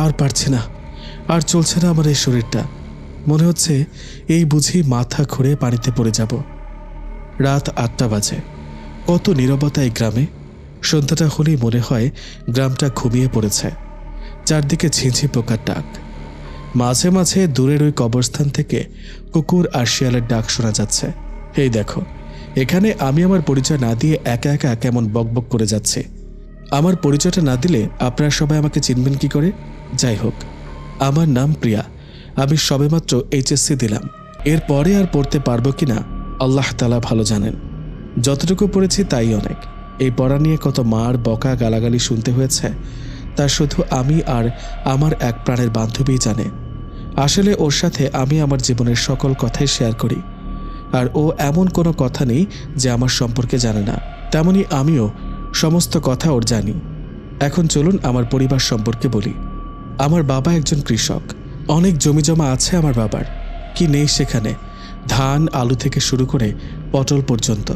আর পারছি না, আর চলছে না আমার এই শরীরটা। মনে হচ্ছে এই বুঝি মাথা ঘুরে পানিতে পড়ে যাব। রাত 8টা বাজে। কত নীরবতা এই গ্রামে। সন্ধ্যাটা হলেই মনে হয় গ্রামটা ঘুমিয়ে পড়েছে। চারদিকে ঝিঁঝি পোকার ডাক। মাঝে মাঝে দূরের ওই কবরস্থান থেকে কুকুর আর শিয়ালের ডাক শোনা যাচ্ছে। এই দেখো, এখানে আমি আমার পরিচয় না দিয়ে একা একা কেমন বকবক করে যাচ্ছে। আমার পরিচয়টা না দিলে আপনারা সবাই আমাকে চিনবেন কি করে? যাই হোক, আমার নাম প্রিয়া। আমি সবেমাত্র HSC দিলাম। এরপরে আর পড়তে পারবো কিনা আল্লাহ তাআলা ভালো জানেন। যতটুকু পড়েছি তাই অনেক। এই পড়া নিয়ে কত মার বকা গালাগালি শুনতে হয়েছে তা শুধু আমি আর আমার এক প্রাণের বান্ধবীই জানে। আসলে ওর সাথে আমি আমার জীবনের সকল কথাই শেয়ার করি, আর ও এমন কোনো কথা নেই যে আমার সম্পর্কে জানে না। তেমনি আমিও সমস্ত কথা ওর জানি। এখন চলুন আমার পরিবার সম্পর্কে বলি। আমার বাবা একজন কৃষক। অনেক জমিজমা আছে আমার বাবার, কি নেই সেখানে। ধান আলু থেকে শুরু করে পটল পর্যন্ত।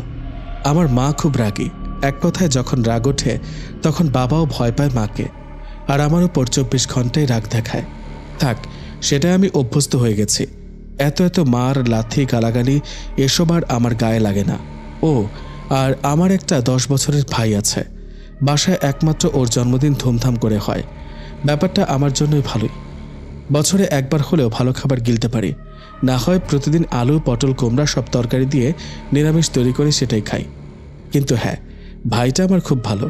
আমার মা খুব রাগী। এক কথায় যখন রাগ ওঠে তখন বাবাও ভয় পায় মাকে, আর আমার উপর 24 ঘন্টায় রাগ দেখায়। থাক, সেটা আমি অভ্যস্ত হয়ে গেছি। এত এত মার লাথি গালাগালি এসব আর আমার গায়ে লাগে না। ও আর আমার একটা 10 বছরের ভাই আছে। বাসায় একমাত্র ওর জন্মদিন ধুমধাম করে হয়। ব্যাপারটা আমার জন্যই ভালোই। বছরে একবার হলেও ভালো খাবার গিলতে পারি। না হয় প্রতিদিন আলু পটল কুমড়া সব তরকারি দিয়ে নিরামিষ তৈরি করে সেটাই খাই। কিন্তু হ্যাঁ, ভাইটা আমার খুব ভালো।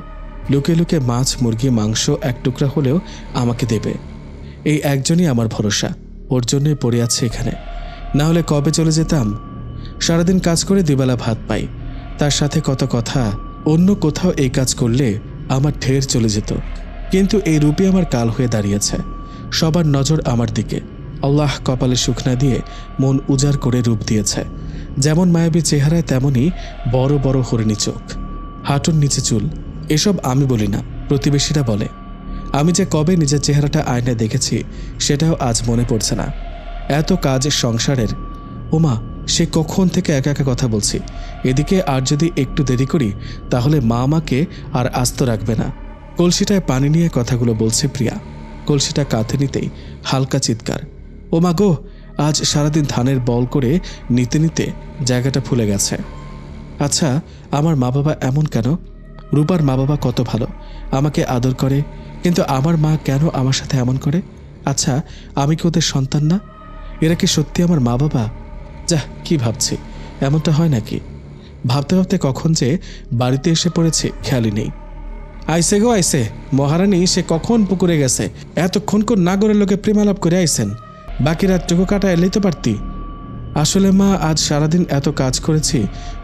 লুকে লুকে মাছ মুরগি মাংস এক টুকরা হলেও আমাকে দেবে। এই একজনই আমার ভরসা। ওর জন্যই পড়ে আছে এখানে, না হলে কবে চলে যেতাম। সারাদিন কাজ করে দুবেলা ভাত পাই, তার সাথে কত কথা। অন্য কোথাও এই কাজ করলে আমার ঢের চলে যেত, কিন্তু এই রূপে আমার কাল হয়ে দাঁড়িয়েছে। সবার নজর আমার দিকে। আল্লাহ কপালে সুখ না দিয়ে মন উজাড় করে রূপ দিয়েছে। যেমন মায়াবী চেহারায় তেমনই বড় বড় হরিণী চোখ, হাঁটুর নিচে চুল। এসব আমি বলি না, প্রতিবেশীরা বলে। আমি যে কবে নিজের চেহারাটা আয়নায় দেখেছি সেটাও আজ মনে পড়ছে না। এত কাজ সংসারের। ওমা, সে কখন থেকে একা একা কথা বলছি। এদিকে আর যদি একটু দেরি করি তাহলে মা আমাকে আর আস্ত রাখবে না। কলসিটায় পানি নিয়ে কথাগুলো বলছে প্রিয়া। কলসিটা কাঁধে নিতেই হালকা চিৎকার। ও মা গো, আজ সারাদিন ধানের বল করে নিতে নিতে জায়গাটা ফুলে গেছে। আচ্ছা, আমার মা বাবা এমন কেন? রূপার মা বাবা কত ভালো, আমাকে আদর করে, কিন্তু আমার মা কেন আমার সাথে এমন করে? আচ্ছা, আমি কি ওদের সন্তান না? এরা কি সত্যি আমার মা বাবা? যাহ, কি ভাবছি, এমনটা হয় নাকি? ভাবতে ভাবতে কখন যে বাড়িতে এসে পড়েছে খেয়ালই নেই। আইসে গো আইসে, মহারানী সে কখন পুকুরে গেছে। এতক্ষণ কোন নাগরের লোকে প্রেমালাপ করে আইসেন, বাকি রাতটুকু কাটা এলেই তো পারতি। আসলে মা, আজ সারাদিন এত কাজ করেছি,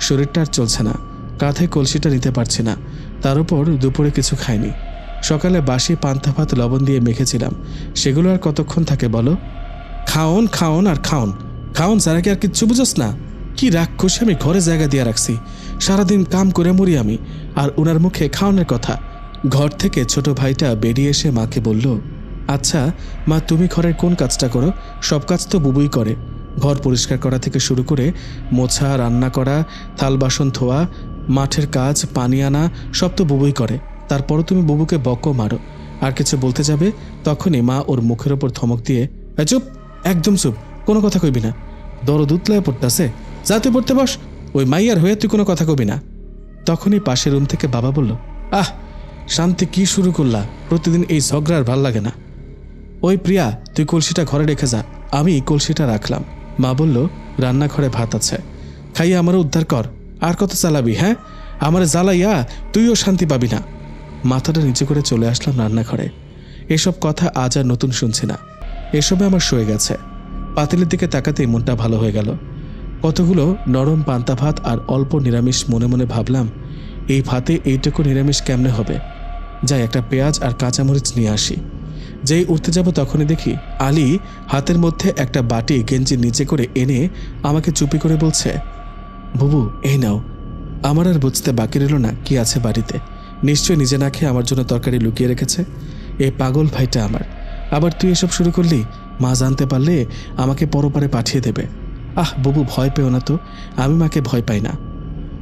শরীরটা আর চলছে না। কাঁধে কলসিটা নিতে পারছি না। তার উপর দুপুরে কিছু খাইনি। সকালে বাসি পান্তা ভাত লবণ দিয়ে মেখেছিলাম, সেগুলো আর কতক্ষণ থাকে বলো? খাওন খাওন আর খাওন, খাওন ছাড়া কি আর কিচ্ছু বুঝোস না? কি রাক্ষস আমি ঘরে জায়গা দিয়ে রাখছি। সারাদিন কাম করে মরি আমি, আর ওনার মুখে খাওয়ানোর কথা। ঘর থেকে ছোট ভাইটা বেরিয়ে এসে মাকে বলল, আচ্ছা মা, তুমি ঘরের কোন কাজটা করো? সব কাজ তো বুবুই করে। ঘর পরিষ্কার করা থেকে শুরু করে মোছা, রান্না করা, থাল বাসন ধোয়া, মাঠের কাজ, পানি আনা, সব তো বুবুই করে। তারপরও তুমি বুবুকে বকো, মারো, আর কিছু বলতে যাবে তখনই মা ওর মুখের ওপর ধমক দিয়ে, চুপ, একদম চুপ, কোনো কথা কইবি না। দরদ উতলায় পড়তেছে, যা তুই পড়তে বস, ওই মাইয়ার হয়ে তুই কোনো কথা কবি না। তখনই পাশের রুম থেকে বাবা বলল, আহ শান্তি, কি শুরু করলা? প্রতিদিন এই ঝগড়ার ভাল লাগে না। ওই প্রিয়া, তুই কলসিটা ঘরে রেখে যা। আমি কলসিটা রাখলাম। মা বলল, রান্নাঘরে ভাত আছে, খাইয়া আমারও উদ্ধার কর। আর কত চালাবি? হ্যাঁ, আমারে জ্বালাইয়া তুইও শান্তি পাবি না। মাথাটা নিচে করে চলে আসলাম রান্নাঘরে। এসব কথা আজ আর নতুন শুনছি না, এসবে আমার সয়ে গেছে। পাতিলের দিকে তাকাতেই মনটা ভালো হয়ে গেল। কতগুলো নরম পান্তা ভাত আর অল্প নিরামিষ। মনে মনে ভাবলাম, এই ভাতে এইটুকু নিরামিষ কেমনে হবে? যাই, একটা পেঁয়াজ আর কাঁচামরিচ নিয়ে আসি। যেই উঠতে যাব তখনই দেখি আলী হাতের মধ্যে একটা বাটি গেঞ্জির নিচে করে এনে আমাকে চুপি করে বলছে, বুবু এই নাও। আমার আর বুঝতে বাকি রইল না কি আছে বাড়িতে। নিশ্চয় নিজে না খেয়ে আমার জন্য তরকারি লুকিয়ে রেখেছে। এই পাগল ভাইটা আমার। আবার তুই এসব শুরু করলি, মা জানতে পারলে আমাকে পরপারে পাঠিয়ে দেবে। আহ বুবু, ভয় পেও না তো, আমি মাকে ভয় পাই না।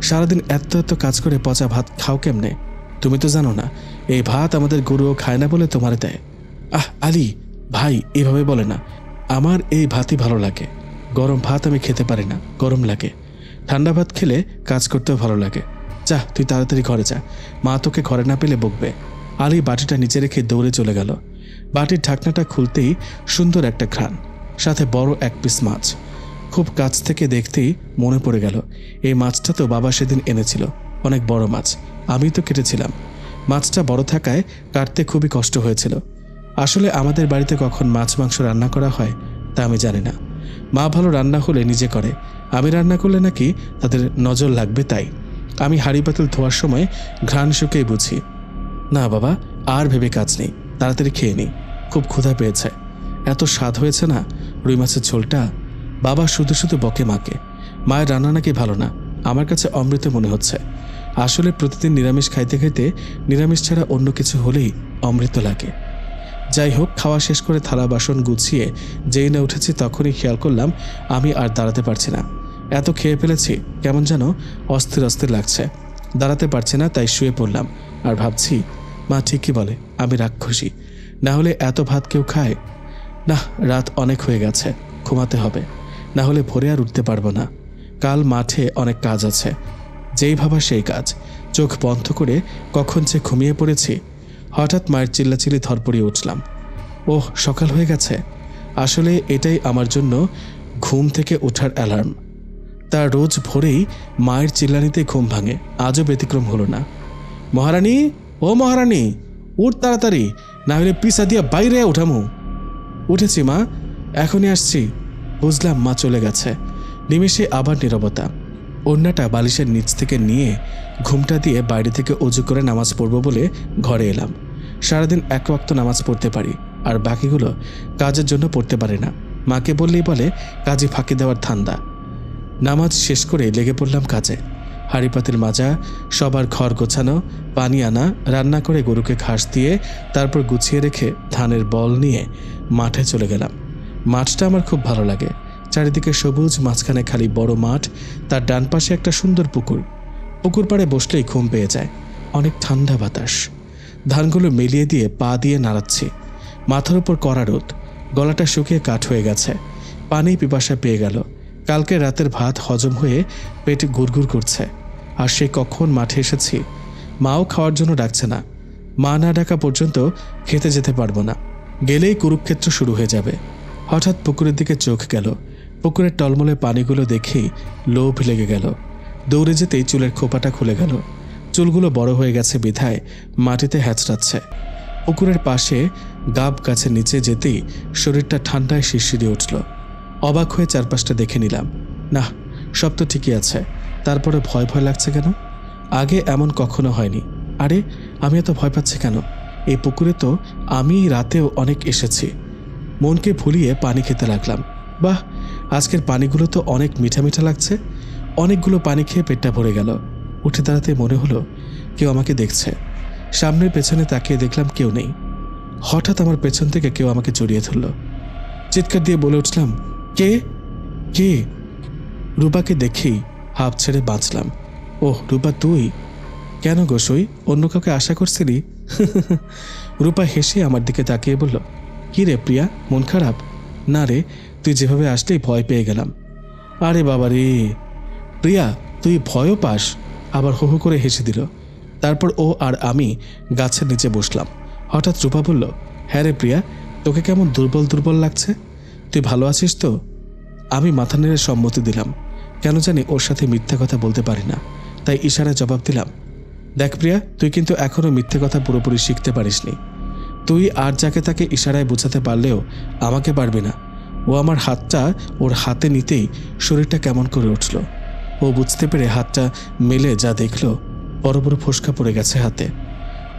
সারাদিন এত এত কাজ করে পচা ভাত খাও কেমনে? তুমি তো জানো না, এই ভাত আমাদের গরুও খায় না বলে তোমারে দেয়। আহ আলী, ভাই এভাবে বলে না, আমার এই ভাতই ভালো লাগে। গরম ভাত আমি খেতে পারি না, গরম লাগে। ঠান্ডা ভাত খেলে কাজ করতেও ভালো লাগে। যা তুই তাড়াতাড়ি ঘরে যা, মা তোকে ঘরে না পেলে বকবে। আলী বাটিটা নিচে রেখে দৌড়ে চলে গেল। বাটির ঢাকনাটা খুলতেই সুন্দর একটা ঘ্রাণ, সাথে বড় এক পিস মাছ। খুব কাছ থেকে দেখতেই মনে পড়ে গেল এই মাছটা তো বাবা সেদিন এনেছিল, অনেক বড় মাছ। আমি তো কেটেছিলাম। মাছটা বড় থাকায় কাটতে খুবই কষ্ট হয়েছিল। আসলে আমাদের বাড়িতে কখন মাছ মাংস রান্না করা হয় তা আমি জানি না। মা ভালো রান্না হলে নিজে করে, আমি রান্না করলে নাকি তাদের নজর লাগবে, তাই আমি হাঁড়ি পাতিল ধোয়ার সময় ঘ্রাণ শুকেই বুঝি। না বাবা, আর ভেবে কাজ নেই, তাড়াতাড়ি খেয়ে নিই, খুব ক্ষুধা পেয়েছে। এত স্বাদ হয়েছে না রুই মাছের ঝোলটা। বাবা শুধু শুধু বকে মাকে, মায়ের রান্না নাকি ভালো না। আমার কাছে অমৃত মনে হচ্ছে। আসলে প্রতিদিন নিরামিষ খাইতে খাইতে নিরামিষ ছাড়া অন্য কিছু হলেই অমৃত লাগে। যাই হোক, খাওয়া শেষ করে থালা বাসন গুছিয়ে যেই না উঠেছি তখনই খেয়াল করলাম আমি আর দাঁড়াতে পারছি না। এত খেয়ে ফেলেছি, কেমন যেন অস্থির অস্থির লাগছে। দাঁড়াতে পারছি না, তাই শুয়ে পড়লাম আর ভাবছি মা ঠিকই বলে, আমি রাক্ষসী। না হলে এত ভাত কেউ খায় না। রাত অনেক হয়ে গেছে, ঘুমাতে হবে, না হলে ভোরে আর উঠতে পারবো না। কাল মাঠে অনেক কাজ আছে। যেই ভাবা সেই কাজ। চোখ বন্ধ করে কখন যে ঘুমিয়ে পড়েছি। হঠাৎ মায়ের চিল্লাচিল্লি ধরপড়িয়ে উঠলাম। ওহ, সকাল হয়ে গেছে। আসলে এটাই আমার জন্য ঘুম থেকে ওঠার অ্যালার্ম। তার রোজ ভোরেই মায়ের চিল্লানিতে ঘুম ভাঙে, আজও ব্যতিক্রম হলো না। মহারানী, ও মহারানী, উঠ তাড়াতাড়ি, না হলে পিসা দিয়া বাইরে উঠামু। উঠেছি মা, এখনই আসছি। বুঝলাম মা চলে গেছে। নিমেষে আবার নীরবতা। ওড়নাটা বালিশের নিচ থেকে নিয়ে ঘুমটা দিয়ে বাইরে থেকে অজু করে নামাজ পড়ব বলে ঘরে এলাম। সারাদিন এক ওয়াক্ত নামাজ পড়তে পারি, আর বাকিগুলো কাজের জন্য পড়তে পারি না। মাকে বললেই বলে কাজে ফাঁকি দেওয়ার ধান্দা। নামাজ শেষ করে লেগে পড়লাম কাজে। হাঁড়ি পাতিল মাজা, সবার ঘর গোছানো, পানি আনা, রান্না করে গরুকে ঘাস দিয়ে তারপর গুছিয়ে রেখে ধানের বল নিয়ে মাঠে চলে গেলাম। মাঠটা আমার খুব ভালো লাগে। চারিদিকে সবুজ, মাঝখানে খালি বড় মাঠ, তার ডান পাশে একটা সুন্দর পুকুর। পুকুর পাড়ে বসলেই ঘুম পেয়ে যায়। অনেক ঠান্ডা বাতাস। ধানগুলো মেলিয়ে দিয়ে পা দিয়ে নাড়াচ্ছি। মাথার উপর কড়া রোদ, গলাটা শুকিয়ে কাঠ হয়ে গেছে। পানি পিপাসা পেয়ে গেল। কালকে রাতের ভাত হজম হয়ে পেট গুড়গুড় করছে। আর সে কখন মাঠে এসেছি। মাও খাওয়ার জন্য ডাকছে না। মা না ডাকা পর্যন্ত খেতে যেতে পারবো না। গেলেই কুরুক্ষেত্র শুরু হয়ে যাবে। হঠাৎ পুকুরের দিকে চোখ গেল। পুকুরের টলমলে পানিগুলো দেখেই লোভ লেগে গেল। দৌড়ে যেতেই চুলের খোপাটা খুলে গেল। চুলগুলো বড় হয়ে গেছে বিধায় মাটিতে হ্যাঁচড়াচ্ছে। পুকুরের পাশে গাব গাছের নিচে যেতেই শরীরটা ঠান্ডায় শিরশিরে উঠল। অবাক হয়ে চারপাশটা দেখে নিলাম। না, সব তো ঠিকই আছে, তারপরে ভয় ভয় লাগছে কেন? আগে এমন কখনো হয়নি। আরে, আমি এত ভয় পাচ্ছি কেন? এই পুকুরে তো আমি রাতেও অনেক এসেছি। মনকে ভুলিয়ে পানি খেতে লাগলাম। বাহ, আজকের পানিগুলো তো অনেক মিঠা মিঠা লাগছে। অনেকগুলো পানি খেয়ে পেটটা ভরে গেল। উঠে দাঁড়াতে মনে হলো কেউ আমাকে দেখছে। সামনের পেছনে তাকিয়ে দেখলাম কেউ নেই। হঠাৎ আমার পেছন থেকে কেউ আমাকে জড়িয়ে ধরল। চিৎকার দিয়ে বলে উঠলাম, কে কে? রূপাকে দেখেই হাঁপ ছেড়ে বাঁচলাম। ওহ রূপা, তুই? কেন গোসই, অন্য কাউকে আশা করছিলি? রূপা হেসে আমার দিকে তাকিয়ে বলল, কি রে প্রিয়া, মন খারাপ? না রে, তুই যেভাবে আসলেই ভয় পেয়ে গেলাম। আরে বাবা রে! প্রিয়া, তুই ভয়ও পাস? আবার হো হো করে হেসে দিল। তারপর ও আর আমি গাছের নিচে বসলাম। হঠাৎ রূপা বলল, হ্যাঁ রে প্রিয়া, তোকে কেমন দুর্বল দুর্বল লাগছে? তুই ভালো আছিস তো? আমি মাথা নেড়ে সম্মতি দিলাম। কেন জানি ওর সাথে মিথ্যা কথা বলতে পারি না, তাই ইশারায় জবাব দিলাম, দেখ প্রিয়া, তুই কিন্তু এখনও মিথ্যে কথা পুরোপুরি শিখতে পারিসনি। তুই আর যাকে তাকে ইশারায় বোঝাতে পারলেও আমাকে পারবি না। ও আমার হাতটা ওর হাতে নিতেই শরীরটা কেমন করে উঠল। ও বুঝতে পেরে হাতটা মেলে যা দেখল, বড় বড় ফোসকা পড়ে গেছে হাতে।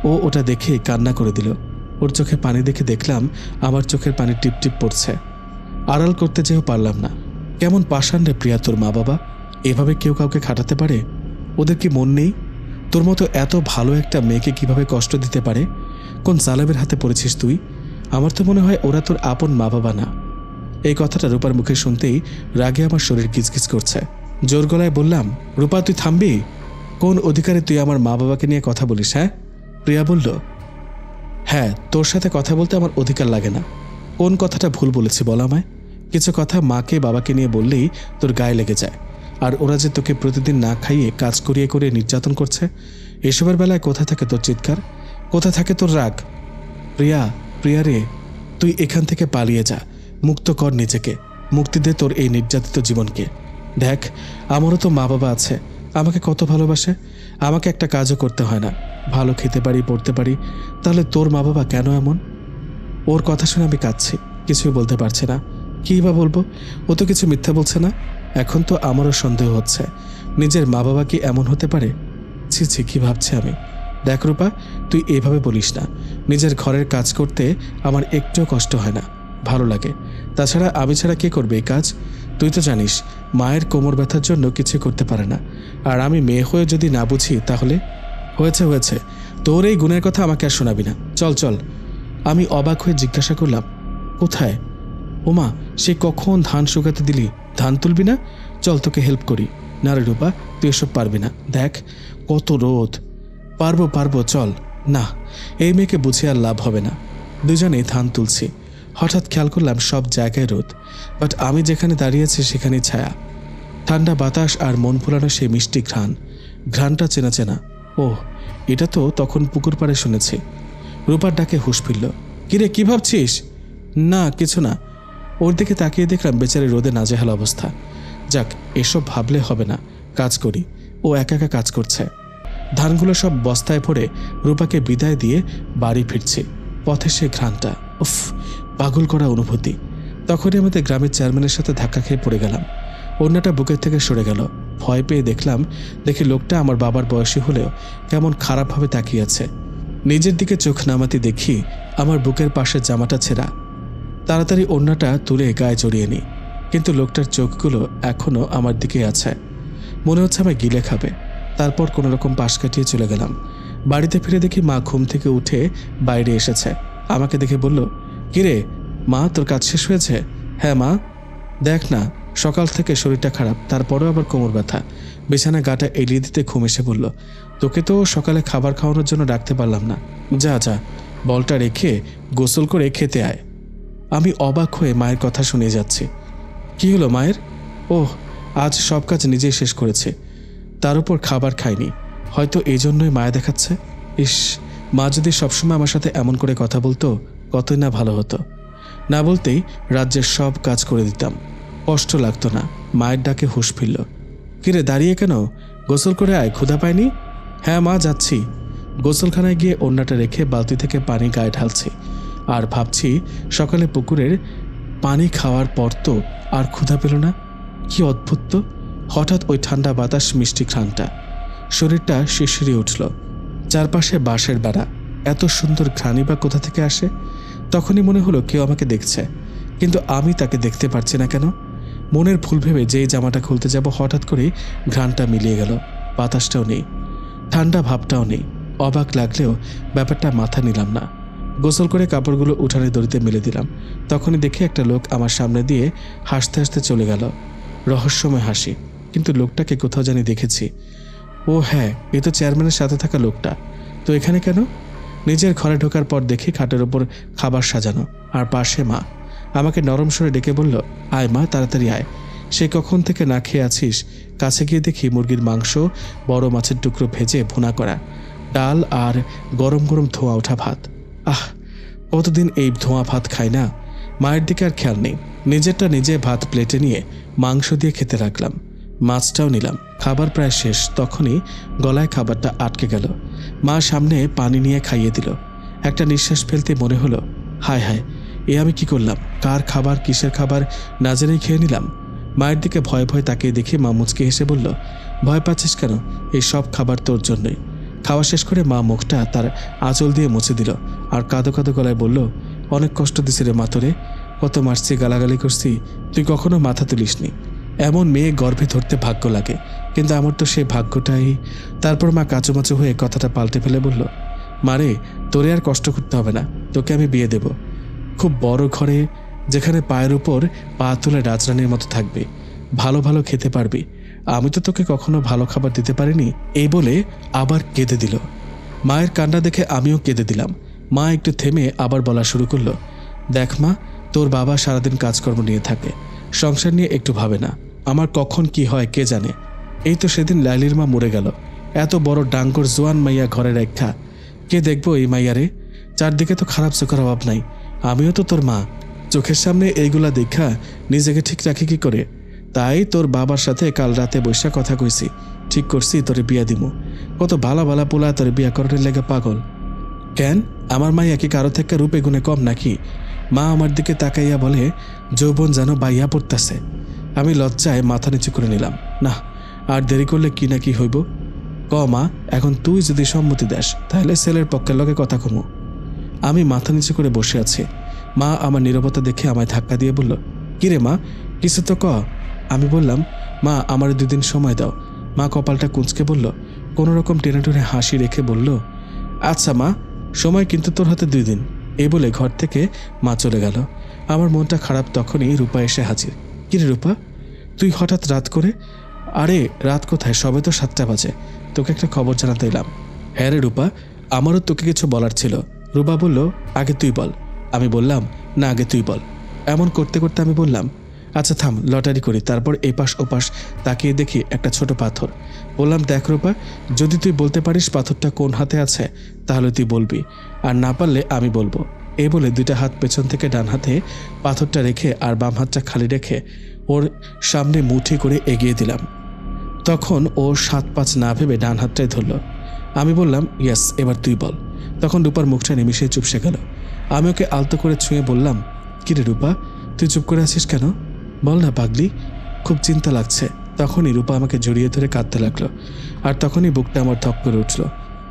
ও ওটা দেখে কান্না করে দিল। ওর চোখে পানি দেখে দেখলাম আমার চোখের পানি টিপ টিপ পড়ছে। আড়াল করতে যেও পারলাম না। কেমন পাষাণ রে প্রিয়া তোর মা বাবা! এভাবে কেউ কাউকে খাটাতে পারে? ওদের কি মন নেই? তোর মতো এত ভালো একটা মেয়েকে কিভাবে কষ্ট দিতে পারে? কোন জালেমের হাতে পড়েছিস তুই? আমার তো মনে হয় ওরা তোর আপন মা বাবা না। এই কথাটা রূপার মুখে শুনতেই রাগে আমার শরীর গিজগিজ করছে। জোর গলায় বললাম, রূপা তুই থামবি? কোন অধিকারে তুই আমার মা বাবাকে নিয়ে কথা বলিস? হ্যাঁ? প্রিয়া বলল, হ্যাঁ, তোর সাথে কথা বলতে আমার অধিকার লাগে না। কোন কথাটা ভুল বলেছি বল আমায়? কিছু কথা মাকে বাবাকে নিয়ে বললেই তোর গায়ে লেগে যায়। আর ওরা যে তোকে প্রতিদিন না খাইয়ে কাজ করিয়ে করিয়ে নির্যাতন করছে, এসবের বেলায় কোথায় থাকে তোর চিৎকার? কোথায় থাকে তোর রাগ? প্রিয়া, প্রিয়া রে, তুই এখান থেকে পালিয়ে যা, মুক্ত কর নিজেকে, মুক্তি দে তোর এই নির্যাতিত জীবনকে। দেখ, আমারও তো মা বাবা আছে, আমাকে কত ভালোবাসে। আমাকে একটা কাজও করতে হয় না, ভালো খেতে পারি, পড়তে পারি। তাহলে তোর মা বাবা কেন এমন? ওর কথা শুনে আমি কাঁদছি, কিছুই বলতে পারছি না। কী বা বলবো? ও তো কিছু মিথ্যা বলছে না। এখন তো আমারও সন্দেহ হচ্ছে, নিজের মা বাবা কি এমন হতে পারে? ছি ছি, কী ভাবছি আমি। দেখ রূপা, তুই এভাবে বলিস না। নিজের ঘরের কাজ করতে আমার একটুও কষ্ট হয় না, ভালো লাগে। তাছাড়া আমি ছাড়া কে করবে এই কাজ? তুই তো জানিস মায়ের কোমর ব্যথার জন্য কিছু করতে পারে না। আর আমি মেয়ে হয়ে যদি না বুঝি তাহলে? হয়েছে হয়েছে, তোর এই গুণের কথা আমাকে আর শোনাবি না, চল চল। আমি অবাক হয়ে জিজ্ঞাসা করলাম, কোথায়? ওমা, সে কখন ধান শুকাতে দিলি? ধান তুলবি না? চল তোকে হেল্প করি। না রে রূপা, তুই এসব পারবি না, দেখ কত রোদ। পারবো পারবো, চল। না, এই মেয়েকে বুঝে আর লাভ হবে না। দুজনেই ধান তুলছি। হঠাৎ খেয়াল করলাম সব জায়গায় রোদ, বাট আমি যেখানে দাঁড়িয়েছি সেখানেই ছায়া। ঠান্ডা বাতাস আর মন ভোলানো সেই মিষ্টি ঘ্রাণটা চেনা চেনা। ওহ, এটা তো তখন পুকুর পাড়ে শুনেছি। রূপার ডাকে হুঁশ ফিরল। কিরে, কি ভাবছিস? না কিছু না। ওর দিকে তাকিয়ে দেখলাম বেচারি রোদে নাজেহাল অবস্থা। যাক, এসব ভাবলে হবে না, কাজ করি। ও একা একা কাজ করছে। ধানগুলো সব বস্তায় ভরে রূপাকে বিদায় দিয়ে বাড়ি ফিরছি। পথে সে ঘ্রাণটা, উফ, পাগল করা অনুভূতি। তখনই আমাদের গ্রামের চেয়ারম্যানের সাথে ধাক্কা খেয়ে পড়ে গেলাম। অন্যটা বুকের থেকে সরে গেল। ভয় পেয়ে দেখি লোকটা আমার বাবার বয়সী হলেও কেমন খারাপভাবে তাকিয়ে আছে। নিজের দিকে চোখ নামাতে দেখি আমার বুকের পাশের জামাটা ছেঁড়া। তাড়াতাড়ি ওড়নাটা তুলে গায়ে জড়িয়ে নিই, কিন্তু লোকটার চোখগুলো এখনও আমার দিকে আছে। মনে হচ্ছে আমায় গিলে খাবে। তারপর কোনো রকম পাশ কাটিয়ে চলে গেলাম। বাড়িতে ফিরে দেখি মা ঘুম থেকে উঠে বাইরে এসেছে। আমাকে দেখে বলল, কিরে মা, তোর কাজ শেষ হয়েছে? হ্যাঁ মা। দেখ না, সকাল থেকে শরীরটা খারাপ, তারপরেও আবার কোমর ব্যথা। বিছানা গাটা এলিয়ে দিতে ঘুম এসে বলল, তোকে তো সকালে খাবার খাওয়ানোর জন্য ডাকতে পারলাম না, যা যা, বলটা রেখে গোসল করে খেতে আয়। আমি অবাক হয়ে মায়ের কথা শুনে যাচ্ছি। কি হলো মায়ের? ওহ, আজ সব কাজ নিজেই শেষ করেছে, তার উপর খাবার খায়নি, হয়তো এই জন্যই মায়া দেখাচ্ছে। ইস, মা যদি সবসময় আমার সাথে এমন করে কথা বলতো কতই না ভালো হতো। না বলতেই রাজ্যের সব কাজ করে দিতাম, কষ্ট লাগতো না। মায়ের ডাকে হুঁশ ফিরল। কিরে, দাঁড়িয়ে কেন? গোসল করে আয়, ক্ষুধা পায়নি? হ্যাঁ মা, যাচ্ছি। গোসলখানায় গিয়ে ওড়নাটা রেখে বালতি থেকে পানি গায়ে ঢালছি। আর ভাবছি, সকালে পুকুরের পানি খাওয়ার পর তো আর ক্ষুধা পেল না। কি অদ্ভুত তো! হঠাৎ ওই ঠান্ডা বাতাস, মিষ্টি ঘ্রাণটা, শরীরটা শিরশিরে উঠল। চারপাশে বাঁশের বেড়া, এত সুন্দর ঘ্রাণই বা কোথা থেকে আসে? তখনই মনে হলো কেউ আমাকে দেখছে, কিন্তু আমি তাকে দেখতে পারছি না কেন? মনের ভুল ভেবে যেই জামাটা খুলতে যাব, হঠাৎ করে ঘ্রাণটা মিলিয়ে গেল। বাতাসটাও নেই, ঠান্ডা ভাবটাও নেই। অবাক লাগলেও ব্যাপারটা মাথা নিলাম না। গোসল করে কাপড়গুলো উঠানে দড়িতে মেলে দিলাম। তখনই দেখে একটা লোক আমার সামনে দিয়ে হাসতে হাসতে চলে গেল। রহস্যময় হাসি, কিন্তু লোকটাকে কোথাও জানি দেখেছি। ও হ্যাঁ, এ তো চেয়ারম্যানের সাথে থাকা লোকটা। তো এখানে কেন? নিজের ঘরে ঢোকার পর দেখি খাটের ওপর খাবার সাজানো, আর পাশে মা। আমাকে নরম স্বরে ডেকে বলল, আয় মা, তাড়াতাড়ি আয়। সে কখন থেকে না খেয়ে আছিস? কাছে গিয়ে দেখি মুরগির মাংস, বড় মাছের টুকরো ভেজে ভুনা করা, ডাল আর গরম গরম ধোঁয়া ওঠা ভাত। আহ, কতদিন এই ধোঁয়া ভাত খাই না। মায়ের দিকে আর খেয়াল নেই। নিজেরটা নিজে ভাত প্লেটে নিয়ে মাংস দিয়ে খেতে লাগলাম। মাছটাও নিলাম। খাবার প্রায় শেষ, তখনই গলায় খাবারটা আটকে গেল। মা সামনে পানি নিয়ে খাইয়ে দিল। একটা নিঃশ্বাস ফেলতে মনে হলো, হায় হায়, এ আমি কি করলাম? কার খাবার, কিসের খাবার না জেনেই খেয়ে নিলাম। মায়ের দিকে ভয়ে ভয়ে তাকিয়ে দেখে মা মুচকি হেসে বলল, ভয় পাচ্ছিস কেন? এই সব খাবার তোর জন্যই। খাওয়া শেষ করে মা মুখটা তার আঁচল দিয়ে মুছে দিল আর কাঁদো কাঁদো গলায় বলল, অনেক কষ্ট দিছি রে মা তোরে, কত মারছি, গালাগালি করছি, তুই কখনো মাথা তুলিসনি। এমন মেয়ে গর্ভে ধরতে ভাগ্য লাগে, কিন্তু আমার তো সেই ভাগ্যটাই। তারপর মা কাঁচুমাচু হয়ে কথাটা পাল্টে ফেলে বলল, মারে, তোরে আর কষ্ট করতে হবে না, তোকে আমি বিয়ে দেব। খুব বড় ঘরে, যেখানে পায়ের উপর পা তুলে রাজরানীর মতো থাকবে, ভালো ভালো খেতে পারবি। আমি তো তোকে কখনো ভালো খাবার দিতে পারিনি। এই বলে আবার কেঁদে দিল। মায়ের কান্না দেখে আমিও কেঁদে দিলাম। মা একটু থেমে আবার বলা শুরু করলো, দেখ মা, তোর বাবা সারাদিন কাজকর্ম নিয়ে থাকে, সংসার নিয়ে একটু ভাবে না। আমার কখন কি হয় কে জানে। এই তো সেদিন লাইলির মা মরে গেল, এত বড় ডাঙ্গর জোয়ান মাইয়া ঘরে রেখা কে দেখবো এই মাইয়ারে? চারদিকে তো খারাপ চোখের অভাব নাই, আমিও তো তোর মা, চোখের সামনে এইগুলা দেখা নিজেকে ঠিক রাখি কি করে? তাই তোর বাবার সাথে কাল রাতে বৈশা কথা কইছি, ঠিক করছি তোরে বিয়া দিমু। কত ভালা ভালা পোলা তোরে বিয়া করার লেগে পাগল। কেন আমার মাইয়া কি কারো থেকে রূপে গুণে কম নাকি? মা আমার দিকে তাকাইয়া বলে, যৌবন যেন বাইয়া পড়তেছে। আমি লজ্জায় মাথা নিচু করে নিলাম। না, আর দেরি করলে কি না কি হইব। ক মা, এখন তুই যদি সম্মতি দেস তাহলে ছেলের পক্ষের লগে কথা কমু। আমি মাথা নিচু করে বসে আছি। মা আমার নীরবতা দেখে আমায় ধাক্কা দিয়ে বলল, কিরে মা, কিছু তো ক। আমি বললাম, মা আমার 2 দিন সময় দাও। মা কপালটা কুঁচকে বলল, কোনো রকম টেনে টেনে হাসি রেখে বলল, আচ্ছা মা, সময় কিন্তু তোর হাতে 2 দিন। এই বলে ঘর থেকে মা চলে গেল। আমার মনটা খারাপ। তখনই রূপা এসে হাজির। কিরে রূপা, তুই হঠাৎ রাত করে? আরে রাত কোথায়, সবে তো 7টা বাজে, তোকে একটা খবর জানাতে এলাম। হ্যাঁ রে রূপা, আমারও তোকে কিছু বলার ছিল। রূপা বলল, আগে তুই বল। আমি বললাম, না আগে তুই বল। এমন করতে করতে আমি বললাম, আচ্ছা থাম, লটারি করি। তারপর এপাশ ওপাশ তাকিয়ে দেখি একটা ছোট পাথর। বললাম, দেখ রূপা, যদি তুই বলতে পারিস পাথরটা কোন হাতে আছে তাহলে তুই বলবি, আর না পারলে আমি বলবো। এই বলে 2টা হাত পেছন থেকে ডান হাতে পাথরটা রেখে আর বাম হাতটা খালি রেখে ওর সামনে মুঠি করে এগিয়ে দিলাম। তখন ও 7-5 না ভেবে ডান হাতটাই ধরল। আমি বললাম, ইয়েস, এবার তুই বল। তখন রূপার মুখটা নিমিষে চুপসে গেল। আমি ওকে আলতো করে ছুঁয়ে বললাম, কিরে রূপা, তুই চুপ করে আছিস কেন? বল না পাগলি, খুব চিন্তা লাগছে। তখনই রূপা আমাকে জড়িয়ে ধরে কাঁদতে লাগলো, আর তখনই বুকটা আমার ধপ করে উঠল।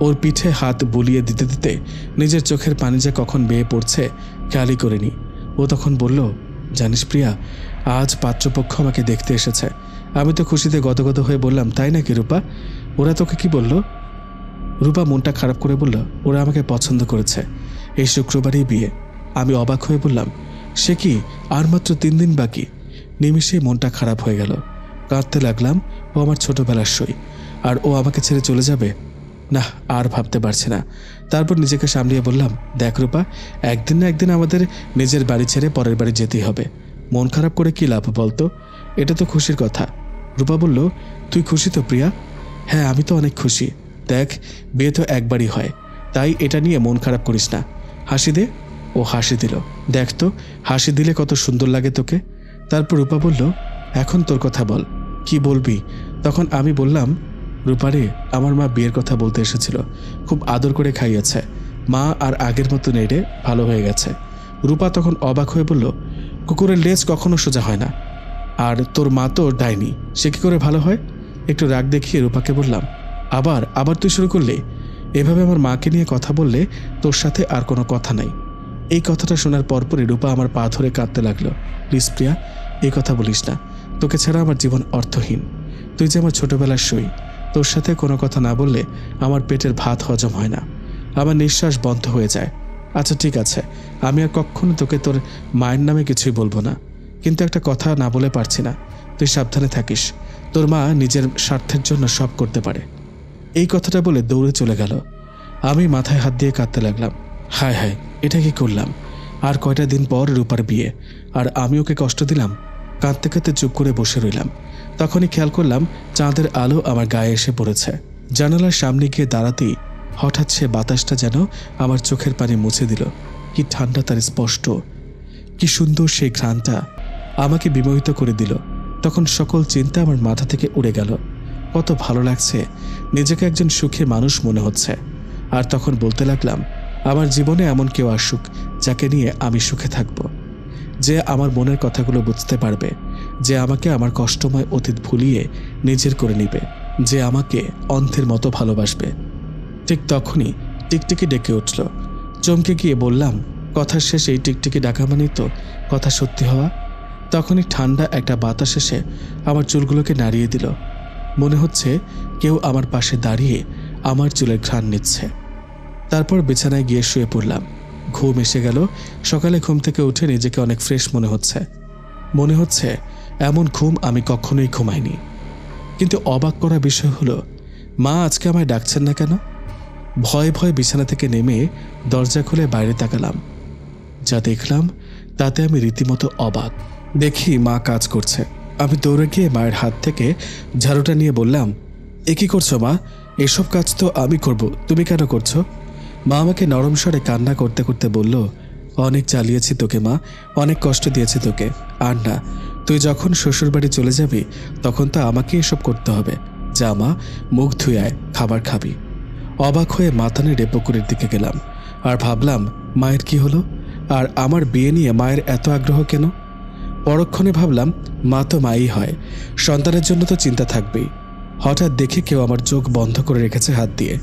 ওর পিঠে হাত বুলিয়ে দিতে দিতে নিজের চোখের পানি যে কখন বেয়ে পড়ছে খেয়ালই করিনি। ও তখন বলল, জানিস প্রিয়া, আজ পাত্রপক্ষ আমাকে দেখতে এসেছে। আমি তো খুশিতে গদগদ হয়ে বললাম, তাই নাকি রূপা? ওরা তোকে কি বলল? রূপা মনটা খারাপ করে বলল, ওরা আমাকে পছন্দ করেছে, এই শুক্রবারই বিয়ে। আমি অবাক হয়ে বললাম, সে কি, আর মাত্র 3 দিন বাকি? নিমিষেই মনটা খারাপ হয়ে গেল। কাঁদতে লাগলাম। ও আমার ছোটবেলার সই, আর ও আমাকে ছেড়ে চলে যাবে? না, আর ভাবতে পারছি না। তারপর নিজেকে সামলিয়ে বললাম, দেখ রূপা, একদিন না একদিন আমাদের নিজের বাড়ি ছেড়ে পরের বাড়ি যেতেই হবে। মন খারাপ করে কি লাভ বলতো? এটা তো খুশির কথা। রূপা বলল, তুই খুশি তো প্রিয়া? হ্যাঁ, আমি তো অনেক খুশি। দেখ, বিয়ে তো একবারই হয়, তাই এটা নিয়ে মন খারাপ করিস না। হাসি দে। ও হাসি দিল। দেখ তো, হাসি দিলে কত সুন্দর লাগে তোকে। তারপর রূপা বলল, এখন তোর কথা বল, কি বলবি? তখন আমি বললাম, রূপারে, আমার মা বিয়ের কথা বলতে এসেছিল, খুব আদর করে খাইয়েছে। মা আর আগের মতো নেই রে, ভালো হয়ে গেছে। রূপা তখন অবাক হয়ে বলল, কুকুরের লেজ কখনো সোজা হয় না, আর তোর মা তো ডাইনি, সে কি করে ভালো হয়? একটু রাগ দেখিয়ে রূপাকে বললাম, আবার তুই শুরু করলি? এভাবে আমার মাকে নিয়ে কথা বললে তোর সাথে আর কোনো কথা নাই। এই কথাটা শোনার পরপরই রূপা আমার পা ধরে কাঁদতে লাগলো। প্লিজ প্রিয়া, এই কথা বলিস না, তোকে ছাড়া আমার জীবন অর্থহীন। তুই যে আমার ছোটবেলার সই, তোর সাথে কোনো কথা না বললে আমার পেটের ভাত হজম হয় না, আমার নিঃশ্বাস বন্ধ হয়ে যায়। আচ্ছা ঠিক আছে, আমি আর কখনো তোকে তোর মায়ের নামে কিছুই বলবো না, কিন্তু একটা কথা না বলে পারছি না, তুই সাবধানে থাকিস। তোর মা নিজের স্বার্থের জন্য সব করতে পারে। এই কথাটা বলে দৌড়ে চলে গেল। আমি মাথায় হাত দিয়ে কাঁদতে লাগলাম। হায় হায়, এটা কি করলাম? আর কয়টা দিন পর রূপার বিয়ে, আর আমি ওকে কষ্ট দিলাম। কাঁদতে কাঁদতে চুপ করে বসে রইলাম। তখনই খেয়াল করলাম চাঁদের আলো আমার গায়ে এসে পড়েছে। জানালার সামনে গিয়ে দাঁড়াতেই হঠাৎ সে বাতাসটা যেন আমার চোখের পানি মুছে দিল। কি ঠান্ডা তার স্পষ্ট, কি সুন্দর সেই ঘ্রাণটা আমাকে বিমোহিত করে দিল। তখন সকল চিন্তা আমার মাথা থেকে উড়ে গেল। কত ভালো লাগছে, নিজেকে একজন সুখী মানুষ মনে হচ্ছে। আর তখন বলতে লাগলাম, আমার জীবনে এমন কেউ আসুক যাকে নিয়ে আমি সুখে থাকব, যে আমার মনের কথাগুলো বুঝতে পারবে, যে আমাকে আমার কষ্টময় অতীত ভুলিয়ে নিজের করে নিবে, যে আমাকে অন্ধের মতো ভালোবাসবে। ঠিক তখনই টিকটিকি ডেকে উঠল। চমকে গিয়ে বললাম, কথার শেষে এই টিকটিকি ডাকা মানেই তো কথা সত্যি হওয়া। তখনই ঠান্ডা একটা বাতাস এসে আমার চুলগুলোকে নাড়িয়ে দিল। মনে হচ্ছে কেউ আমার পাশে দাঁড়িয়ে আমার চুলের ঘ্রাণ নিচ্ছে। তারপর বিছানায় গিয়ে শুয়ে পড়লাম। ঘুম এসে গেল। সকালে ঘুম থেকে উঠে নিজেকে অনেক ফ্রেশ মনে হচ্ছে এমন ঘুম আমি কখনোই ঘুমাইনি। কিন্তু অবাক করা বিষয় হলো, মা আজকে আমায় ডাকছেন না কেন? ভয়ে ভয়ে বিছানা থেকে নেমে দরজা খুলে বাইরে তাকালাম। যা দেখলাম তাতে আমি রীতিমতো অবাক। দেখি মা কাজ করছে। আমি দৌড়ে গিয়ে মায়ের হাত থেকে ঝাড়ুটা নিয়ে বললাম, এ কি করছো মা? এসব কাজ তো আমি করব, তুমি কেন করছো? মা আমাকে নরম স্বরে কান্না করতে করতে বলল, অনেক জ্বালিয়েছি তোকে মা, অনেক কষ্ট দিয়েছি তোকে। আর না, তুই যখন শ্বশুরবাড়ি চলে যাবি তখন তো আমাকে এসব করতে হবে। যা মা, মুখ ধুয়ে আয়, খাবার খাবি। অবাক হয়ে মাথা নেড়ে পুকুরের দিকে গেলাম আর ভাবলাম, মায়ের কি হলো? আর আমার বিয়ে নিয়ে মায়ের এত আগ্রহ কেন? পরক্ষণে ভাবলাম, মা তো মাই হয়, সন্তানের জন্য তো চিন্তা থাকবেই। হঠাৎ দেখে কেউ আমার চোখ বন্ধ করে রেখেছে হাত দিয়ে।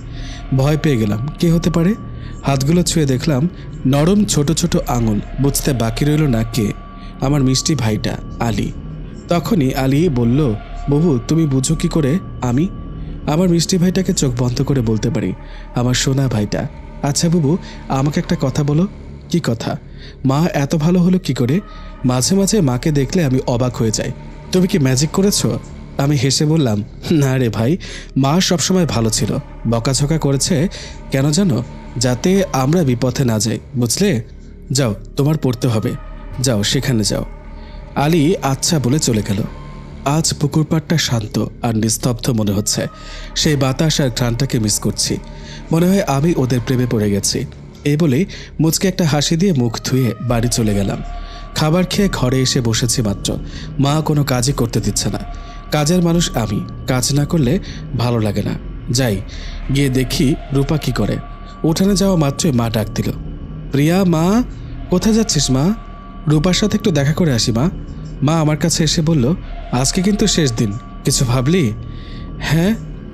ভয় পেয়ে গেলাম, কে হতে পারে? হাতগুলো ছুঁয়ে দেখলাম নরম ছোট ছোট আঙুল। বুঝতে বাকি রইল না কে। আমার মিষ্টি ভাইটা আলী। তখনই আলী বলল, বাবু তুমি বুঝো কি করে আমি? আমার মিষ্টি ভাইটাকে চোখ বন্ধ করে বলতে পারি, আমার সোনা ভাইটা। আচ্ছা বাবু, আমাকে একটা কথা বলো। কি কথা? মা এত ভালো হলো কি করে? মাঝে মাঝে মাকে দেখলে আমি অবাক হয়ে যাই। তুমি কি ম্যাজিক করেছো? আমি হেসে বললাম, না রে ভাই, মা সবসময় ভালো ছিল। বকাঝকা করেছে কেন জানো? যাতে আমরা বিপথে না যাই, বুঝলে? যাও, তোমার পড়তে হবে, যাও সেখানে যাও। আলী আচ্ছা বলে চলে গেল। আজ পুকুর পাড়টা শান্ত আর নিস্তব্ধ মনে হচ্ছে। সেই বাতাস আর ঘ্রাণটাকে মিস করছি। মনে হয় আমি ওদের প্রেমে পড়ে গেছি। এই বলে মুচকে একটা হাসি দিয়ে মুখ ধুয়ে বাড়ি চলে গেলাম। খাবার খেয়ে ঘরে এসে বসেছি মাত্র, মা কোনো কাজই করতে দিচ্ছে না। কাজের মানুষ আমি, কাজ না করলে ভালো লাগে না। যাই, গিয়ে দেখি রূপা কি করে। উঠানে যাওয়া মাত্রই মা ডাক দিল, প্রিয়া মা, কোথায় যাচ্ছিস মা? রূপার সাথে একটু দেখা করে আসি মা। মা আমার কাছে এসে বলল, আজকে কিন্তু শেষ দিন, কিছু ভাবলি? হ্যাঁ।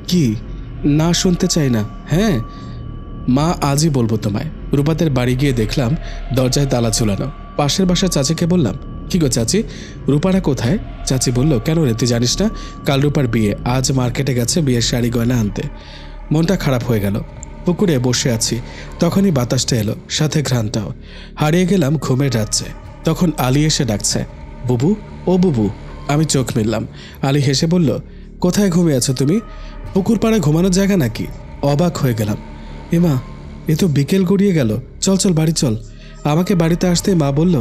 কি? না শুনতে চাই না। হ্যাঁ মা, আজই বলবো তোমায়। রূপাদের বাড়ি গিয়ে দেখলাম দরজায় তালা ঝুলানো। পাশের বাসার চাচিকে বললাম, কি গো চাচি, রূপারা কোথায়? চাচি বলল, কেন রে, তুই জানিস না? কাল রূপার বিয়ে, আজ মার্কেটে গেছে বিয়ের শাড়ি গয়না আনতে। মনটা খারাপ হয়ে গেল। পুকুরে বসে আছি, তখনই বাতাসটা এলো, সাথে ঘ্রাণটাও। হারিয়ে গেলাম ঘুমের রাজ্যে। তখন আলী এসে ডাকছে, বুবু, ও বুবু। আমি চোখ মেললাম। আলী হেসে বলল, কোথায় ঘুমিয়ে আছো তুমি? পুকুর পাড়ে ঘুমানোর জায়গা নাকি? অবাক হয়ে গেলাম। এমা, এ তো বিকেল গড়িয়ে গেল, চল চল বাড়ি চল। আমাকে বাড়িতে আসতে মা বলল,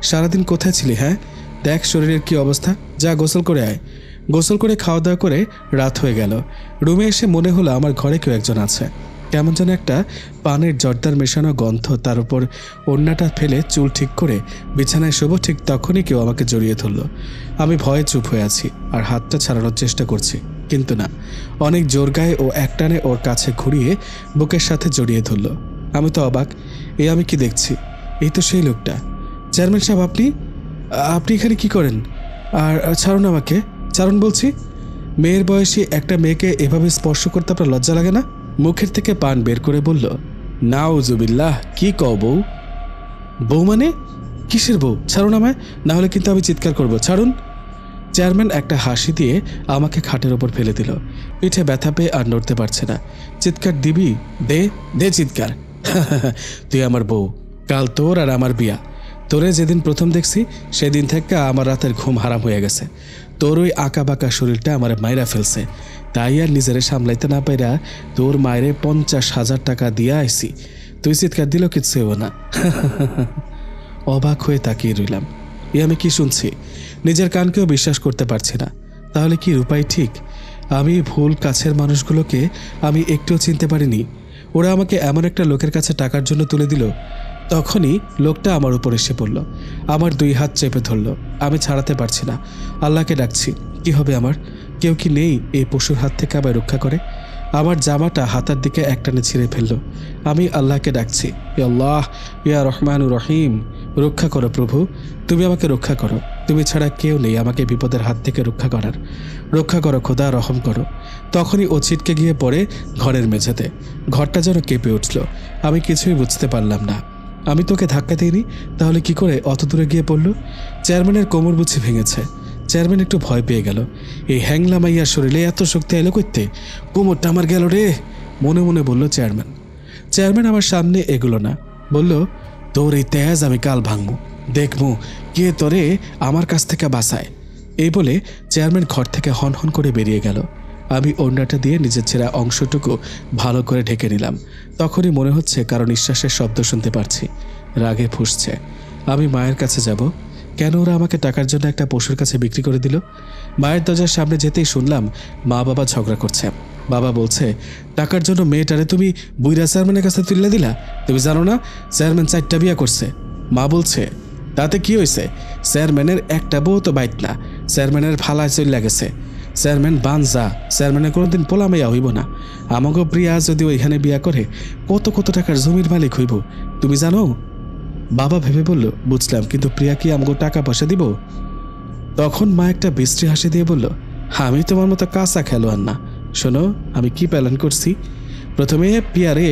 সারাদিন কোথায় ছিলি? হ্যাঁ, দেখ শরীরের কি অবস্থা, যা গোসল করে আয়। গোসল করে খাওয়া দাওয়া করে রাত হয়ে গেল। রুমে এসে মনে হলো আমার ঘরে কেউ একজন আছে। কেমন যেন একটা পানের জর্দার মেশানো গন্ধ। তার উপর ওড়নাটা ফেলে চুল ঠিক করে বিছানায় শোবো, ঠিক তখনই কেউ আমাকে জড়িয়ে ধরল। আমি ভয়ে চুপ হয়ে আছি আর হাতটা ছাড়ানোর চেষ্টা করছি, কিন্তু না। অনেক জোর গায়ে ও একটানে ওর কাছে ঘুরিয়ে বুকের সাথে জড়িয়ে ধরল। আমি তো অবাক, এ আমি কি দেখছি? এই তো সেই লোকটা। চেয়ারম্যান সাহেব, আপনি আপনি এখানে কি করেন? আর ছাড়ুন আমাকে, ছাড়ুন বলছি। মেয়ের বয়সী একটা মেয়েকে এভাবে স্পর্শ করতে আপনার লজ্জা লাগে না? মুখের থেকে পান বের করে বলল, নাউজুবিল্লাহ, কি কও বউ? বউ মানে? কিসের বউ? ছাড়ুন আমায়, না হলে কিন্তু আমি চিৎকার করব, ছাড়ুন। চেয়ারম্যান একটা হাসি দিয়ে আমাকে খাটের ওপর ফেলে দিল। পিঠে ব্যথা পেয়ে আর নড়তে পারছে না। চিৎকার দিবি? দে দে চিৎকার। তুই আমার বউ, কাল তোর আর আমার বিয়া। তোরে যেদিন প্রথম দেখছি সেদিন থেকে আমার রাতের ঘুম হারাম হয়ে গেছে। তোর ওই আঁকা বাঁকা শরীরটা আমার মায়েরা ফেলছে, তাই আর নিজেরে সামলাইতে না পাইরা তোর মায়েরে 50,000 টাকা দিয়ে আইসি। তুই চিৎকার দিল কিচ্ছু হইব না। অবাক হয়ে তাকিয়ে রইলাম। এ আমি কি শুনছি? নিজের কানকেও বিশ্বাস করতে পারছি না। তাহলে কি রূপাই ঠিক? আমি ভুল কাছের মানুষগুলোকে আমি একটুও চিনতে পারিনি। ওরা আমাকে এমন একটা লোকের কাছে টাকার জন্য তুলে দিল। তখনই লোকটা আমার উপর এসে পড়ল, আমার 2 হাত চেপে ধরল। আমি ছাড়াতে পারছি না। আল্লাহকে ডাকছি, কি হবে আমার? কেউ কি নেই এই পশুর হাত থেকে আমায় রক্ষা করে? আমার জামাটা হাতার দিকে একটানে ছিঁড়ে ফেলল। আমি আল্লাহকে ডাকছি, ইয়া আল্লাহ, ইয়া রহমানুর রহিম, রক্ষা করো প্রভু, তুমি আমাকে রক্ষা করো। তুমি ছাড়া কেউ নেই আমাকে বিপদের হাত থেকে রক্ষা করার। রক্ষা করো খোদা, রহম করো। তখনই ও ছিটকে গিয়ে পড়ে ঘরের মেঝেতে। ঘরটা যেন কেঁপে উঠল। আমি কিছুই বুঝতে পারলাম না। আমি তোকে ধাক্কা দিইনি, তাহলে কি করে অত দূরে গিয়ে পড়ল? চেয়ারম্যানের কোমর বুঝি ভেঙেছে। চেয়ারম্যান একটু ভয় পেয়ে গেল। এই হ্যাংলা মাইয়ার শরীরে এত শক্তি এলো করতে? কোমরটা আমার গেল রে, মনে মনে বলল চেয়ারম্যান। চেয়ারম্যান আমার সামনে এগুলো না, বলল, তোর এই তেজ আমি কাল ভাঙবো, দেখবো কে তোরে আমার কাছ থেকে বাঁচায়। এই বলে চেয়ারম্যান ঘর থেকে হন হন করে বেরিয়ে গেল। আমি ওড়নাটা দিয়ে নিজের ছেঁড়া অংশটুকু ভালো করে ঢেকে নিলাম। তখনই মনে হচ্ছে কারো নিঃশ্বাসের শব্দ শুনতে পারছি। রাগে ফুঁসছে। আমি মায়ের কাছে যাব। কেন ওরা আমাকে টাকার জন্য একটা পশুর কাছে বিক্রি করে দিল? মায়ের দরজার সামনে যেতেই শুনলাম মা বাবা ঝগড়া করছে। বাবা বলছে, টাকার জন্য মেয়েটারে তুমি বুইরা চেয়ারম্যানের কাছে তুলে দিলা? তুমি জানো না চেয়ারম্যান 4টা বিয়া করছে? মা বলছে, তাতে কি হয়েছে? চেয়ারম্যানের একটা বউ তো বাইত না, চেয়ারম্যানের ফালায় চলে গেছে। চেয়ারম্যান বানজা, চেয়ারম্যানের কোনোদিন পোলামাইয়া হইব না। আমাকে প্রিয়া যদি ওইখানে বিয়া করে কত কত টাকার জমির মালিক হইব, তুমি জানো? বাবা ভেবে বলল, বুঝলাম, কিন্তু প্রিয়া কি আমাকে টাকা পয়সা দিব? তখন মা একটা বিশ্রী হাসি দিয়ে বলল, আমি তোমার মতো কাঁচা খেলোয়াড় না। শোনো, আমি কি প্ল্যান করছি। প্রথমে পিয়ারে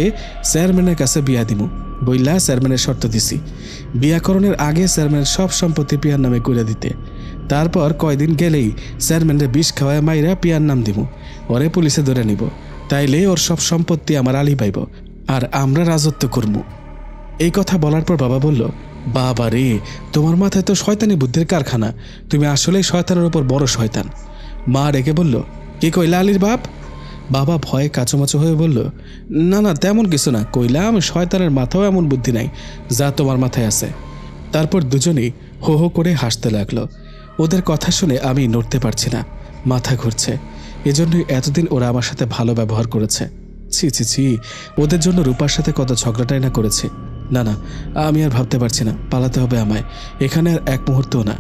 চেয়ারম্যানের কাছে বিয়া দিব বইলা চেয়ারম্যানের শর্ত দিছি, বিয়াকরণের আগে চেয়ারম্যানের সব সম্পত্তি পিয়ার নামে করে দিতে। তারপর কয়দিন গেলেই চেয়ারম্যানের বিষ খাওয়ায় মাইরা পিয়ার নাম দিব, ওরে পুলিশে ধরে নিব। তাইলে ওর সব সম্পত্তি আমার আলী পাইব, আর আমরা রাজত্ব করব। এই কথা বলার পর বাবা বলল, বাবা রে, তোমার মাথায় তো শয়তানি বুদ্ধির কারখানা, তুমি আসলেই শয়তানের উপর বড় শয়তান। মা রেগে বলল, কি কইলা আলীর বাপ? বাবা ভয়ে কাচুমাচু হয়ে বলল, না না, তেমন কিছু না, কইলাম শয়তানের মাথাও এমন বুদ্ধি নাই যা তোমার মাথায় আছে। তারপর দুজনেই হো হো করে হাসতে লাগলো। ওদের কথা শুনে আমি নড়তে পারছি না, মাথা ঘুরছে। এজন্যই এতদিন ওরা আমার সাথে ভালো ব্যবহার করেছে। ছি ছি ছি, ওদের জন্য রূপার সাথে কত ঝগড়াটাই না করেছে। না না, আমি আর ভাবতে পারছি না, পালাতে হবে আমায়, এখানে আর এক মুহূর্তও না।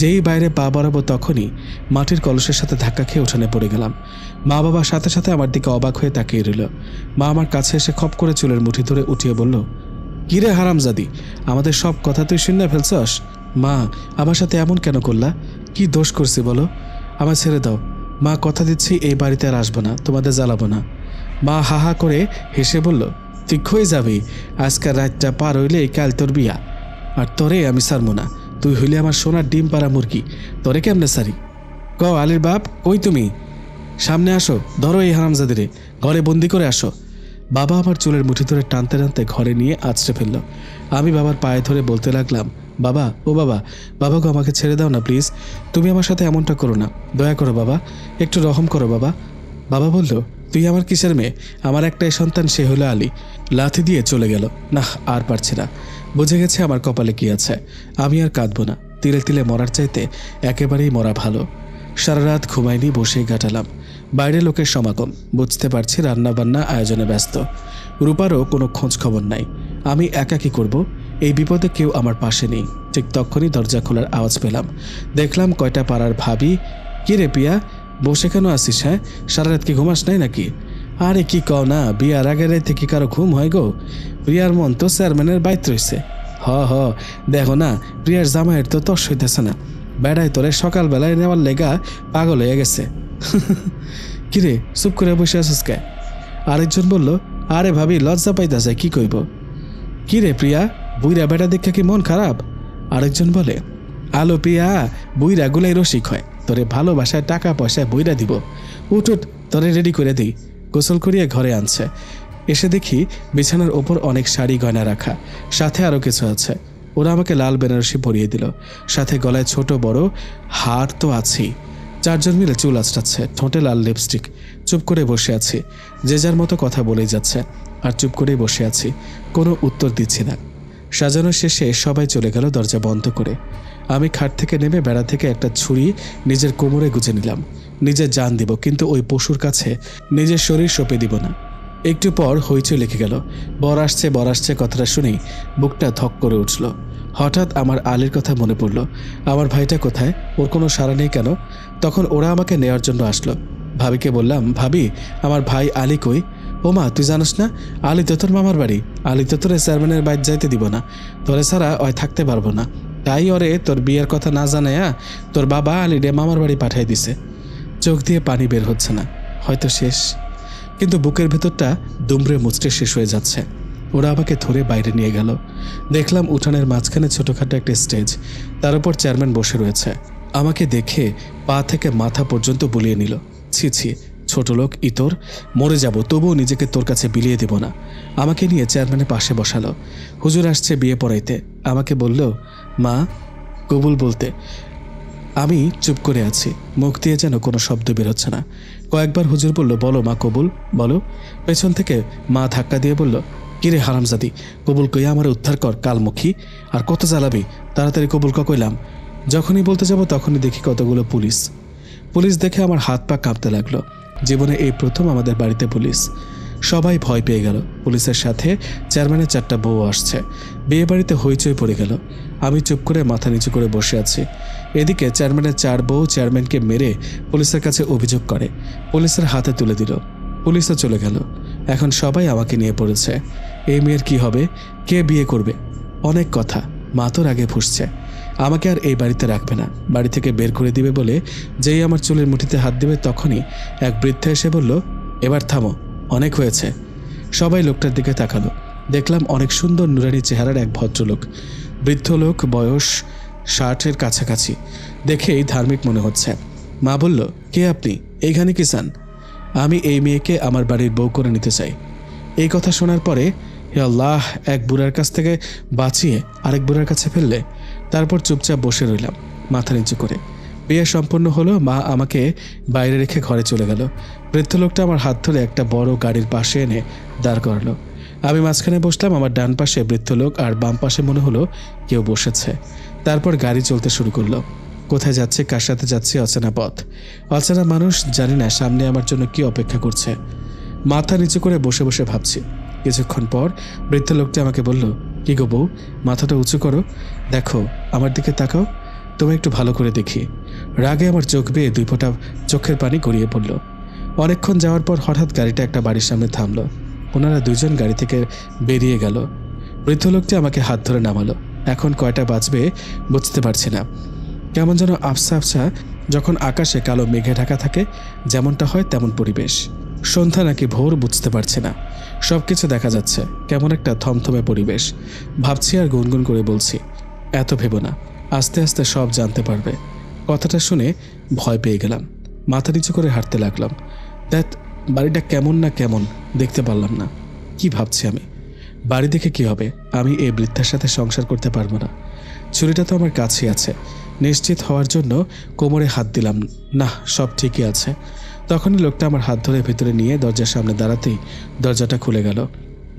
যেই বাইরে পা বাড়াবো তখনই মাটির কলসের সাথে ধাক্কা খেয়ে উঠানে পড়ে গেলাম। মা বাবার সাথে সাথে আমার দিকে অবাক হয়ে তাকিয়ে রইল। মা আমার কাছে এসে খপ করে চুলের মুঠি ধরে উঠিয়ে বলল, কিরে হারামজাদি, আমাদের সব কথা তুই শুনে ফেলছস? মা, আমার সাথে এমন কেন করলা? কি দোষ করছি বলো? আমার ছেড়ে দাও মা, কথা দিচ্ছি এই বাড়িতে আর আসবো না, তোমাদের জ্বালাবো না। মা হা হা করে হেসে বলল, তুই হয়ে যাবি, আজকাল রাতটা পার হইলে কাল তোর বিয়া, আর তোরে আমি ছাড়বো না। তুই হইলে আমার সোনার ডিম পাড়া মুরগি, তোরে কেমনে সারি? ক আলীর বাপ, কই তুমি? সামনে আসো, ধরো এই হারামজাদিরে, ঘরে বন্দি করে আসো। বাবা আমার চুলের মুঠি ধরে টানতে টানতে ঘরে নিয়ে আছড়ে ফেললো। আমি বাবার পায়ে ধরে বলতে লাগলাম, বাবা, ও বাবা, বাবা গো, আমাকে ছেড়ে দাও না প্লিজ, তুমি আমার সাথে এমনটা করো না, দয়া করো বাবা, একটু রহম করো বাবা। বাবা বলল, তুই আমার কিসের মেয়ে? আমার একটাই সন্তান, সে হলো আলী। লাথি দিয়ে চলে গেল। না, আর পারছি না, বুঝে গেছে আমার কপালে কি আছে। আমি আর কাঁদবো না, তিলে তিলে মরার চাইতে একেবারেই মরা ভালো। সারা রাত ঘুমাইনি, বসেই কাটালাম। বাইরে লোকের সমাগম, বুঝতে পারছি রান্নাবান্না আয়োজনে ব্যস্ত। রূপারও কোনো খোঁজ খবর নাই। আমি একা কি করব? এই বিপদে কেউ আমার পাশে নেই। ঠিক তখনই দরজা খোলার আওয়াজ পেলাম। দেখলাম কয়টা পাড়ার ভাবি। কি রে পিয়া, বসে কেন আসিস? হ্যাঁ, সারা রাত কি ঘুমাস নাই নাকি? আরে কি কও না, বিয়ার আগের রাতে কি কারো ঘুম হয় গো? প্রিয়ার মন তো চেয়ারম্যানের বাইত রয়েছে। হ হ, দেখো না, প্রিয়ার জামাইয়ের তো তস হইতেছে না, বেড়াই তোরে সকালবেলায় নেওয়ার লেগা পাগল হয়ে গেছে। কিরে, চুপ করে বসে আসিস কে? আরেকজন বলল, আরে ভাবি, লজ্জা পাইতেছে, কি কইব? কিরে প্রিয়া, বুইরা বেটা দেখে কি মন খারাপ? আরেকজন বলে, আলো প্রিয়া, বুইরা গুলাই রসিক হয়, তোরে ভালোবাসায় টাকা পয়সায় বইরা দিব। উঠ উঠ, তোরে রেডি করে দিই। গোসল করিয়ে ঘরে আনছে। এসে দেখি বিছানার ওপর অনেক শাড়ি গয়না রাখা, সাথে আরও কিছু আছে। ওরা আমাকে লাল বেনারসি পরিয়ে দিল, সাথে গলায় ছোট বড় হার তো আছেই। চারজন মিলে চুল আঁচড়াচ্ছে, ঠোঁটে লাল লিপস্টিক। চুপ করে বসে আছি, যে যার মতো কথা বলেই যাচ্ছে, আর চুপ করেই বসে আছি, কোনো উত্তর দিচ্ছি না। সাজানো শেষে সবাই চলে গেল দরজা বন্ধ করে। আমি খাট থেকে নেমে বেড়া থেকে একটা ছুরি নিজের কোমরে গুজে নিলাম। নিজের জান দিব, কিন্তু ওই পশুর কাছে নিজের শরীর সঁপে দিব না। একটু পর হইচই লেগে গেল। বর আসছে কথাটা শুনেই বুকটা ধক করে উঠল। হঠাৎ আমার আলীর কথা মনে পড়ল। আমার ভাইটা কোথায়? ওর কোনো সাড়া নেই কেন? তখন ওরা আমাকে নেওয়ার জন্য আসলো। ভাবিকে বললাম, ভাবি, আমার ভাই আলী কই? ও মা, তুই জানিস না, আলী তো তোর মামার বাড়ি। আলী তো তোরে চেয়ারম্যানের বাইরে যাইতে দিব না, তোরে ছাড়া ওই থাকতে পারবো না। তাই ওরে তোর বিয়ের কথা না জানায়া তোর বাবা আলীরে মামার বাড়ি পাঠিয়ে দিছে। চোখ দিয়ে পানি বের হচ্ছে না, হয়তো শেষ, কিন্তু বুকের ভেতরটা দুমড়ে মুচড়ে শেষ হয়ে যাচ্ছে। ওরা আমাকে ধরে বাইরে নিয়ে গেল। দেখলাম উঠানের মাঝখানে ছোটোখাটো একটা স্টেজ, তার উপর চেয়ারম্যান বসে রয়েছে। আমাকে দেখে পা থেকে মাথা পর্যন্ত বুলিয়ে নিল। ছি ছি, ছোট লোক ইতর, মরে যাব তবুও নিজেকে তোর কাছে বিলিয়ে দেব না। আমাকে নিয়ে চেয়ারম্যানের পাশে বসালো। হুজুর আসছে বিয়ে পড়াইতে। আমাকে বলল, মা, কবুল বলতে। আমি চুপ করে আছি, মুখ দিয়ে যেন কোনো শব্দ বেরোচ্ছে না। কয়েকবার হুজুর বলল, বলো মা, কবুল বলো। পেছন থেকে মা ধাক্কা দিয়ে বলল, কিরে হারামজাদি, কবুল কইয়া আমার উদ্ধার কর কালমুখী, আর কত জ্বালাবি, তাড়াতাড়ি কবুল কইলাম। যখনই বলতে যাব তখনই দেখি কতগুলো পুলিশ। পুলিশ দেখে আমার হাত পা কাঁপতে লাগলো। জীবনে এই প্রথম আমাদের বাড়িতে পুলিশ। সবাই ভয় পেয়ে গেল। পুলিশের সাথে চেয়ারম্যানের 4টা বউ আসছে। বিয়ে বাড়িতে হইচই পড়ে গেল। আমি চুপ করে মাথা নিচু করে বসে আছি। এদিকে চেয়ারম্যানের 4 বউ চেয়ারম্যানকে মেরে পুলিশের কাছে অভিযোগ করে। পুলিশের হাতে তুলে দিল। পুলিশও চলে গেল। এখন সবাই আমাকে নিয়ে পড়েছে। এই মেয়ের কি হবে, কে বিয়ে করবে, অনেক কথা। মা তোর আগে ফুসছে, আমাকে আর এই বাড়িতে রাখবে না, বাড়ি থেকে বের করে দিবে বলে যেই আমার চুলের মুঠিতে হাত দিবে তখনই এক বৃদ্ধা এসে বলল, এবার থামো, অনেক হয়েছে। সবাই লোকটার দিকে তাকালো। দেখলাম অনেক সুন্দর নুরানি চেহারার এক ভদ্রলোক। বৃদ্ধ লোক, বয়স 60-এর কাছাকাছি। দেখেই ধার্মিক মনে হচ্ছে। মা বলল, কে আপনি, এইখানে কি চান? আমি এই মেয়েকে আমার বাড়ির বউ করে নিতে চাই। এই কথা শোনার পরে, হে আল্লাহ, এক বুড়ার কাছ থেকে বাঁচিয়ে আরেক বুড়ার কাছে ফেললে। তারপর চুপচাপ বসে রইলাম মাথা নিচু করে। বিয়ে সম্পন্ন হলো। মা আমাকে বাইরে রেখে ঘরে চলে গেল। বৃদ্ধ লোকটা আমার হাত ধরে একটা বড় গাড়ির পাশে এনে দাঁড় করালো। আমি মাঝখানে বসলাম। আমার ডান পাশে বৃদ্ধ লোক আর বাম পাশে মনে হলো কেউ বসেছে। তারপর গাড়ি চলতে শুরু করলো। কোথায় যাচ্ছে, কার সাথে যাচ্ছে, অচেনা পথ, অচেনা মানুষ, জানি না সামনে আমার জন্য কি অপেক্ষা করছে। মাথা নিচু করে বসে বসে ভাবছি। কিছুক্ষণ পর বৃদ্ধ লোকটি আমাকে বলল, কি গো বউ, মাথাটা উঁচু করো, দেখো আমার দিকে তাকাও, তোমায় একটু ভালো করে দেখি। রাগে আমার চোখ বেয়ে 2 ফোঁটা চোখের পানি গড়িয়ে পড়ল। অনেকক্ষণ যাওয়ার পর হঠাৎ গাড়িটা একটা বাড়ির সামনে থামলো। ওনারা 2 জন গাড়ি থেকে বেরিয়ে গেল। বৃদ্ধ লোকটি আমাকে হাত ধরে নামালো। এখন কয়টা বাজবে বুঝতে পারছি না। কেমন যেন আবছা আবছা, যখন আকাশে কালো মেঘে ঢাকা থাকে যেমনটা হয় তেমন পরিবেশ। সন্ধ্যা নাকি ভোর বুঝতে পারছি না। সব কিছু দেখা যাচ্ছে, কেমন একটা থমথমে পরিবেশ। ভাবছি আর গুনগুন করে বলছি, এত ভেবো না, আস্তে আস্তে সব জানতে পারবে। কথাটা শুনে ভয় পেয়ে গেলাম। মাথা নিচু করে হাঁটতে লাগলাম। দেখ বাড়িটা কেমন না কেমন দেখতে পারলাম না। কি ভাবছি আমি, বাড়ি দেখে কি হবে, আমি এই বৃদ্ধার সাথে সংসার করতে পারবো না। ছুরিটা তো আমার কাছেই আছে। নিশ্চিত হওয়ার জন্য কোমরে হাত দিলাম। না, সব ঠিকই আছে। তখনই লোকটা আমার হাত ধরে ভেতরে নিয়ে দরজার সামনে দাঁড়াতেই দরজাটা খুলে গেল।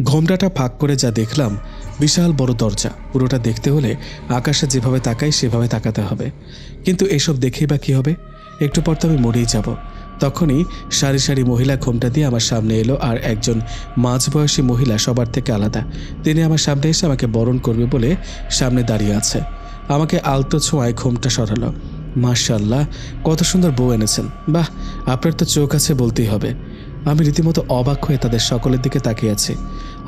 ঘোমটাটা ফাঁক করে যা দেখলাম, বিশাল বড় দরজা। পুরোটা দেখতে হলে আকাশে যেভাবে তাকাই সেভাবে তাকাতে হবে। কিন্তু এসব দেখেই বা কী হবে, একটু পর তো আমি মরেই যাব। তখনই সারি সারি মহিলা ঘোমটা দিয়ে আমার সামনে এলো। আর একজন মাঝবয়সী মহিলা, সবার থেকে আলাদা। তিনি আমার সামনে এসে আমাকে বরণ করবে বলে সামনে দাঁড়িয়ে আছে। আমাকে আলতো ছোঁয়ায় ঘোমটা সরালো। মাশাআল্লাহ, কত সুন্দর বউ এনেছেন। বাহ, আপনার তো চোখ আছে বলতেই হবে। আমি রীতিমতো অবাক হয়ে তাদের সকলের দিকে তাকিয়ে আছি।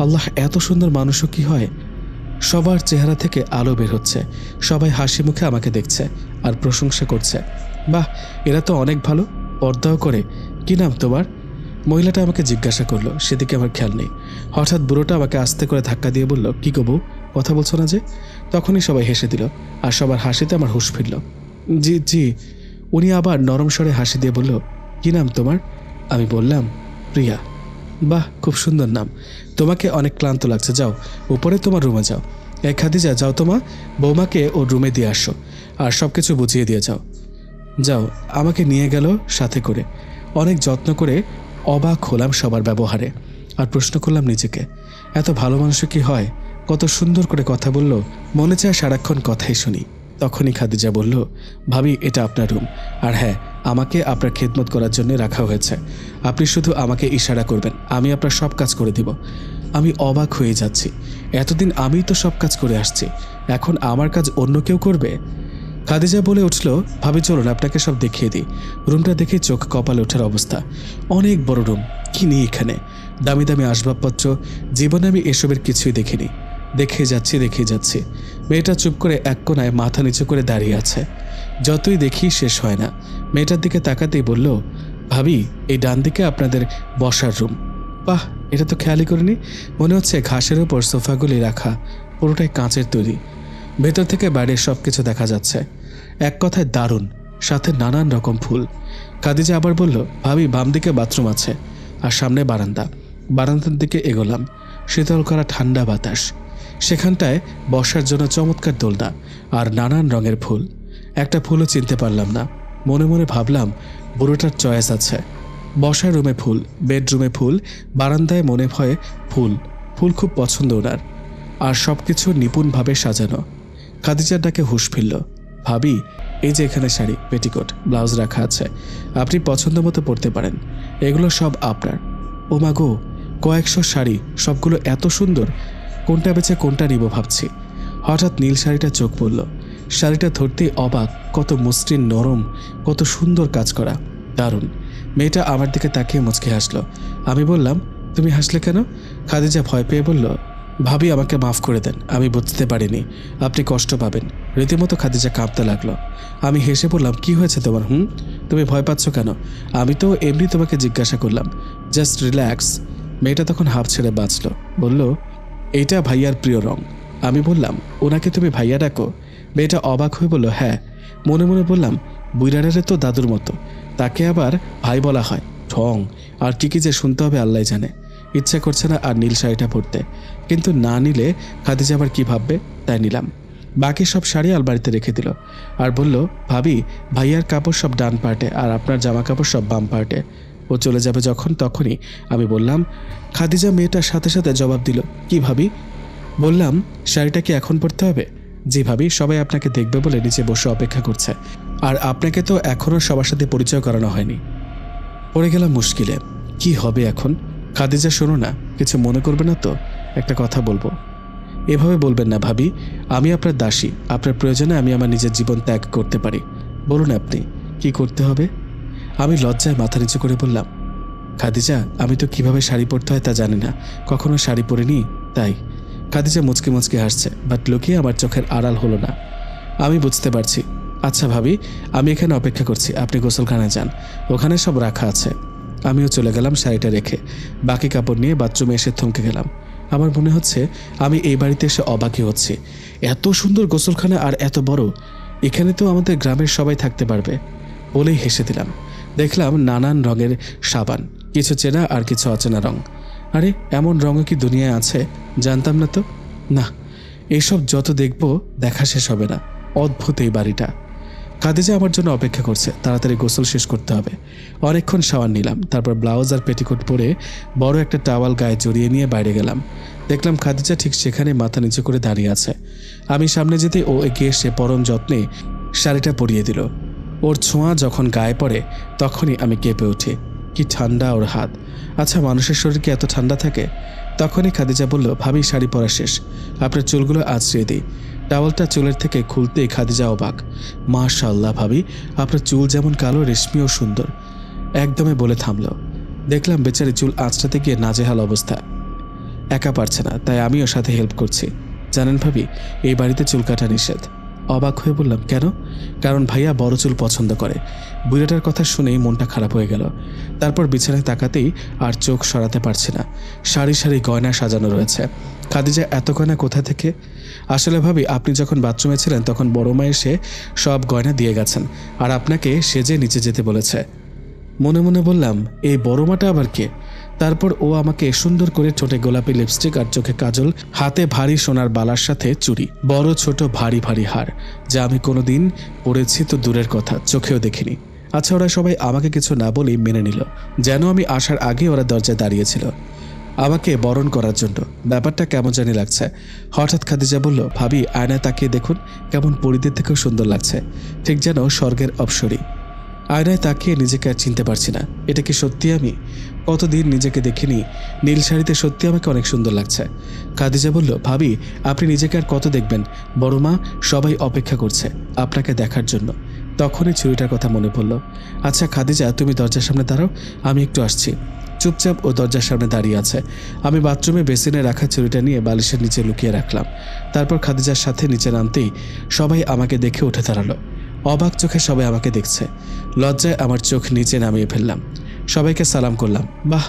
আল্লাহ, এত সুন্দর মানুষও কি হয়? সবার চেহারা থেকে আলো বের হচ্ছে। সবাই হাসি মুখে আমাকে দেখছে আর প্রশংসা করছে। বাহ, এরা তো অনেক ভালো, পর্দাও করে। কি নাম তোমার? মহিলাটা আমাকে জিজ্ঞাসা করলো, সেদিকে আমার খেয়াল নেই। হঠাৎ বুড়োটা আমাকে আস্তে করে ধাক্কা দিয়ে বলল, কি গো বউ, কথা বলছো না যে? তখনই সবাই হেসে দিল আর সবার হাসিতে আমার হুঁশ ফিরল। জি জি। উনি আবার নরম স্বরে হাসি দিয়ে বলল, কি নাম তোমার? আমি বললাম, প্রিয়া। বাহ, খুব সুন্দর নাম। তোমাকে অনেক ক্লান্ত লাগছে, যাও উপরে তোমার রুমে যাও। খাদিজা, যাও তোমার বৌমাকে ওর রুমে দিয়ে আসো আর সব কিছু বুঝিয়ে দিয়ে যাও। যাও। আমাকে নিয়ে গেল সাথে করে। অনেক যত্ন করে অবাক হলাম সবার ব্যবহারে আর প্রশ্ন করলাম নিজেকে, এত ভালো মানুষ কি হয়? কত সুন্দর করে কথা বলল, মনে চায় সারাক্ষণ কথাই শুনি। তখনই খাদিজা বলল, ভাবি, এটা আপনার রুম, আর হ্যাঁ, আমাকে আপনার খেদমত করার জন্য রাখা হয়েছে। আপনি শুধু আমাকে ইশারা করবেন, আমি আপনার সব কাজ করে দিব। আমি অবাক হয়ে যাচ্ছি। এতদিন আমিই তো সব কাজ করে আসছি, এখন আমার কাজ অন্য কেউ করবে? খাদিজা বলে উঠল, ভাবি চলুন আপনাকে সব দেখিয়ে দিই। রুমটা দেখে চোখ কপালে ওঠার অবস্থা। অনেক বড় রুম, কি নেই এখানে? দামি দামি আসবাবপত্র, জীবনে আমি এসবের কিছুই দেখিনি। দেখে যাচ্ছি। মেয়েটা চুপ করে এক কোনায় মাথা নিচু করে দাঁড়িয়ে আছে। যতই দেখি শেষ হয় না। মেয়েটার দিকে তাকাতেই বলল, ভাবি, এই ডান দিকে আপনাদের বসার রুম। বাহ, এটা তো খেয়ালই করিনি। মনে হচ্ছে ঘাসের উপর সোফাগুলি রাখা, পুরোটাই কাঁচের তৈরি। ভেতর থেকে বাইরের সব কিছু দেখা যাচ্ছে। এক কথায় দারুণ, সাথে নানান রকম ফুল। খাদিজা আবার বলল, ভাবি, বাম দিকে বাথরুম আছে আর সামনে বারান্দা। বারান্দার দিকে এগোলাম। শীতল করা ঠান্ডা বাতাস। সেখানটায় বসার জন্য চমৎকার দোলনা আর নানান রঙের ফুল। একটা ফুলও চিনতে পারলাম না। মনে মনে ভাবলাম, বুড়োটার চয়েস আছে। বসার রুমে ফুল, বেডরুমে ফুল, বারান্দায় মনে হয় ফুল। ফুল খুব পছন্দ ওনার, আর সব কিছু নিপুণভাবে সাজানো। খাদিজার ডাকে হুঁশ ফিরল। ভাবি, এই যে এখানে শাড়ি, পেটিকোট, ব্লাউজ রাখা আছে, আপনি পছন্দ মতো পরতে পারেন, এগুলো সব আপনার। ও মা গো, কয়েকশো শাড়ি, সবগুলো এত সুন্দর, কোনটা বেছে কোনটা নিব ভাবছি। হঠাৎ নীল শাড়িটা চোখ পড়ল। শাড়িটা ধরতেই অবাক, কত মসৃণ, নরম, কত সুন্দর কাজ করা, দারুণ। মেয়েটা আমার দিকে তাকিয়ে মুচকে হাসলো। আমি বললাম, তুমি হাসলে কেন? খাদিজা ভয় পেয়ে বলল, ভাবি আমাকে মাফ করে দেন, আমি বুঝতে পারিনি আপনি কষ্ট পাবেন। রীতিমতো খাদিজা কাঁপতে লাগলো। আমি হেসে বললাম, কি হয়েছে তোমার? তুমি ভয় পাচ্ছ কেন? আমি তো এমনি তোমাকে জিজ্ঞাসা করলাম, জাস্ট রিল্যাক্স। মেয়েটা তখন হাফ ছেড়ে বাঁচল, বলল, এইটা ভাইয়ার প্রিয় রং। আমি বললাম, ওনাকে তুমি ভাইয়া ডাকো? মেয়েটা অবাক হয়ে বলল, হ্যাঁ। মনে মনে বললাম, বুইরাডারে তো দাদুর মতো, তাকে আবার ভাই বলা হয়, ঠং। আর কি যে শুনতে হবে আল্লাহ জানে। ইচ্ছা করছে না আর নীল শাড়িটা পরতে, কিন্তু না নিলে খাদিজা আবার কি ভাববে, তাই নিলাম। বাকি সব শাড়ি আলমারিতে রেখে দিল আর বলল, ভাবি, ভাইয়ার কাপড় সব ডান পার্টে আর আপনার জামা কাপড় সব বাম পার্টে। ও চলে যাবে যখন তখনই আমি বললাম। খাদিজা মেয়েটার সাথে সাথে জবাব দিল, কি ভাবি? বললাম, শাড়িটা কি এখন পরতে হবে? জি ভাবি, সবাই আপনাকে দেখবে বলে নিচে বসে অপেক্ষা করছে, আর আপনাকে তো এখনও সবার সাথে পরিচয় করানো হয়নি। পড়ে গেলাম মুশকিলে, কি হবে এখন? খাদিজা, শোনো না, কিছু মনে করবে না তো? একটা কথা বলবো। এভাবে বলবেন না ভাবি, আমি আপনার দাসী, আপনার প্রয়োজনে আমি আমার নিজের জীবন ত্যাগ করতে পারি। বলুন আপনি কি করতে হবে? আমি লজ্জায় মাথা নিচু করে বললাম, খাদিজা, আমি তো কিভাবে শাড়ি পরতে হয় তা জানি না, কখনো শাড়ি পরিনি, তাই। খাদিজা মুচকে মুচকে হাসছে, বাট লুকিয়ে আমার চোখের আড়াল হলো না। আমি বুঝতে পারছি। আচ্ছা ভাবি, আমি এখানে অপেক্ষা করছি, আপনি গোসলখানায় যান, ওখানে সব রাখা আছে। আমিও চলে গেলাম শাড়িটা রেখে। বাকি কাপড় নিয়ে বাথরুমে এসে থমকে গেলাম। আমার মনে হচ্ছে আমি এই বাড়িতে এসে অবাকই হচ্ছি। এত সুন্দর গোসলখানা আর এত বড়, এখানে তো আমাদের গ্রামের সবাই থাকতে পারবে। বলেই হেসে দিলাম। দেখলাম নানান রঙের সাবান, কিছু চেনা আর কিছু অচেনা রং। আরে, এমন রঙও কি দুনিয়ায় আছে? জানতাম না তো। না, এসব যত দেখব দেখা শেষ হবে না। অদ্ভুত এই বাড়িটা। খাদিজা আমার জন্য অপেক্ষা করছে, তাড়াতাড়ি গোসল শেষ করতে হবে। অনেকক্ষণ শাওয়ার নিলাম, তারপর ব্লাউজ আর পেটিকোট পরে বড় একটা টাওয়াল গায়ে জড়িয়ে নিয়ে বাইরে গেলাম। দেখলাম খাদিজা ঠিক সেখানে মাথা নিচু করে দাঁড়িয়ে আছে। আমি সামনে যেতে ও এগিয়ে এসে পরম যত্নে শাড়িটা পরিয়ে দিল। ওর ছোঁয়া যখন গায়ে পড়ে তখনই আমি কেঁপে উঠি। কি ঠান্ডা ওর হাত! আচ্ছা, মানুষের শরীর কি এত ঠান্ডা থাকে? তখনই খাদিজা বলল, ভাবি, শাড়ি পরা শেষ, আপনার চুলগুলো আঁচড়িয়ে দিই। টাওয়ালটা চুলের থেকে খুলতেই খাদিজা অবাক। মাশাআল্লাহ ভাবি, আপনার চুল যেমন কালো, রেশমি ও সুন্দর। একদমে বলে থামল। দেখলাম বেচারি চুল আঁচড়াতে গিয়ে নাজেহাল অবস্থা, একা পারছে না, তাই আমিও সাথে হেল্প করছি। জানেন ভাবি, এই বাড়িতে চুল কাটা নিষেধ। অবাক হয়ে বললাম, কেন? কারণ ভাইয়া বড় চুল পছন্দ করে। বুড়াটার কথা শুনেই মনটা খারাপ হয়ে গেল। তারপর বিছানায় তাকাতেই আর চোখ সরাতে পারছি না। সারি সারি গয়না সাজানো রয়েছে। খাদিজা, এত গয়না কোথা থেকে? আসলে ভাবি, আপনি যখন বাথরুমে ছিলেন তখন বড় মা এসে সব গয়না দিয়ে গেছেন, আর আপনাকে সেজে নিচে যেতে বলেছে। মনে মনে বললাম, এই বড় মাটা আবার কে? তারপর ও আমাকে সুন্দর করে ঠোঁটে গোলাপি লিপস্টিক আর চোখে কাজল, হাতে ভারী সোনার বালার সাথে চুড়ি, বড় ছোট ভারী ভারী হার, যা আমি কোনোদিন পরেছি তো দূরের কথা, চোখেও দেখিনি। আচ্ছা, ওরা সবাই আমাকে কিছু না বলেই মেনে নিল, যেন আমি আসার আগে ওরা দরজায় দাঁড়িয়েছিল আমাকে বরণ করার জন্য। ব্যাপারটা কেমন জানি লাগছে। হঠাৎ খাদিজা বলল, ভাবি, আয়নায় তাকিয়ে দেখুন, কেমন পরিদের থেকেও সুন্দর লাগছে, ঠিক যেন স্বর্গের অপ্সরী। আয়নায় তাকিয়ে নিজেকে আর চিনতে পারছি না। এটা কি সত্যি আমি? কতদিন নিজেকে দেখিনি। নীল শাড়িতে সত্যি আমাকে অনেক সুন্দর লাগছে। খাদিজা বলল, ভাবি, আপনি নিজেকে আর কত দেখবেন? বড় মা, সবাই অপেক্ষা করছে আপনাকে দেখার জন্য। তখনই ছুরিটার কথা মনে পড়ল। আচ্ছা খাদিজা, তুমি দরজার সামনে দাঁড়াও, আমি একটু আসছি। চুপচাপ ও দরজার সামনে দাঁড়িয়ে আছে। আমি বাথরুমে বেসিনে রাখা ছুরিটা নিয়ে বালিশের নিচে লুকিয়ে রাখলাম। তারপর খাদিজার সাথে নিচে নামতেই সবাই আমাকে দেখে উঠে দাঁড়ালো। অবাক চোখে সবাই আমাকে দেখছে। লজ্জায় আমার চোখ নিচে নামিয়ে ফেললাম। সবাইকে সালাম করলাম। বাহ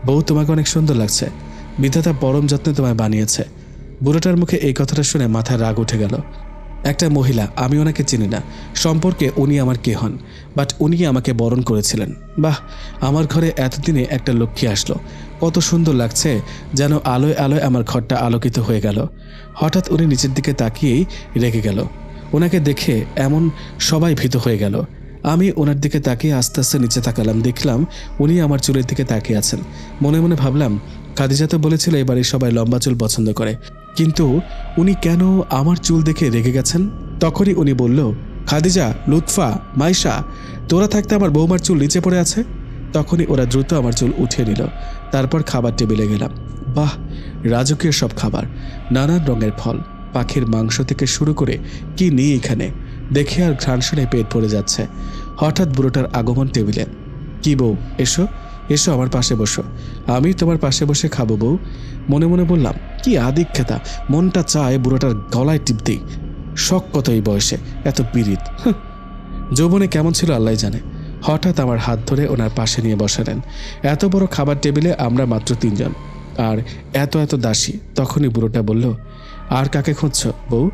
বউ, তোমাকে অনেক সুন্দর লাগছে, বিধাতা পরম যত্নে তোমায় বানিয়েছে। বুড়োটার মুখে এই কথাটা শুনে মাথায় রাগ উঠে গেল। একটা মহিলা, আমি ওনাকে চিনি না, সম্পর্কে উনি আমার কে হন, বাট উনি আমাকে বরণ করেছিলেন। বাহ, আমার ঘরে এতদিনে একটা লক্ষ্মী আসলো, কত সুন্দর লাগছে, যেন আলোয় আলোয় আমার ঘরটা আলোকিত হয়ে গেল। হঠাৎ উনি নিচের দিকে তাকিয়েই রেগে গেল। ওনাকে দেখে এমন সবাই ভীত হয়ে গেল। আমি ওনার দিকে তাকিয়ে আস্তে আস্তে নিচে তাকালাম। দেখলাম উনি আমার চুলের দিকে তাকিয়ে আছেন। মনে মনে ভাবলাম, খাদিজা তো বলেছিল এই বাড়ির সবাই লম্বা চুল পছন্দ করে, কিন্তু উনি কেন আমার চুল দেখে রেগে গেছেন? তখনই উনি বলল, খাদিজা, লুৎফা, মাইশা, তোরা থাকতে আমার বৌমার চুল নিচে পড়ে আছে। তখনই ওরা দ্রুত আমার চুল উঠিয়ে নিল। তারপর খাবার টেবিলে গেলাম। বাহ, রাজকীয় সব খাবার, নানান রঙের ফল, পাখির মাংস থেকে শুরু করে কি নেই এখানে, দেখে আর ঘ্রাণ শুনে পেট ভরে যাচ্ছে। হঠাৎ বুড়োটার আগমন টেবিলে। কি বউ, এসো এসো, আমার পাশে বসো, আমি তোমার পাশে বসে খাবো বউ। মনে মনে বললাম, কি আদিক্ষেতা, মনটা চায় বুড়োটার গলায় টিপতেই। শখ কত এই বয়সে, এত পীড়িত। যৌবনে কেমন ছিল আল্লাহ জানে। হঠাৎ আমার হাত ধরে ওনার পাশে নিয়ে বসালেন। এত বড় খাবার টেবিলে আমরা মাত্র 3 জন, আর এত এত দাসী। তখনই বুড়োটা বলল, আর কাকে খুঁজছ বউ?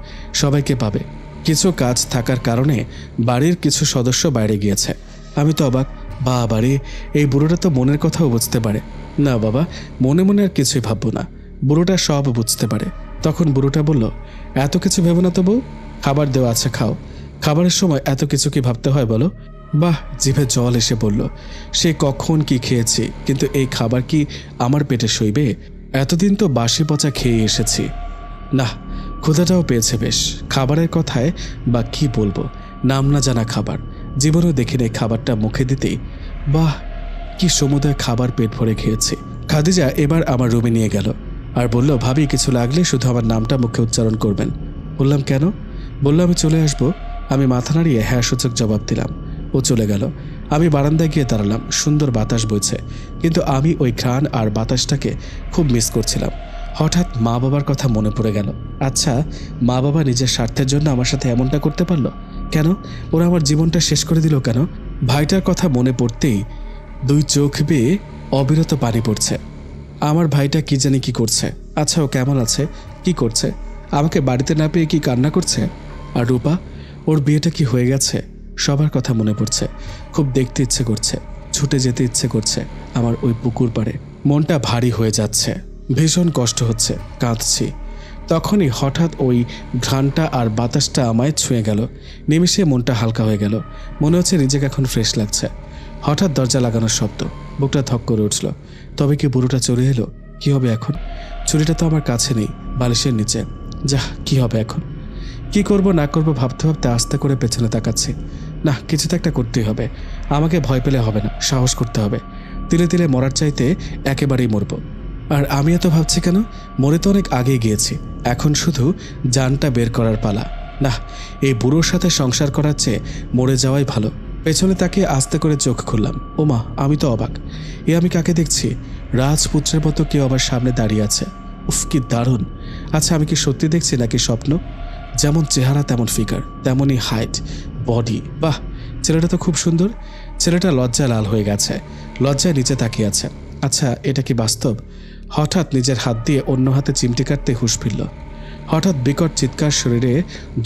সবাইকে পাবে। কিছু কাজ থাকার কারণে বাড়ির কিছু সদস্য বাইরে গিয়েছে। আমি তো অবাক, বাবারে, এই বুড়োটা তো মনের কথাও বুঝতে পারে। না বাবা, মনে মনে আর কিছুই ভাববো না, বুড়োটা সব বুঝতে পারে। তখন বুড়োটা বলল, এত কিছু ভেবো না তো বউ, খাবার দেওয়া আছে, খাও। খাবারের সময় এত কিছু কি ভাবতে হয় বলো? বাহ, জিভে জল এসে পড়ল। সে কখন কি খেয়েছি, কিন্তু এই খাবার কি আমার পেটে সইবে? এতদিন তো বাসি পচা খেয়ে এসেছি। না, ক্ষুধাটাও পেয়েছে বেশ। খাবারের কথায় বা কি বলবো, নাম না জানা খাবার, জীবনেও দেখিনি। খাবারটা মুখে দিতেই বাহ, কি সমুদয় খাবার পেট ভরে খেয়েছি। খাদিজা এবার আমার রুমে নিয়ে গেল আর বলল, ভাবি, কিছু লাগলে শুধু আমার নামটা মুখে উচ্চারণ করবেন। বললাম, কেন? বলল, আমি চলে আসবো। আমি মাথা নাড়িয়ে হ্যাঁ সূচক জবাব দিলাম। ও চলে গেল। আমি বারান্দায় গিয়ে দাঁড়ালাম। সুন্দর বাতাস বইছে, কিন্তু আমি ওই ঘ্রাণ আর বাতাসটাকে খুব মিস করছিলাম। হঠাৎ মা বাবার কথা মনে পড়ে গেল। আচ্ছা, মা বাবা নিজের স্বার্থের জন্য আমার সাথে এমনটা করতে পারলো কেন? ওরা আমার জীবনটা শেষ করে দিল কেন? ভাইটার কথা মনে পড়তেই 2 চোখ বেয়ে অবিরত পানি পড়ছে। আমার ভাইটা কি জানি কি করছে। আচ্ছা, ও কেমন আছে, কি করছে? আমাকে বাড়িতে না পেয়ে কি কান্না করছে? আর রূপা, ওর বিয়েটা কি হয়ে গেছে? সবার কথা মনে পড়ছে। খুব দেখতে ইচ্ছে করছে, ছুটে যেতে ইচ্ছে করছে আমার ওই পুকুর পাড়ে। মনটা ভারী হয়ে যাচ্ছে, ভীষণ কষ্ট হচ্ছে, কাঁদছি। তখনই হঠাৎ ওই ঘ্রাণটা আর বাতাসটা আমায় ছুঁয়ে গেল। নিমিষে মনটা হালকা হয়ে গেল, মনে হচ্ছে নিজেকে এখন ফ্রেশ লাগছে। হঠাৎ দরজা লাগানোর শব্দ, বুকটা ধক করে উঠল। তবে কি বুড়োটা চলে এলো? কি হবে এখন? ছুরিটা তো আমার কাছে নেই, বালিশের নিচে। যাহ, কি হবে এখন? কি করব না করব ভাবতে ভাবতে আস্তে করে পেছনে তাকাচ্ছি। না, কিছু তো একটা করতেই হবে। আমাকে ভয় পেলে হবে না, সাহস করতে হবে। তিলে তিলে মরার চাইতে একেবারেই মরব। আর আমি এত ভাবছি কেন? মরে তো অনেক আগে গিয়েছি, এখন শুধু জানটা বের করার পালা। না, এই বুড়োর সাথে সংসার করার চেয়ে মরে যাওয়াই ভালো। পেছনে তাকিয়ে আস্তে করে চোখ খুললাম। ওমা, আমি তো অবাক। আমি কাকে দেখছি? রাজপুত্রের মতো কেউ আমার সামনে দাঁড়িয়ে আছে। উফ, কি দারুণ! আচ্ছা, আমি কি সত্যি দেখছি নাকি স্বপ্ন? যেমন চেহারা তেমন ফিগার, তেমনই হাইট, বডি। বাহ, ছেলেটা তো খুব সুন্দর। ছেলেটা লজ্জায় লাল হয়ে গেছে, লজ্জায় নিচে তাকিয়ে আছে। আচ্ছা, এটা কি বাস্তব? হঠাৎ নিজের হাত দিয়ে অন্য হাতে চিমটি কাটতে হুঁশ ফিরল। হঠাৎ বিকট চিৎকার, শরীরে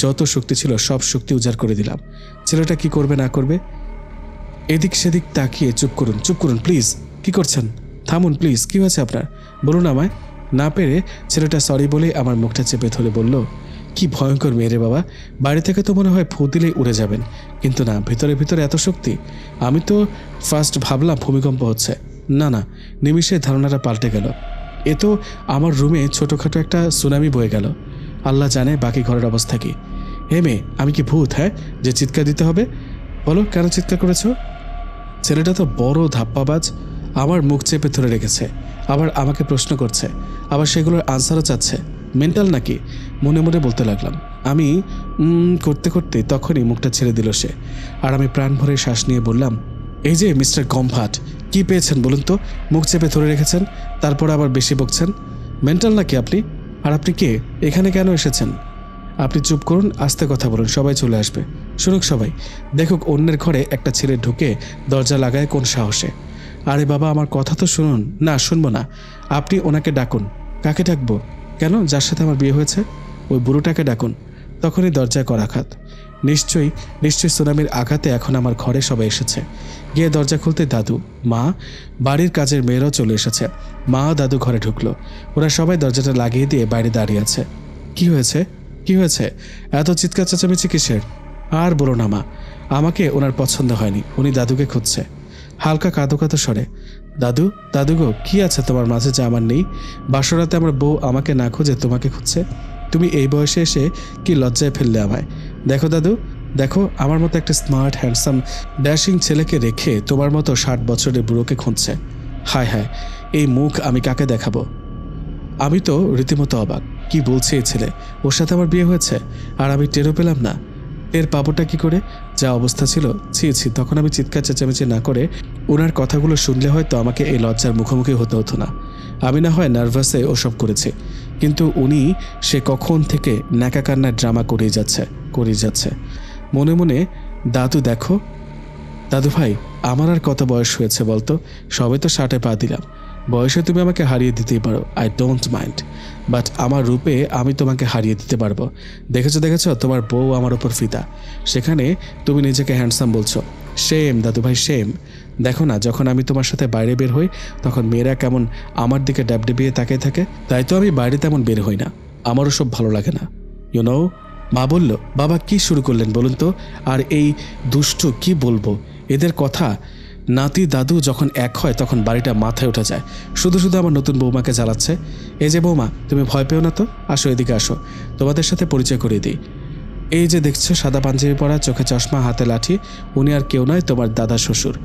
যত শক্তি ছিল সব শক্তি উজাড় করে দিলাম। ছেলেটা কি করবে না করবে? এদিক সেদিক তাকিয়ে চুপ করুন প্লিজ। কি করছেন? থামুন প্লিজ, কি হয়েছে আপনার? বলুন আমায়। না পেরে ছেলেটা সরি বলে আমার মুখটা চেপে ধরে বলল, কি ভয়ঙ্কর মেয়ে রে বাবা, বাড়ি থেকে তো মনে হয় ফু দিলেই উড়ে যাবেন, কিন্তু না, ভিতরে ভিতরে এত শক্তি। আমি তো ফার্স্ট ভাবলাম ভূমিকম্প হচ্ছে। না না, নিমিষে ধারণাটা পাল্টে গেল। এ তো আমার রুমে ছোটোখাটো একটা সুনামি বয়ে গেল। আল্লাহ জানে বাকি ঘরের অবস্থা কি। হে মেয়ে, আমি কি ভূত, হ্যাঁ, যে চিৎকার দিতে হবে? বলো, কেন চিৎকার করেছো? ছেলেটা তো বড় ধাপ্পাবাজ, আমার মুখ চেপে ধরে রেখেছে, আবার আমাকে প্রশ্ন করছে, আবার সেগুলোর আনসারও চাচ্ছে। মেন্টাল নাকি? মনে মনে বলতে লাগলাম। আমি করতে করতে তখনই মুখটা ছেড়ে দিল সে, আর আমি প্রাণ ভরে শ্বাস নিয়ে বললাম, এই যে মিস্টার গম্ভাট, কি পেয়েছেন বলুন তো? মুখ চেপে ধরে রেখেছেন, তারপর আবার বেশি বকছেন। মেন্টাল নাকি আপনি? আর আপনি কে? এখানে কেন এসেছেন? আপনি চুপ করুন, আস্তে কথা বলুন, সবাই চলে আসবে। শুনুক সবাই, দেখুক অন্যের ঘরে একটা ছেলে ঢুকে দরজা লাগায় কোন সাহসে। আরে বাবা, আমার কথা তো শুনুন। না, শুনবো না। আপনি ওনাকে ডাকুন। কাকে ডাকবো? কেন? যার সাথে আমার বিয়ে হয়েছে, ওই বুড়োটাকে ডাকুন। তখনই দরজায় করাঘাত। নিশ্চয়ই সুনামির আঘাতে এখন আমার ঘরে সবাই এসেছে। গিয়ে দরজা খুলতে দাদু, মা, বাড়ির কাজের মেয়েরাও চলে এসেছে। মা, দাদু ঘরে ঢুকলো। ওরা সবাই দরজাটা লাগিয়ে দিয়ে বাইরে দাঁড়িয়ে আছে। কি হয়েছে? কি হয়েছে? এত চিৎকার চেঁচামেচি কিসের? আর বলো না মা, আমাকে ওনার পছন্দ হয়নি, উনি দাদুকে খুঁজছে। হালকা কাঁদো কাঁদো স্বরে। দাদু, দাদু গো, কি আছে তোমার মাঝে যা আমার নেই? বাসরাতে আমার বউ আমাকে না খুঁজে তোমাকে খুঁজছে। তুমি এই বয়সে এসে কি লজ্জায় ফেললে আমায়। দেখো দাদু, দেখো, আমার মতো একটা স্মার্ট হ্যান্ডসাম ড্যাশিং ছেলেকে রেখে তোমার মতো 60 বছরের বুড়োকে খুঁজছে। হায় হায়, এই মুখ আমি কাকে দেখাবো? আমি তো রীতিমতো অবাক। কি বলছে এই ছেলে? ওর সাথে আমার বিয়ে হয়েছে আর আমি টেরও পেলাম না। এর পাবোটা কি করে? যা অবস্থা ছিল, ছি ছি, তখন আমি চিৎকার চেঁচামেচি না করে ওনার কথাগুলো শুনলে হয়তো আমাকে এই লজ্জার মুখোমুখি হতে হতো না। আমি না হয় নার্ভাসে ওসব করেছি, কিন্তু উনি সে কখন থেকে ন্যাকা কান্নার ড্রামা করেই যাচ্ছে। মনে মনে, দাদু দেখো, দাদু ভাই, আমার আর কত বয়স হয়েছে বলতো? সবে তো 60-এ পা দিলাম। বয়সে তুমি আমাকে হারিয়ে দিতেই পারো, আই ডোন্ট মাইন্ড, বাট আমার রূপে আমি তোমাকে হারিয়ে দিতে পারবো। দেখেছো, তোমার বউ আমার ওপর ফিদা, সেখানে তুমি নিজেকে হ্যান্ডসাম বলছো। শেম দাদু ভাই, শেম। দেখো না, যখন আমি তোমার সাথে বাইরে বের হই তখন মেয়েরা কেমন আমার দিকে ড্যাবডেবিয়ে তাকিয়ে থাকে। তাই তো আমি বাইরে তেমন বের হই না, আমারও সব ভালো লাগে না। ইউনো, মা বলল। বাবা কি শুরু করলেন বলুন তো? আর এই দুষ্টু কি বলবো, এদের কথা। নাতি দাদু যখন এক হয় তখন বাড়িটা মাথায় উঠে যায়। শুধু আমার নতুন বৌমাকে জ্বালাচ্ছে। এই যে বৌমা, তুমি ভয় পেও না তো, আসো এদিকে আসো, তোমাদের সাথে পরিচয় করিয়ে দিই। এই যে দেখছো, সাদা পাঞ্জাবি পরা, চোখে চশমা, হাতে লাঠি, উনি আর কেউ নয়, তোমার দাদা শ্বশুর।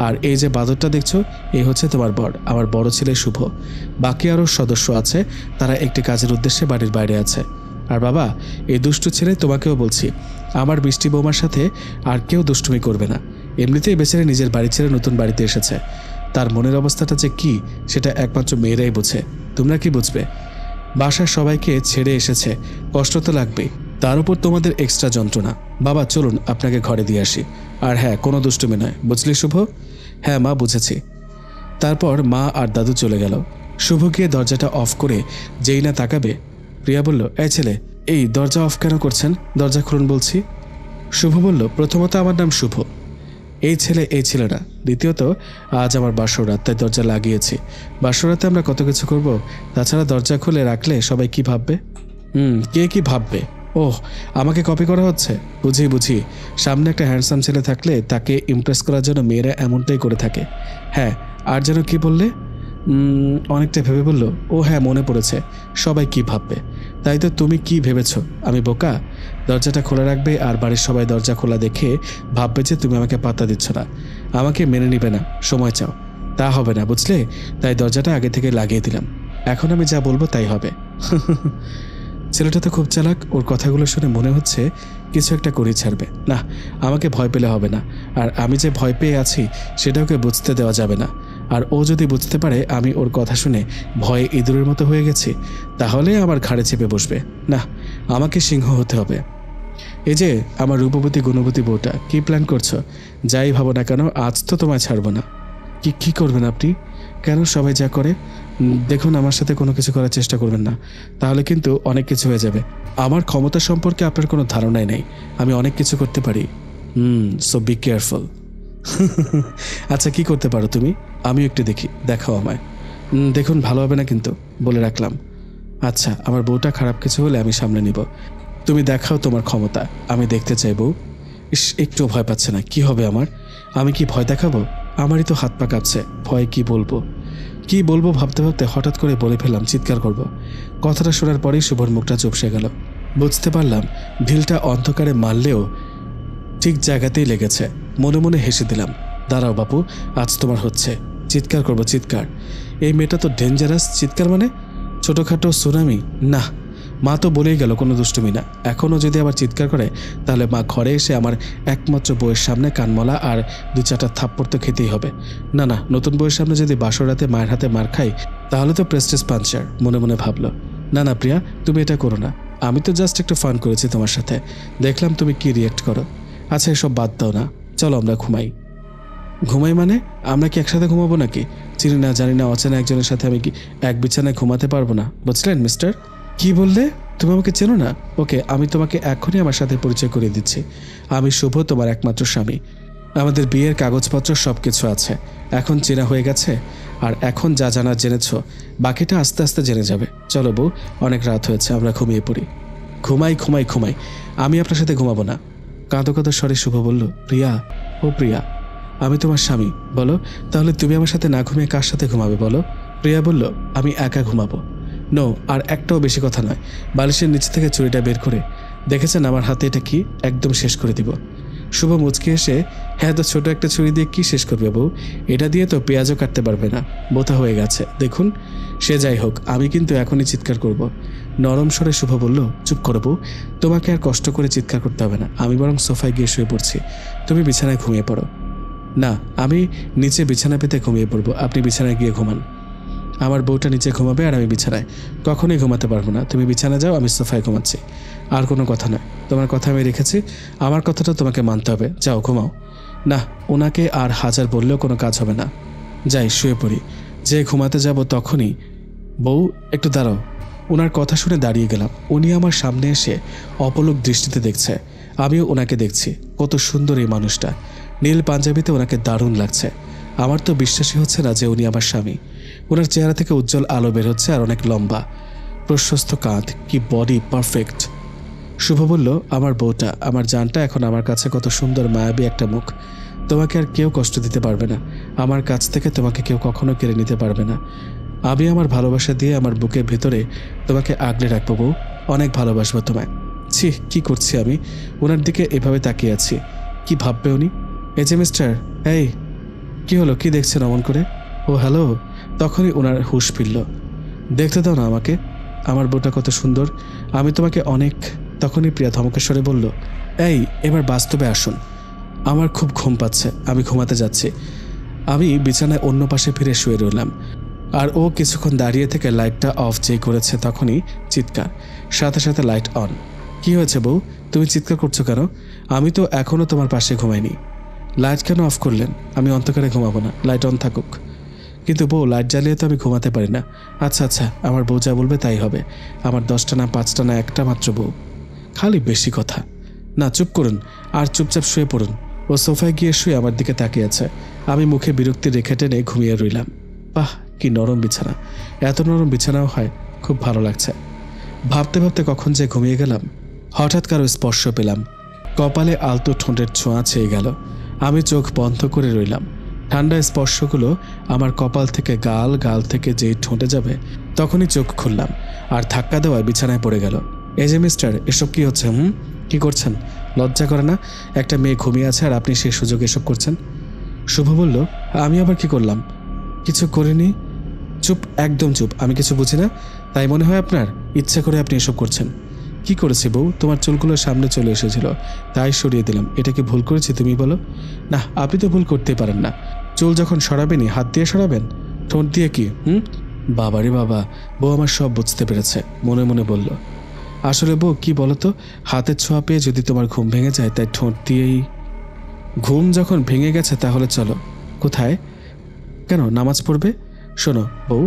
আর এই যে বাদরটা দেখছো, এই হচ্ছে তোমার বর, আমার বড় ছেলে শুভ। বাকি আরও সদস্য আছে, তারা একটি কাজের উদ্দেশ্যে বাড়ির বাইরে আছে। আর বাবা, এই দুষ্টু ছেলে তোমাকেও বলছি, আমার মিষ্টি বৌমার সাথে আর কেউ দুষ্টুমি করবে না। এমনিতেই বেচারে নিজের বাড়ি ছেড়ে নতুন বাড়িতে এসেছে, তার মনের অবস্থাটা যে কি সেটা একমাত্র মেয়েরাই বোঝে। তোমরা কি বুঝবে? বাসার সবাইকে ছেড়ে এসেছে, কষ্ট তো লাগবেই, তার উপর তোমাদের এক্সট্রা যন্ত্রণা। বাবা চলুন আপনাকে ঘরে দিয়ে আসি। আর হ্যাঁ, কোনো দুষ্টুমি নয়, বুঝলি শুভ? হ্যাঁ মা, বুঝেছি। তারপর মা আর দাদু চলে গেল। শুভ গিয়ে দরজাটা অফ করে যেই না তাকাবে, প্রিয়া বলল, এই ছেলে, এই দরজা অফ কেন করছেন? দরজা খুলুন বলছি। শুভ বলল, প্রথমত আমার নাম শুভ, এই ছেলে এই ছেলে না। দ্বিতীয়ত আজ আমার বাসরাত, তাই দরজা লাগিয়েছি। বাসরাতে আমরা কত কিছু করব, তাছাড়া দরজা খুলে রাখলে সবাই কি ভাববে? কে কি ভাববে? ওহ, আমাকে কপি করা হচ্ছে? বুঝি, সামনে একটা হ্যান্ডসাম ছেলে থাকলে তাকে ইমপ্রেস করার জন্য মেয়েরা এমনটাই করে থাকে। হ্যাঁ, আর যেন কি বললে? অনেকটা ভেবে বলল, ও হ্যাঁ, মনে পড়েছে, সবাই কি ভাববে। তাই তো তুমি কি ভেবেছ আমি বোকা? দরজাটা খোলা রাখবে আর বাড়ির সবাই দরজা খোলা দেখে ভাববে যে তুমি আমাকে পাত্তা দিচ্ছ না, আমাকে মেনে নিবে না, সময় চাও। তা হবে না, বুঝলে? তাই দরজাটা আগে থেকে লাগিয়ে দিলাম, এখন আমি যা বলবো তাই হবে। ছেলেটা তো খুব চালাক, ওর কথাগুলো শুনে মনে হচ্ছে কিছু একটা করে ছাড়বে। না, আমাকে ভয় পেলে হবে না, আর আমি যে ভয় পেয়ে আছি সেটা ওকে বুঝতে দেওয়া যাবে না। আর ও যদি বুঝতে পারে আমি ওর কথা শুনে ভয়ে ইঁদুরের মতো হয়ে গেছি, তাহলে আমার ঘাড়ে চেপে বসবে। না, আমাকে সিংহ হতে হবে। এই যে আমার রূপবতী গুণবতী বউটা, কি প্ল্যান করছো? যাই ভাবো না কেন, আজ তো তোমায় ছাড়বো না। কি করবেন আপনি? কেন সবাই যা করে? দেখুন, আমার সাথে কোনো কিছু করার চেষ্টা করবেন না, তাহলে কিন্তু অনেক কিছু হয়ে যাবে। আমার ক্ষমতা সম্পর্কে আপনার কোনো ধারণাই নেই, আমি অনেক কিছু করতে পারি। So be careful. আচ্ছা, কি করতে পারো তুমি? আমিও একটু দেখি, দেখাও আমায়। দেখুন, ভালো হবে না কিন্তু, বলে রাখলাম। আচ্ছা, আমার বউটা খারাপ কিছু হলে আমি সামলে নিব, তুমি দেখাও তোমার ক্ষমতা, আমি দেখতে চাই। বউ একটু ভয় পাচ্ছে না, কি হবে আমার? আমি কি ভয় দেখাবো? আমারই তো হাত পা কাঁপছে, ভয় কি বলবো ভাবতে ভাবতে হঠাৎ করে বলে ফেললাম, চিৎকার করব। কথাটা শোনার পরেই শুভর মুখটা চুপসে গেল। বুঝতে পারলাম ঢিলটা অন্ধকারে মারলেও ঠিক জায়গাতেই লেগেছে। মনে মনে হেসে দিলাম, দাঁড়াও বাপু, আজ তোমার হচ্ছে। চিৎকার করব, চিৎকার। এই মেয়েটা তো ডেঞ্জারাস, চিৎকার মানে ছোটোখাটো সুনামি না। মা তো বলেই গেল কোনো দুষ্টুমি না। এখনও যদি আবার চিৎকার করে তাহলে মা ঘরে এসে আমার একমাত্র বউয়ের সামনে কানমলা আর 2-4টা থাপ্পড় তো খেতেই হবে। না, নতুন বউয়ের সামনে যদি বাসরাতে মায়ের হাতে মার খাই তাহলে তো প্রেস্টিজ পাঞ্চার, মনে মনে ভাবলো। না প্রিয়া, তুমি এটা করো না, আমি তো জাস্ট একটু ফান করেছি তোমার সাথে, দেখলাম তুমি কি রিয়েক্ট করো। আচ্ছা, এসব বাদ দাও না, চলো আমরা ঘুমাই মানে আমরা কি একসাথে ঘুমাবো নাকি? চিনি না জানি না অচেনা একজনের সাথে আমি কি এক বিছানায় ঘুমাতে পারবো না, বুঝলেন মিস্টার? কি বললে? তুমি আমাকে চেনো না? ওকে, আমি তোমাকে এখনই আমার সাথে পরিচয় করিয়ে দিচ্ছি। আমি শুভ, তোমার একমাত্র স্বামী। আমাদের বিয়ের কাগজপত্র সব কিছু আছে, এখন চেনা হয়ে গেছে। আর এখন যা জানার জেনেছ, বাকিটা আস্তে আস্তে জেনে যাবে। চলো বউ, অনেক রাত হয়েছে, আমরা ঘুমিয়ে পড়ি। ঘুমাই, আমি আপনার সাথে ঘুমাবো না। কাঁদো কাঁদো স্বরে শুভ বলল, প্রিয়া, ও প্রিয়া, আমি তোমার স্বামী। বলো, তাহলে তুমি আমার সাথে না ঘুমিয়ে কার সাথে ঘুমাবে বলো? প্রিয়া বলল, আমি একা ঘুমাবো। নো, আর একটাও বেশি কথা নয়। বালিশের নিচে থেকে ছুরিটা বের করে, দেখেছেন আমার হাতে এটা কি, একদম শেষ করে দিব। শুভ মুচকি এসে, হ্যাঁ তো ছোট একটা ছুরি দিয়ে কি শেষ করবে বউ? এটা দিয়ে তো পেঁয়াজও কাটতে পারবে না, বোতা হয়ে গেছে দেখুন। সে যাই হোক, আমি কিন্তু এখনই চিৎকার করব। নরম স্বরে শুভ বলল, চুপ করো বউ, তোমাকে আর কষ্ট করে চিৎকার করতে হবে না। আমি বরং সোফায় গিয়ে শুয়ে পড়ছি, তুমি বিছানায় ঘুমিয়ে পড়ো। না, আমি নিচে বিছানা পেতে ঘুমিয়ে পড়বো, আপনি বিছানায় গিয়ে ঘুমান। আমার বউটা নিচে ঘুমাবে আর আমি বিছানায়। কখনোই ঘুমাতে পারবো না। তুমি বিছানা যাও, আমি সোফায় ঘুমাচ্ছি। আর কোনো কথা নয়, তোমার কথা আমি রেখেছি, আমার কথাটা তোমাকে মানতে হবে। যাও ঘুমাও। না, ওনাকে আর হাজার বললেও কোনো কাজ হবে না। যাই শুয়ে পড়ি। যে ঘুমাতে যাব তখনই, বউ একটু দাঁড়াও। ওনার কথা শুনে দাঁড়িয়ে গেলাম। উনি আমার সামনে এসে অপলক দৃষ্টিতে দেখছে, আমিও ওনাকে দেখছি। কত সুন্দর এই মানুষটা, নীল পাঞ্জাবিতে ওনাকে দারুণ লাগছে। আমার তো বিশ্বাসই হচ্ছে না যে উনি আমার স্বামী। ওনার চেহারা থেকে উজ্জ্বল আলো বের হচ্ছে আর অনেক লম্বা প্রশস্ত কাঁধ, কি বডি, পারফেক্ট। শুভ বলল, আমার বউটা, আমার জানটা এখন আমার কাছে কত সুন্দর মায়াবী একটা মুখ। তোমাকে আর কেউ কষ্ট দিতে পারবে না, আমার কাছ থেকে তোমাকে কেউ কখনো কেড়ে নিতে পারবে না। আমি আমার ভালোবাসা দিয়ে আমার বুকের ভেতরে তোমাকে আগলে রাখবো বউ, অনেক ভালোবাসবো তোমায়। ছি, কি করছি আমি? ওনার দিকে এভাবে তাকিয়ে আছি, কি ভাববে উনি? এই যে মিস্টার, এই কি হলো, কি দেখছেন অমন করে? ও হ্যালো। তখনই ওনার হুঁশ ফিরল। দেখতে দাও না আমাকে, আমার বউটা কত সুন্দর, আমি তোমাকে অনেক। তখনই প্রিয়া ধমকেশ্বরে বলল, এই এবার বাস্তবে আসুন, আমার খুব ঘুম পাচ্ছে, আমি ঘুমাতে যাচ্ছি। আমি বিছানায় অন্য পাশে ফিরে শুয়ে রইলাম। আর ও কিছুক্ষণ দাঁড়িয়ে থেকে লাইটটা অফ যেই করেছে তখনই চিৎকার, সাথে সাথে লাইট অন। কি হয়েছে বউ, তুমি চিৎকার করছো কেন? আমি তো এখনও তোমার পাশে ঘুমাইনি। লাইট কেন অফ করলেন? আমি অন্ধকারে ঘুমাবো না, লাইট অন থাকুক। কিন্তু বউ, লাইট জ্বালিয়ে তো আমি ঘুমাতে পারি না। আচ্ছা আচ্ছা, আমার বউ যা বলবে তাই হবে। আমার 10টা না 5টা না একটা মাত্র বউ, খালি বেশি কথা। না, চুপ করুন আর চুপচাপ শুয়ে পড়ুন। ও সোফায় গিয়ে শুয়ে আমার দিকে তাকিয়ে আছে। আমি মুখে বিরক্তি রেখে টেনে ঘুমিয়ে রইলাম। বাহ, কি নরম বিছানা, এত নরম বিছানাও হয়, খুব ভালো লাগছে। ভাবতে ভাবতে কখন যে ঘুমিয়ে গেলাম। হঠাৎ কারো স্পর্শ পেলাম, কপালে আলতো ঠোঁটের ছোঁয়া ছেয়ে গেল। আমি চোখ বন্ধ করে রইলাম। ঠান্ডা স্পর্শগুলো আমার কপাল থেকে গাল, গাল থেকে যেই ঠোঁটে যাবে তখনই চোখ খুললাম আর ধাক্কা দেওয়ায় বিছানায় পড়ে গেল। এই যে মিস্টার, এসব কি হচ্ছে? কি করছেন? লজ্জা করে না? একটা মেয়ে ঘুমিয়ে আছে আর আপনি সেই সুযোগে এসব করছেন। শুভ বলল, আমি আবার কি করলাম? কিছু করিনি। চুপ, একদম চুপ, আমি কিছু বুঝি না তাই মনে হয় আপনার? ইচ্ছা করে আপনি এসব করছেন। কি করেছি বউ? তোমার চুলগুলো সামনে চলে এসেছিল তাই সরিয়ে দিলাম। এটা কি ভুল করেছি তুমি বলো? না, আপনি তো ভুল করতেই পারেন না। চুল যখন সরাবেনই হাত দিয়ে সরাবেন, ঠোঁট দিয়ে কি? বাবারে বাবা, বউ আমার সব বুঝতে পেরেছে, মনে মনে বলল। আসলে বউ কি বলতো, হাতের ছোঁয়া পেয়ে যদি তোমার ঘুম ভেঙে যায় তাই ঠোঁট দিয়েই। ঘুম যখন ভেঙে গেছে তাহলে চলো। কোথায়? কেন, নামাজ পড়বে? শোনো বউ,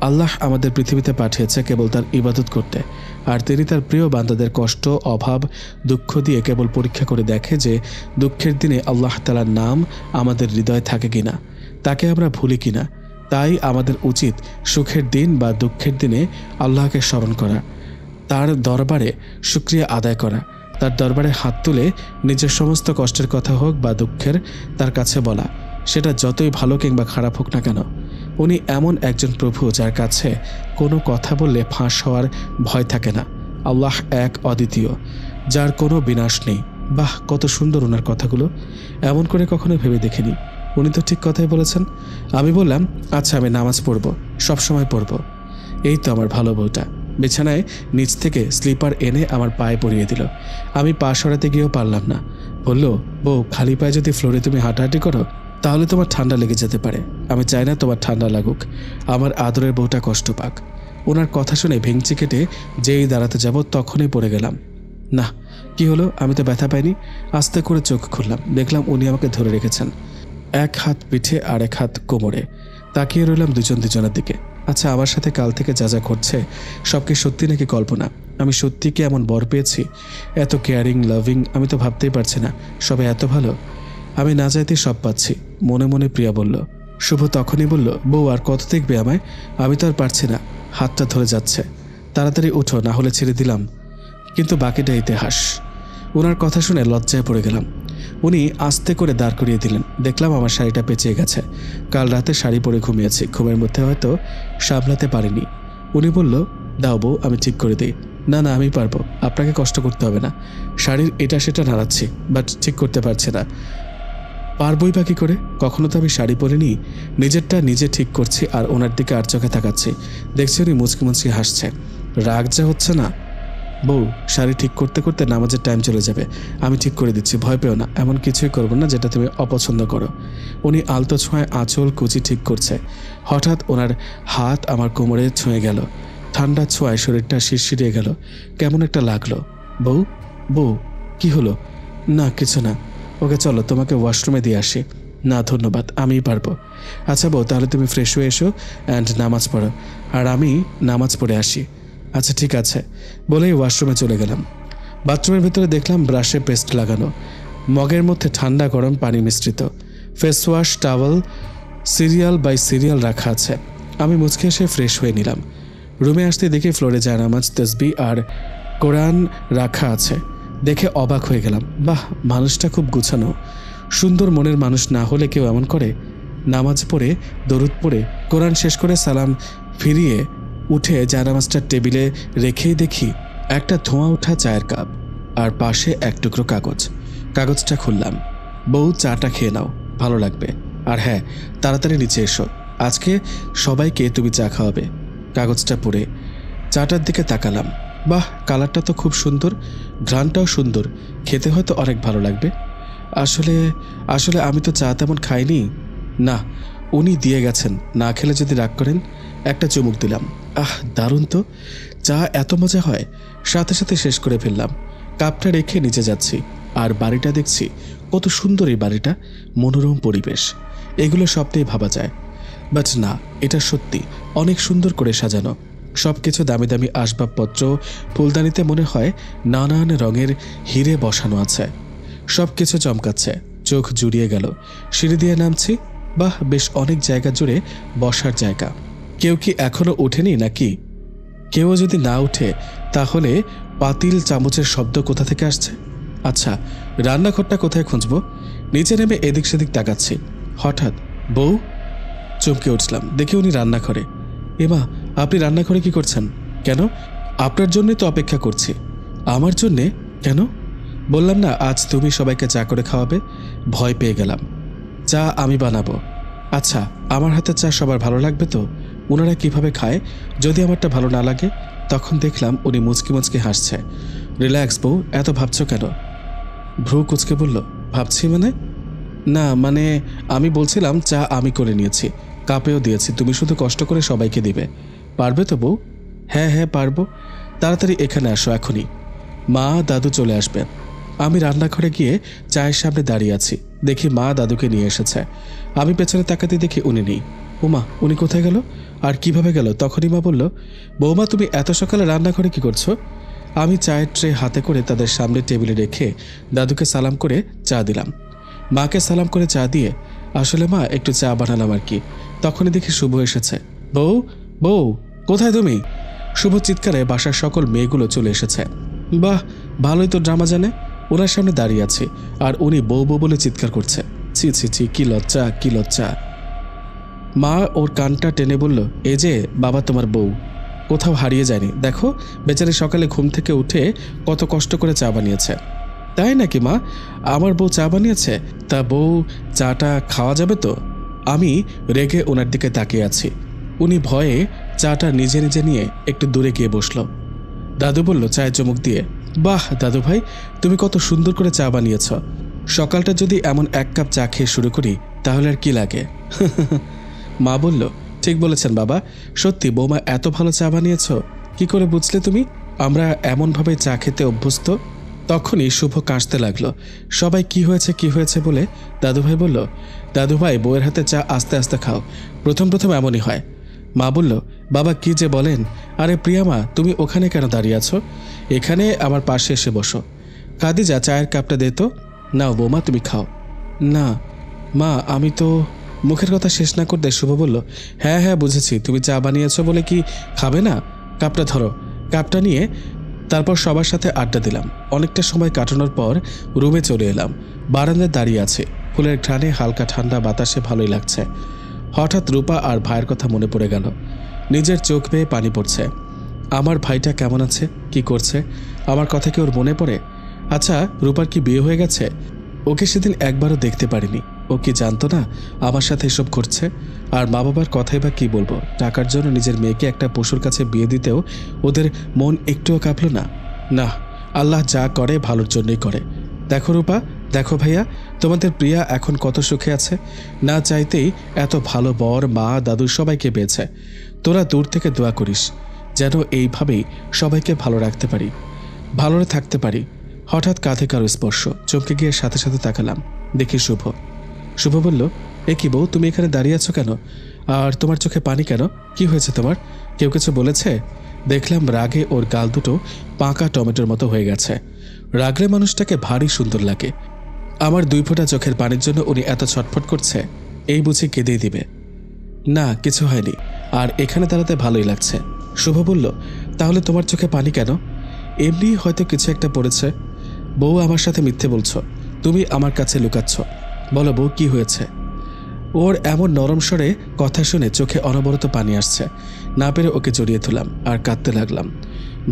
আল্লাহ আমাদের পৃথিবীতে পাঠিয়েছে কেবল তার ইবাদত করতে, আর তিনি তার প্রিয় বান্দাদের কষ্ট, অভাব, দুঃখ দিয়ে কেবল পরীক্ষা করে দেখে যে দুঃখের দিনে আল্লাহ তাআলার নাম আমাদের হৃদয়ে থাকে কিনা, তাকে আমরা ভুলি কিনা। তাই আমাদের উচিত সুখের দিন বা দুঃখের দিনে আল্লাহকে স্মরণ করা, তার দরবারে শুকরিয়া আদায় করা, তার দরবারে হাত তুলে নিজের সমস্ত কষ্টের কথা হোক বা দুঃখের তার কাছে বলা, সেটা যতই ভালো কিংবা খারাপ হোক না কেন। উনি এমন একজন প্রভু যার কাছে কোনো কথা বললে ফাঁস হওয়ার ভয় থাকে না। আল্লাহ এক, অদ্বিতীয়, যার কোনো বিনাশ নেই। বাহ, কত সুন্দর ওনার কথাগুলো, এমন করে কখনো ভেবে দেখিনি। উনি তো ঠিক কথাই বলেছেন। আমি বললাম, আচ্ছা আমি নামাজ পড়ব, সবসময় পড়ব। এই তো আমার ভালো বউটা। বিছানায় নিচ থেকে স্লিপার এনে আমার পায়ে পরিয়ে দিল। আমি পা সরাতে গিয়েও পারলাম না। বলল, বউ, খালি পায়ে যদি ফ্লোরে তুমি হাঁটাহাঁটি করো তাহলে তোমার ঠান্ডা লেগে যেতে পারে। আমি চাই না তোমার ঠান্ডা লাগুক, আমার আদরের বউটা কষ্ট পাক। ওনার কথা শুনে ভেঙচি কেটে যেই দাঁড়াতে যাব তখনই পড়ে গেলাম। না, কি হলো? আমি তো ব্যথা পাইনি। আস্তে করে চোখ খুললাম, দেখলাম উনি আমাকে ধরে রেখেছেন, এক হাত পিঠে আর এক হাত কোমরে। তাকিয়ে রইলাম দুজন দুজনের দিকে। আচ্ছা, আমার সাথে কাল থেকে যা যা ঘটছে সব কি সত্যি নাকি কল্পনা? আমি সত্যি কি এমন বর পেয়েছি? এত কেয়ারিং, লাভিং, আমি তো ভাবতেই পারছি না। সবাই এত ভালো, আমি না চাইতেই সব পাচ্ছি। মনে মনে প্রিয়া বলল। শুভ তখনই বলল, বউ আর কত দেখবে আমায়? আমি তো আর পারছি না, হাতটা ধরে যাচ্ছে। তাড়াতাড়ি উঠো, না হলে ছেড়ে দিলাম। কিন্তু বাকিটা ইতিহাস। ওনার কথা শুনে লজ্জায় পড়ে গেলাম। উনি আস্তে করে দাঁড় করিয়ে দিলেন। দেখলাম আমার শাড়িটা পেঁচিয়ে গেছে। কাল রাতে শাড়ি পরে ঘুমিয়েছি, ঘুমের মধ্যে হয়তো সামলাতে পারিনি। উনি বলল, দাও বউ, আমি ঠিক করে দিই। না না, আমি পারবো, আপনাকে কষ্ট করতে হবে না। শাড়ির এটা সেটা নাড়াচ্ছি, বাট ঠিক করতে পারছি না। পারবই বা কী করে? কখনো তো আমি শাড়ি পরিনি। নিজেরটা নিজে ঠিক করছি আর ওনার দিকে আর চোখে তাকাচ্ছি। দেখছি উনি মুচকি মুচকি হাসছে। রাগ যা হচ্ছে না। বউ, শাড়ি ঠিক করতে করতে নামাজের টাইম চলে যাবে। আমি ঠিক করে দিচ্ছি, ভয় পেও না। এমন কিছুই করবো না যেটা তুমি অপছন্দ করো। উনি আলতো ছোঁয়ায় আঁচল কুচি ঠিক করছে। হঠাৎ ওনার হাত আমার কোমরে ছুঁয়ে গেল। ঠান্ডা ছোঁয়ায় শরীরটা শিরশিরিয়ে গেল। কেমন একটা লাগলো। বউ, বউ, কি হলো? না, কিছু না। ওকে চলো, তোমাকে ওয়াশরুমে দিয়ে আসি। না ধন্যবাদ, আমিই পারবো। আচ্ছা বউ, তাহলে তুমি ফ্রেশ হয়ে এসো অ্যান্ড নামাজ পড়ো, আর আমি নামাজ পড়ে আসি। আচ্ছা ঠিক আছে বলেই ওয়াশরুমে চলে গেলাম। বাথরুমের ভিতরে দেখলাম ব্রাশে পেস্ট লাগানো, মগের মধ্যে ঠান্ডা গরম পানি মিশ্রিত, face wash, towel, serial by serial রাখা আছে। আমি মুচকে এসে ফ্রেশ হয়ে নিলাম। রুমে আসতে দেখি ফ্লোরে জায়নামাজ, তসবিহ আর কোরআন রাখা আছে। দেখে অবাক হয়ে গেলাম। বাহ, মানুষটা খুব গুছানো। সুন্দর মনের মানুষ না হলে কেউ এমন করে? নামাজ পড়ে, দরুদ পড়ে, কোরআন শেষ করে সালাম ফিরিয়ে উঠে জায়নামাজটা টেবিলে রেখেই দেখি একটা ধোঁয়া ওঠা চায়ের কাপ আর পাশে এক টুকরো কাগজ। কাগজটা খুললাম। বউ, চাটা খেয়ে নাও, ভালো লাগবে। আর হ্যাঁ, তাড়াতাড়ি নিচে এসো, আজকে সবাইকে তুমি চা খাওয়াবে। কাগজটা পড়ে চাটার দিকে তাকালাম। বাহ, কালারটা তো খুব সুন্দর, ঘ্রাণটাও সুন্দর, খেতে হয়তো অনেক ভালো লাগবে। আসলে আসলে আমি তো চা তেমন খাইনি। না, উনি দিয়ে গেছেন, না খেলে যদি রাগ করেন। একটা চুমুক দিলাম। আহ, দারুণ তো, চা এত মজা হয়। সাথে সাথে শেষ করে ফেললাম। কাপটা রেখে নিচে যাচ্ছি আর বাড়িটা দেখছি। কত সুন্দর এই বাড়িটা, মনোরম পরিবেশ। এগুলো সবটাই ভাবা যায়, বাট না, এটা সত্যি অনেক সুন্দর করে সাজানো। সব কিছু দামি দামি আসবাবপত্র, ফুলদানিতে মনে হয় নানান রঙের হিরে বসানো আছে। সব কিছু চমকাচ্ছে, চোখ জুড়িয়ে গেল। সিঁড়ি দিয়ে নামছি। বাহ, বেশ অনেক জায়গা জুড়ে বসার জায়গা। কেউ কি এখনো ওঠেনি নাকি? কেউ যদি না উঠে তাহলে পাতিল চামচের শব্দ কোথা থেকে আসছে? আচ্ছা, রান্নাঘরটা কোথায় খুঁজবো? নিচে নেমে এদিক সেদিক তাকাচ্ছি। হঠাৎ বউ, চমকে উঠলাম। দেখি উনি রান্নাঘরে। এমা, আপনি রান্নাঘরে কি করছেন? কেন? আপনার জন্যই তো অপেক্ষা করছি। আমার জন্যে? কেন? বললাম না আজ তুমি সবাইকে চা করে খাওয়াবে। ভয় পেয়ে গেলাম। চা আমি বানাবো। আচ্ছা, আমার হাতে চা সবার ভালো লাগবে তো? ওনারা কিভাবে খায়? যদি আমারটা ভালো না লাগে? তখন দেখলাম উনি মুচকি মুচকি হাসছে। রিল্যাক্স বউ, এত ভাবছো কেন? ভ্রু কুচকে বলল, ভাবছি মানে? না মানে, আমি বলছিলাম চা আমি করে নিয়েছি, কাপেও দিয়েছি, তুমি শুধু কষ্ট করে সবাইকে দিবে। পারবে তো বউ? হ্যাঁ হ্যাঁ পারবো। তাড়াতাড়ি এখানে আসো এখনই, মা দাদু চলে আসবেন। আমি রান্নাঘরে গিয়ে চায়ের সামনে দাঁড়িয়ে আছি। দেখি মা দাদুকে নিয়ে এসেছে। আমি পেছনে তাকাতে দেখি উনি নেই। ওমা, উনি কোথায় গেল আর কিভাবে গেল? তখনই মা বলল, বৌমা তুমি এত সকালে রান্নাঘরে কি করছো? আমি চায়ের ট্রে হাতে করে তাদের সামনে টেবিলে রেখে দাদুকে সালাম করে চা দিলাম। মাকে সালাম করে চা দিয়ে, আসলে মা একটু চা বানালাম আর কি। তখনই দেখি শুভ এসেছে। বউ, বউ, কোথায় তুমি? শুভ চিৎকারে বাসার সকল মেয়েগুলো চলে এসেছে। বাহ, ভালোই তো ড্রামা জানে। ওনার সামনে দাঁড়িয়ে আছে আর উনি বউ বউ বলে চিৎকার করছে। ছি ছি ছি, কি লজ্জা, কি লজ্জা। মা ওর কানটা টেনে বলল, এই যে বাবা তোমার বউ, কোথাও হারিয়ে যায়নি। দেখো, বেচারি সকালে ঘুম থেকে উঠে কত কষ্ট করে চা বানিয়েছে। তাই নাকি মা? আমার বউ চা বানিয়েছে? তা বউ, চাটা খাওয়া যাবে তো? আমি রেগে ওনার দিকে তাকিয়ে আছি। উনি ভয়ে চাটা নিজে নিজে নিয়ে একটু দূরে গিয়ে বসল। দাদু বলল চায়ে চুমুক দিয়ে, বাহ দাদু ভাই, তুমি কত সুন্দর করে চা বানিয়েছ। সকালটা যদি এমন এক কাপ চা খেয়ে শুরু করি তাহলে আর কি লাগে। মা বলল, ঠিক বলেছেন বাবা, সত্যি বৌমা এত ভালো চা বানিয়েছ। কি করে বুঝলে তুমি? আমরা এমনভাবে চা খেতে অভ্যস্ত। তখনই শুভ কাশতে লাগলো। সবাই কি হয়েছে বলে দাদুভাই বলল, দাদুভাই বউয়ের হাতে চা আস্তে আস্তে খাও, প্রথম প্রথম এমনই হয়। মা বলল, বাবা কি যে বলেন। আরে প্রিয়া মা, তুমি ওখানে কেন দাঁড়িয়ে আছো? এখানে আমার পাশে এসে বসো। খাদিজা, চায়ের কাপটা দে তো। নাও বৌমা, তুমি খাও। না মা, আমি তো। মুখের কথা শেষ না করতে শুভ বলল, হ্যাঁ হ্যাঁ বুঝেছি, তুমি চা বানিয়েছো বলে কি খাবে না? কাপটা ধরো। কাপটা নিয়ে তারপর সবার সাথে আড্ডা দিলাম। অনেকটা সময় কাটানোর পর রুমে চলে এলাম। বারান্দায় দাঁড়িয়ে আছে, ফুলের ঘ্রাণে হালকা ঠান্ডা বাতাসে ভালোই লাগছে। হঠাৎ রূপা আর ভাইয়ের কথা মনে পড়ে গেল। নিজের চোখ বেয়ে পানি পড়ছে। আমার ভাইটা কেমন আছে, কি করছে, আমার কথা কি ওর মনে পড়ে? আচ্ছা, রূপার কি বিয়ে হয়ে গেছে? ওকে সেদিন একবারও দেখতে পারিনি। ও কি জানতো না আমার সাথে এসব করছে? আর মা বাবার কথাই বা কি বলবো? টাকার জন্য নিজের মেয়েকে একটা পশুর কাছে বিয়ে দিতেও ওদের মন একটুও কাঁপল না। না, আল্লাহ যা করে ভালোর জন্যই করে। দেখো রূপা, দেখো ভাইয়া, তোমাদের প্রিয়া এখন কত সুখে আছে। না চাইতেই এত ভালো বর, মা, দাদু সবাইকে পেয়েছে। তোরা দূর থেকে দোয়া করিস যেন এইভাবেই সবাইকে ভালো রাখতে পারি, ভালো থাকতে পারি। হঠাৎ কাঁধে কারো স্পর্শ, চমকে গিয়ে সাথে সাথে তাকালাম। দেখি শুভ। শুভ বলল, এ কি বউ, তুমি এখানে দাঁড়িয়ে আছো কেন? আর তোমার চোখে পানি কেন? কি হয়েছে তোমার? কেউ কিছু বলেছে? দেখলাম রাগে ওর গাল দুটো পাকা টমেটোর মতো হয়ে গেছে। রাগলে মানুষটাকে ভারী সুন্দর লাগে। আমার 2 ফোঁটা চোখের পানির জন্য উনি এত ছটফট করছে, এই বুঝি কেঁদেই দিবে। না, কিছু হয়নি, আর এখানে দাঁড়াতে ভালোই লাগছে। শুভ বলল, তাহলে তোমার চোখে পানি কেন? এমনি হয়তো কিছু একটা পড়েছে। বউ, আমার সাথে মিথ্যে বলছো, তুমি আমার কাছে লুকাচ্ছ। বলো বউ, কি হয়েছে? ওর এমন নরম স্বরে কথা শুনে চোখে অনবরত পানি আসছে। না পেরে ওকে জড়িয়ে ধরলাম আর কাঁদতে লাগলাম।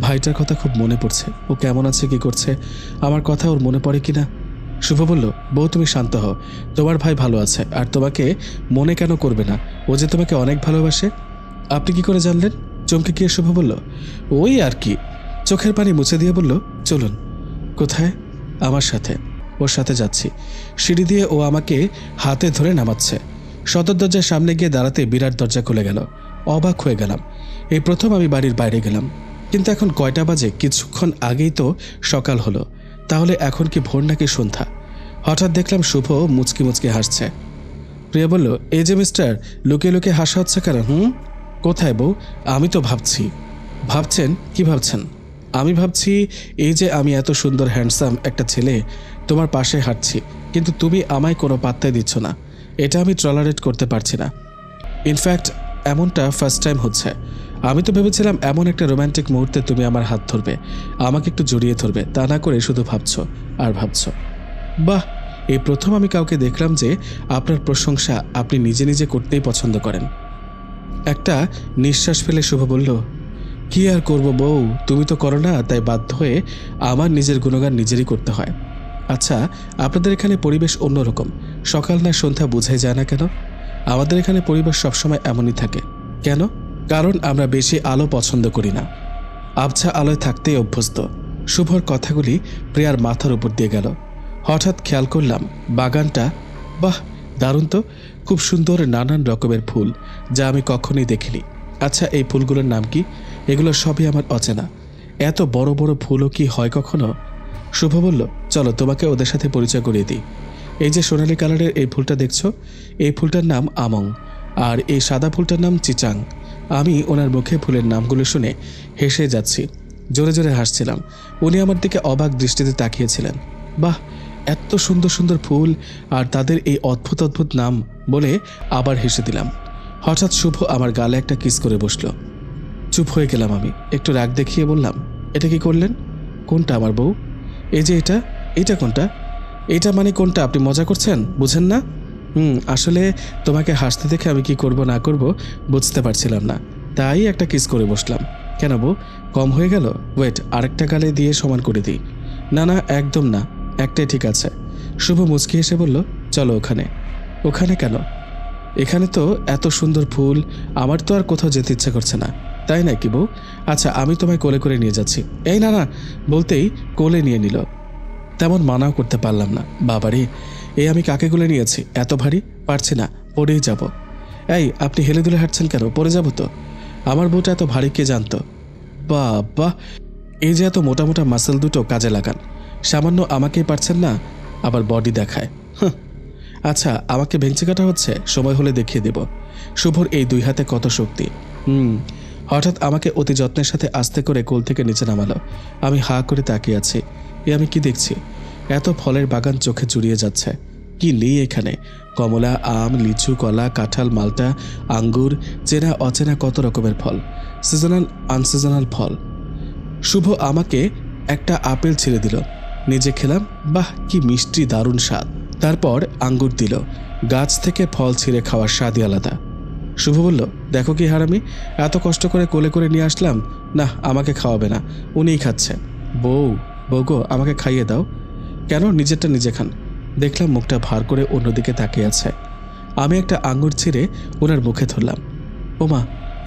ভাইটার কথা খুব মনে পড়ছে। ও কেমন আছে, কি করছে, আমার কথা ওর মনে পড়ে কিনা। শুভ বলল, বউ তুমি শান্ত হও, তোমার ভাই ভালো আছে, আর তোমাকে মনে কেন করবে না? ও যে তোমাকে অনেক ভালোবাসে। আপনি কি করে জানলেন? চমকে গিয়ে শুভ বলল, ওই আর কি। চোখের পানি মুছে দিয়ে বলল, চলুন। কোথায়? আমার সাথে। ওর সাথে যাচ্ছি। সিঁড়ি দিয়ে ও আমাকে হাতে ধরে নামাচ্ছে। সদর দরজার সামনে গিয়ে দাঁড়াতে বিরাট দরজা খুলে গেল। অবাক হয়ে গেলাম। এই প্রথম আমি বাড়ির বাইরে গেলাম। কিন্তু এখন কয়টা বাজে? কিছুক্ষণ আগেই তো সকাল হলো। তাহলে এখন কি ভোর নাকি সন্ধ্যা? হঠাৎ দেখলাম শুভ মুচকি মুচকি হাসছে। প্রিয়া বলল, এই যে মিস্টার, লুকিয়ে লুকিয়ে হাসা হচ্ছে কেন? কোথায় বউ? আমি তো ভাবছি। ভাবছেন? কি ভাবছেন? আমি ভাবছি এই যে আমি এত সুন্দর হ্যান্ডসাম একটা ছেলে তোমার পাশে হাঁটছি, কিন্তু তুমি আমায় কোনো পাত্তাই দিচ্ছ না। এটা আমি টলারেট করতে পারছি না। ইনফ্যাক্ট এমনটা ফার্স্ট টাইম হচ্ছে। আমি তো ভেবেছিলাম এমন একটা রোম্যান্টিক মুহূর্তে তুমি আমার হাত ধরবে, আমাকে একটু জড়িয়ে ধরবে, তা না করে শুধু ভাবছো আর ভাবছো। বাহ, এই প্রথম আমি কাউকে দেখলাম যে আপনার প্রশংসা আপনি নিজে নিজে করতেই পছন্দ করেন। একটা নিঃশ্বাস ফেলে শুভ বলল, কি আর করব বউ, তুমি তো করো না, তাই বাধ্য হয়ে আমার নিজের গুণগান নিজেরই করতে হয়। আচ্ছা, আপনাদের এখানে পরিবেশ অন্যরকম, সকাল না সন্ধ্যা বোঝাই যায় না কেন? আমাদের এখানে পরিবেশ সবসময় এমনই থাকে। কেন? কারণ আমরা বেশি আলো পছন্দ করি না, আবছা আলোয় থাকতেই অভ্যস্ত। শুভর কথাগুলি প্রিয়ার মাথার উপর দিয়ে গেল। হঠাৎ খেয়াল করলাম বাগানটা, বাহ দারুণ তো, খুব সুন্দর নানান রকমের ফুল, যা আমি কখনোই দেখিনি। আচ্ছা, এই ফুলগুলোর নাম কি? এগুলো সবই আমার অচেনা। এত বড় বড় ফুলও কি হয় কখনো? শুভ বলল, চলো তোমাকে ওদের সাথে পরিচয় করিয়ে দিই। এই যে সোনালী কালারের এই ফুলটা দেখছো, এই ফুলটার নাম আমং, আর এই সাদা ফুলটার নাম চিচাং। আমি ওনার মুখে ফুলের নামগুলো শুনে হেসে যাচ্ছি, জোরে জোরে হাসছিলাম। উনি আমার দিকে অবাক দৃষ্টিতে তাকিয়েছিলেন। বাহ, এত সুন্দর সুন্দর ফুল আর তাদের এই অদ্ভুত অদ্ভুত নাম বলে আবার হেসে দিলাম। হঠাৎ শুভ আমার গালে একটা কিস করে বসলো। চুপ হয়ে গেলাম আমি। একটু রাগ দেখিয়ে বললাম, এটা কি করলেন? কোনটা আমার বউ? এই যে এটা। এইটা কোনটা? এইটা মানে কোনটা? আপনি মজা করছেন, বুঝেন না? আসলে তোমাকে হাসতে দেখে আমি কি করব না করব বুঝতে পারছিলাম না, তাই একটা কিস করে বসলাম। কেন বউ, কম হয়ে গেল? ওয়েট, আরেকটা গালে দিয়ে সমান করে দিই। না না, একদম না, একটাই ঠিক আছে। শুভ মুচকি এসে বলল, চলো ওখানে। ওখানে কেন? এখানে তো এত সুন্দর ফুল, আমার তো আর কোথাও যেতে ইচ্ছা করছে না। তাই নাকি বউ? আচ্ছা, আমি তোমায় কোলে করে নিয়ে যাচ্ছি। এই না না বলতেই কোলে নিয়ে নিল। তেমন মানাও করতে পারলাম না। বাবারে, এই আমি কাকে কোলে নিয়েছি? এত ভারী, পারছি না, পড়েই যাব। এই, আপনি হেলে দুলে হাঁটছেন কেন? পড়ে যাব তো। আমার বউটা এত ভারী কে জানতো? বাবা, এই যে এত মোটা মোটা মাসেল দুটো কাজে লাগান, সামান্য আমাকেই পারছেন না, আবার বডি দেখায়। আচ্ছা, আমাকে ভেঙচি কাটা হচ্ছে, সময় হলে দেখিয়ে দেব। শুভর এই 2 হাতে কত শক্তি। হঠাৎ আমাকে অতি যত্নের সাথে আস্তে করে কোল থেকে নিচে নামালো। আমি হা করে তাকিয়ে আছি। আমি কি দেখছি? এত ফলের বাগান চোখে জুড়িয়ে যাচ্ছে। কি নেই এখানে? কমলা, আম, লিচু, কলা, কাঁঠাল, মালটা, আঙ্গুর, চেনা অচেনা কত রকমের ফল, সিজনাল আনসিজনাল ফল। শুভ আমাকে একটা আপেল ছিঁড়ে দিল, নিজে খেলাম। বাহ, কি মিষ্টি, দারুণ স্বাদ। তারপর আঙ্গুর দিল। গাছ থেকে ফল ছিঁড়ে খাওয়ার স্বাদই আলাদা। শুভ বলল, দেখো কি হারামি, এত কষ্ট করে কোলে করে নিয়ে আসলাম, না আমাকে খাওয়াবে না, উনিই খাচ্ছে। বউ গো, আমাকে খাইয়ে দাও। কেন, নিজেরটা নিজে খান। দেখলাম মুখটা ভার করে অন্যদিকে তাকিয়ে আছে। আমি একটা আঙ্গুর ছিঁড়ে ওনার মুখে ধরলাম। ওমা,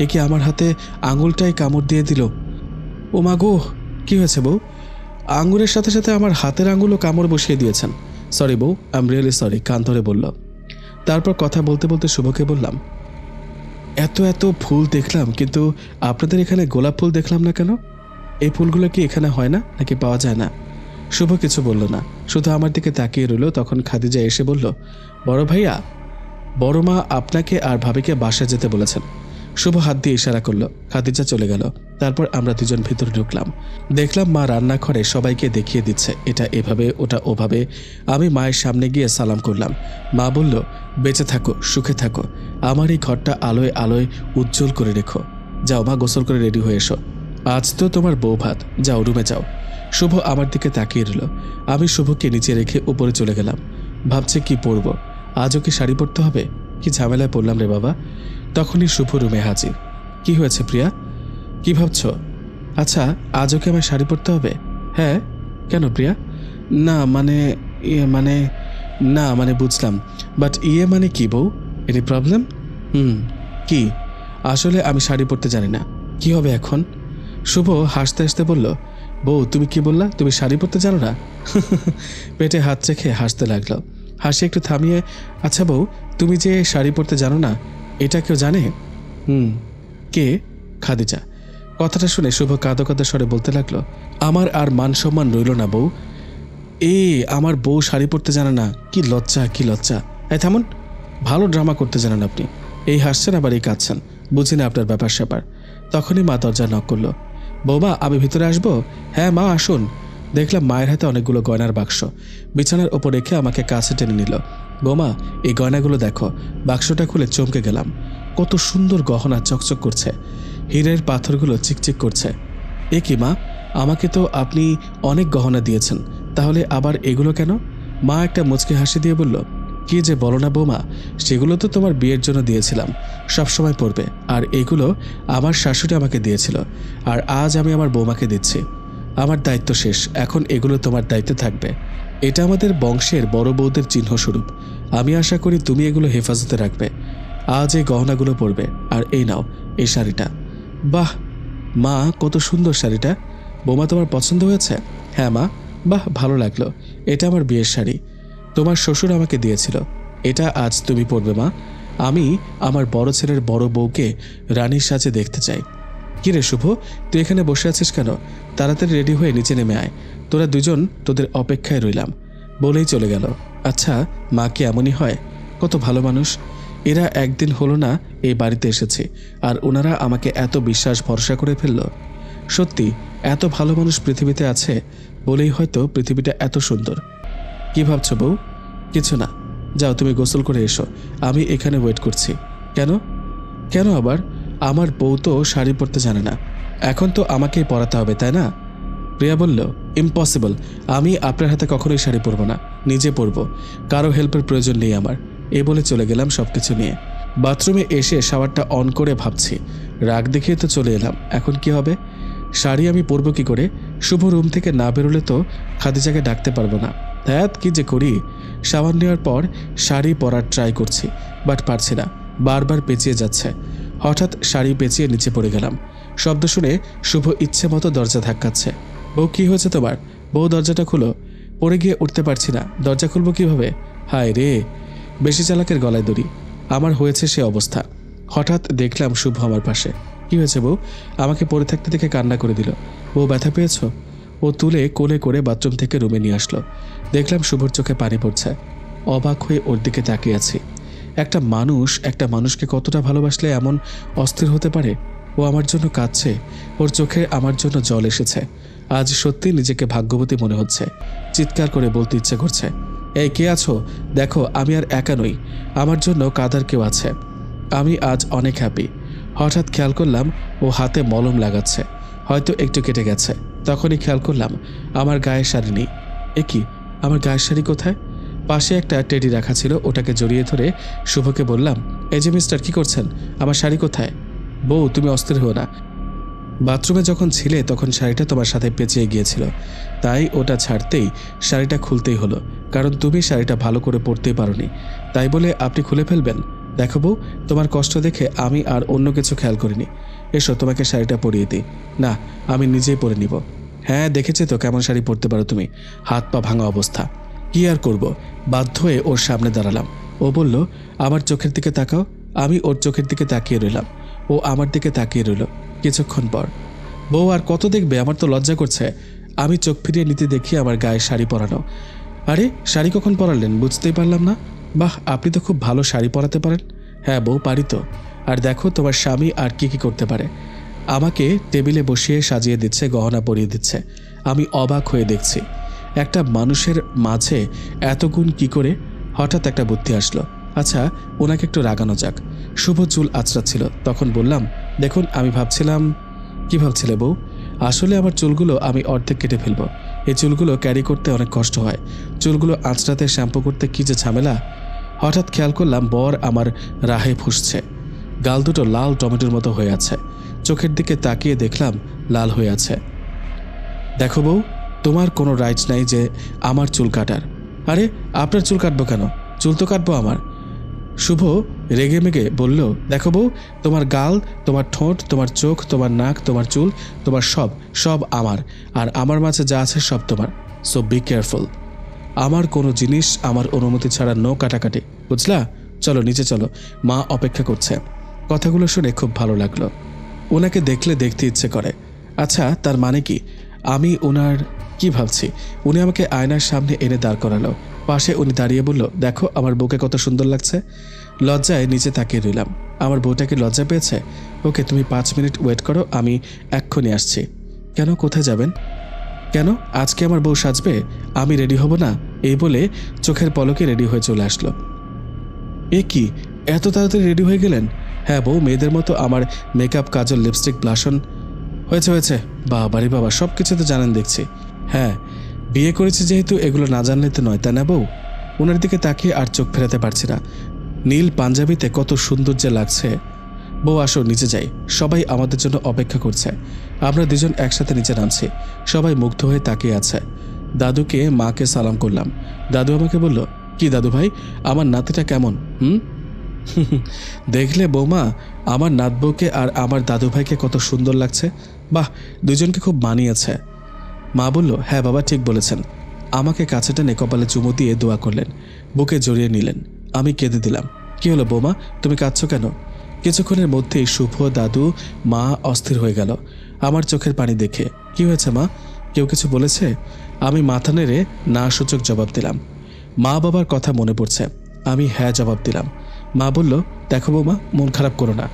এ কি আমার হাতে আঙুলটাই কামড় দিয়ে দিল। ওমা গো, কি হয়েছে বউ? আঙ্গুরের সাথে সাথে আমার হাতের আঙুলও কামড় বসিয়ে দিয়েছেন। সরি বউ, আই এম রিয়েলি সরি, কান ধরে বলল। তারপর কথা বলতে বলতে শুভকে বললাম, এত এত ফুল দেখলাম, কিন্তু আপনাদের এখানে গোলাপ ফুল দেখলাম না কেন? এই ফুলগুলো কি এখানে হয় না, নাকি পাওয়া যায় না? শুভ কিছু বলল না, শুধু আমার দিকে তাকিয়ে রইল। তখন খাদিজা এসে বলল, বড় ভাইয়া, বড় মা আপনাকে আর ভাবিকে বাসায় যেতে বলেছেন। শুভ হাত দিয়ে ইশারা করলো। খাদিজা চলে গেল। তারপর আমরা দুজন ভিতরে ঢুকলাম। দেখলাম মা রান্নাঘরে সবাইকে দেখিয়ে দিচ্ছে, এটা এভাবে, ওটা ওভাবে। আমি মায়ের সামনে গিয়ে সালাম করলাম। মা বলল, বেঁচে থাকো, সুখে থাকো, আমার এই ঘরটা আলোয় আলোয় উজ্জ্বল করে রেখো। যাও মা, গোসল করে রেডি হয়ে এসো, আজ তো তোমার বউ ভাত, যাও রুমে যাও। শুভ আমার দিকে তাকিয়ে রইল। আমি শুভকে নিচে রেখে উপরে চলে গেলাম। ভাবছে কি পরবো, আজও কি শাড়ি পরতে হবে? কি ঝামেলায় পড়লাম রে বাবা। তখনই শুভ রুমে হাজির। কি হয়েছে প্রিয়া, কি ভাবছ? আচ্ছা, আজও কি আমার শাড়ি পরতে হবে? হ্যাঁ, কেন প্রিয়া? না মানে না মানে বুঝলাম, বাট মানে কি বউ? Any problem? কি? আসলে আমি শাড়ি পরতে জানি না। কি হবে এখন? শুভ হাসতে হাসতে বলল, বউ তুমি কি বললা, তুমি শাড়ি পরতে জানো না? পেটে হাত রেখে হাসতে লাগলো। হাসি একটু থামিয়ে, আচ্ছা বউ, তুমি যে শাড়ি পরতে জানো না, এটা কেউ জানে? কে? খাদিজা। কথাটা শুনে শুভ কাঁদো কাঁদো স্বরে বলতে লাগলো, আমার আর মান সম্মান রইল না বউ। আমার বউ শাড়ি পরতে জানে না? কি লজ্জা, কি লজ্জা। থামুন, ভালো ড্রামা করতে জানেন আপনি। এই হাসছেন আবার এই কাঁদছেন, বুঝি না আপনার ব্যাপার স্যাপার। তখনই মা দরজা নক করলো। বৌমা, আমি ভিতরে আসবো? হ্যাঁ মা, আসুন। দেখলাম মায়ের হাতে অনেকগুলো গয়নার বাক্স। বিছানার ওপর রেখে আমাকে কাছে টেনে নিল। বৌমা, এই গয়নাগুলো দেখো। বাক্সটা খুলে চমকে গেলাম। কত সুন্দর গহনা, চকচক করছে, হীরের পাথরগুলো চিকচিক করছে। এ কি মা, আমাকে তো আপনি অনেক গহনা দিয়েছেন, তাহলে আবার এগুলো কেন? মা একটা মুচকি হাসি দিয়ে বলল, কি যে বলো না বৌমা, সেগুলো তো তোমার বিয়ের জন্য দিয়েছিলাম, সবসময় পরবে। আর এগুলো আমার শাশুড়ি আমাকে দিয়েছিল, আর আজ আমি আমার বৌমাকে দিচ্ছি। আমার দায়িত্ব শেষ, এখন এগুলো তোমার দায়িত্বে থাকবে। এটা আমাদের বংশের বড় বৌদের চিহ্নস্বরূপ। আমি আশা করি তুমি এগুলো হেফাজতে রাখবে। আজ এই গহনাগুলো পরবে, আর এই নাও এই শাড়িটা। বাহ মা, কত সুন্দর শাড়িটা। বৌমা, তোমার পছন্দ হয়েছে? হ্যাঁ মা, বাহ ভালো লাগলো। এটা আমার বিয়ের শাড়ি, তোমার শ্বশুর আমাকে দিয়েছিল। এটা আজ তুমি পরবে মা। আমি আমার বড় ছেলের বড় বউকে রানীর সাজে দেখতে চাই। কি রে শুভ, তুই এখানে বসে আছিস কেন? তাড়াতাড়ি রেডি হয়ে নিচে নেমে আয়, তোরা দুজন তোদের অপেক্ষায় রইলাম। বলেই চলে গেল। আচ্ছা, মা কি এমনই হয়? কত ভালো মানুষ এরা। একদিন হলো না এই বাড়িতে এসেছে, আর ওনারা আমাকে এত বিশ্বাস ভরসা করে ফেলল। সত্যি এত ভালো মানুষ পৃথিবীতে আছে বলেই হয়তো পৃথিবীটা এত সুন্দর। কি ভাবছো বউ? কিছু না, যাও তুমি গোসল করে এসো, আমি এখানে ওয়েট করছি। কেন? কেন আবার? আমার বউ তো শাড়ি পরতে জানে না, এখন তো আমাকেই পরাতে হবে, তাই না? প্রিয়া বলল, ইম্পসিবল, আমি আপনার হাতে কখনোই শাড়ি পরবো না, নিজে পরবো, কারো হেল্পের প্রয়োজন নেই আমার। এ বলে চলে গেলাম সবকিছু নিয়ে। বাথরুমে এসে শাওয়ারটা অন করে ভাবছি, রাগ দেখিয়ে তো চলে এলাম, এখন কি হবে? শাড়ি আমি পরবো কি করে? শুভ রুম থেকে না বেরোলে তো খাদিজাকে ডাকতে পারবো না। ধ্যাত কি যে করি। শাওয়ার নেওয়ার পর শাড়ি পরার ট্রাই করছি, বাট পারছি না, বারবার পেঁচিয়ে যাচ্ছে। হঠাৎ শাড়ি পেঁচিয়ে নিচে পড়ে গেলাম। শব্দ শুনে শুভ ইচ্ছে মতো দরজা ধাক্কাচ্ছে। বউ, কি হয়েছে তোমার? বউ, দরজাটা খুলো। পড়ে গিয়ে উঠতে পারছি না, দরজা খুলবো কিভাবে? হায় রে, বেশি চালাকের গলায় দড়ি। আমার হয়েছে সে অবস্থা। হঠাৎ দেখলাম শুভ আমার পাশে। কি হয়েছে বউ? আমাকে পড়ে থাকতে দেখে কান্না করে দিল। বউ, ব্যথা পেয়েছ? ও তুলে কোলে করে বাথরুম থেকে রুমে নিয়ে আসলো। দেখলাম শুভর চোখে পানি পড়ছে। অবাক হয়ে ওর দিকে তাকিয়ে আছি। একটা মানুষকে কতটা ভালোবাসলে এমন অস্থির হতে পারে? ও আমার জন্য কাঁদছে, ওর চোখে আমার জন্য জল এসেছে। আজ সত্যি নিজেকে ভাগ্যবতী মনে হচ্ছে। চিৎকার করে বলতে ইচ্ছে করছে, এই কে আছো? দেখো আমি আর একা নই, আমার জন্য কাঁদার কেউ আছে। আমি আজ অনেক হ্যাপি। হঠাৎ খেয়াল করলাম ও হাতে মলম লাগাচ্ছে। হয়তো একটু কেটে গেছে। তখনই খেয়াল করলাম আমার গায়ের শাড়ি নেই। এ কি, আমার গায়ের শাড়ি কোথায়? পাশে একটা টেডি রাখা ছিল, ওটাকে জড়িয়ে ধরে শুভকে বললাম, এই যে মিস্টার, কি করছেন? আমার শাড়ি কোথায়? বউ, তুমি অস্থির হও না। বাথরুমে যখন ছিলে তখন শাড়িটা তোমার সাথে পেঁচিয়ে গিয়েছিল, তাই ওটা ছাড়তেই শাড়িটা খুলতেই হলো, কারণ তুমি শাড়িটা ভালো করে পরতেই পারোনি। তাই বলে আপনি খুলে ফেলবেন? দেখো বউ, তোমার কষ্ট দেখে আমি আর অন্য কিছু খেয়াল করিনি। এসো, তোমাকে শাড়িটা পরিয়ে দিই। না, আমি নিজেই পরে নিব। হ্যাঁ, দেখেছি তো কেমন শাড়ি পরতে পারো তুমি, হাত পা ভাঙা অবস্থা। কি আর করব, বাধ্য হয়ে ওর সামনে দাঁড়ালাম। ও বলল, আমার চোখের দিকে তাকাও। আমি ওর চোখের দিকে তাকিয়ে রইলাম, ও আমার দিকে তাকিয়ে রইল। কিছুক্ষণ পর, বউ আর কত দেখবে, আমার তো লজ্জা করছে। আমি চোখ ফিরিয়ে নিতে দেখি আমার গায়ে শাড়ি পরানো। আরে, শাড়ি কখন পরালেন বুঝতেই পারলাম না। বাহ, আপনি তো খুব ভালো শাড়ি পরাতে পারেন। হ্যাঁ বউ, পারি তো। আর দেখো তোমার স্বামী আর কি কি করতে পারে। আমাকে টেবিলে বসিয়ে সাজিয়ে দিচ্ছে, গহনা পরিয়ে দিচ্ছে। আমি অবাক হয়ে দেখছি একটা মানুষের মাঝে এত গুণ কি করে। হঠাৎ একটা বুদ্ধি আসলো, আচ্ছা ওনাকে একটু রাগানো যাক। শুভ চুল আঁচড়াচ্ছিল, তখন বললাম, দেখুন আমি ভাবছিলাম। কি ভাবছিলে বউ? আসলে আমার চুলগুলো আমি অর্ধেক কেটে ফেলবো। এই চুলগুলো ক্যারি করতে অনেক কষ্ট হয়। চুলগুলো আঁচড়াতে শ্যাম্পু করতে কি যে ঝামেলা। হঠাৎ খেয়াল করলাম বর আমার রাহে ফুঁসছে। গাল দুটো লাল টমেটোর মতো হয়ে আছে। চোখের দিকে তাকিয়ে দেখলাম লাল হয়ে আছে। দেখো বউ, তোমার কোনো রাইট নাই যে আমার চুল কাটার। আরে, আপনার চুল কাটবো কেন? চুল তো কাটবো আমার। শুভ রেগে মেগে বলল, দেখো বউ, তোমার গাল, তোমার ঠোঁট, তোমার চোখ, তোমার নাক, তোমার চুল, তোমার সব সব আমার। আর আমার মাঝে যা আছে সব তোমার। So be careful. আমার কোনো জিনিস আমার অনুমতি ছাড়া নো কাটাকাটি, বুঝলা? চলো নিচে চলো, মা অপেক্ষা করছে। কথাগুলো শুনে খুব ভালো লাগলো। ওনাকে দেখলে দেখতে ইচ্ছে করে। আচ্ছা, তার মানে কি? আমি ওনার কি ভাবছি? উনি আমাকে আয়নার সামনে এনে দাঁড় করালো। পাশে উনি দাঁড়িয়ে বলল, দেখো আমার বউকে কত সুন্দর লাগছে। লজ্জায় নিচে তাকিয়ে রইলাম। আমার বউটাকে লজ্জা পেয়েছে? ওকে, তুমি 5 মিনিট ওয়েট করো, আমি এক্ষুনি আসছি। কেন, কোথায় যাবেন? কেন, আজকে আমার বউ সাজবে, আমি রেডি হব না? এই বলে চোখের পলকে রেডি হয়ে চলে আসলো। এ কি, এত তাড়াতাড়ি রেডি হয়ে গেলেন? হ্যাঁ বউ, মেয়েদের মতো আমার মেকআপ, কাজল, লিপস্টিক, ব্লাশন হয়েছে হয়েছে। বাবারে বাবা, সব কিছু তো জানেন দেখছি। হ্যাঁ, বিয়ে করেছি যেহেতু এগুলো না জানলে তো নয়, তাই না বউ? ওনার দিকে তাকিয়ে আর চোখ ফেরাতে পারছি না। নীল পাঞ্জাবিতে কত সুন্দর যে লাগছে। বউ আসো, নিচে যাই, সবাই আমাদের জন্য অপেক্ষা করছে। আমরা দুজন একসাথে নিচে নামছি। সবাই মুগ্ধ হয়ে তাকিয়ে আছে। দাদুকে মাকে সালাম করলাম। দাদু আমাকে বলল, কি দাদু ভাই, আমার নাতিটা কেমন? দেখলে বৌমা, আমার নাতবউকে আর আমার দাদু ভাইকে কত সুন্দর লাগছে। বাহ, দুজনকে খুব মানিয়েছে। মা বলল, হ্যাঁ বাবা, ঠিক বলেছেন। আমাকে কাছে টেনে কপালে চুমু দিয়ে দোয়া করলেন, বুকে জড়িয়ে নিলেন। আমি কেঁদে দিলাম। কি হলো বৌমা, তুমি কাঁদছো কেন? কিছুক্ষণের মধ্যেই শুভ, দাদু, মা অস্থির হয়ে গেল আমার চোখের পানি দেখে। কি হয়েছে মা, কেউ কিছু বলেছে? আমি মাথা নেড়ে না সূচক জবাব দিলাম। মা বাবার কথা মনে পড়ছে। আমি হ্যাঁ জবাব দিলাম। মা বলল, দেখো বৌমা, মন খারাপ করো না।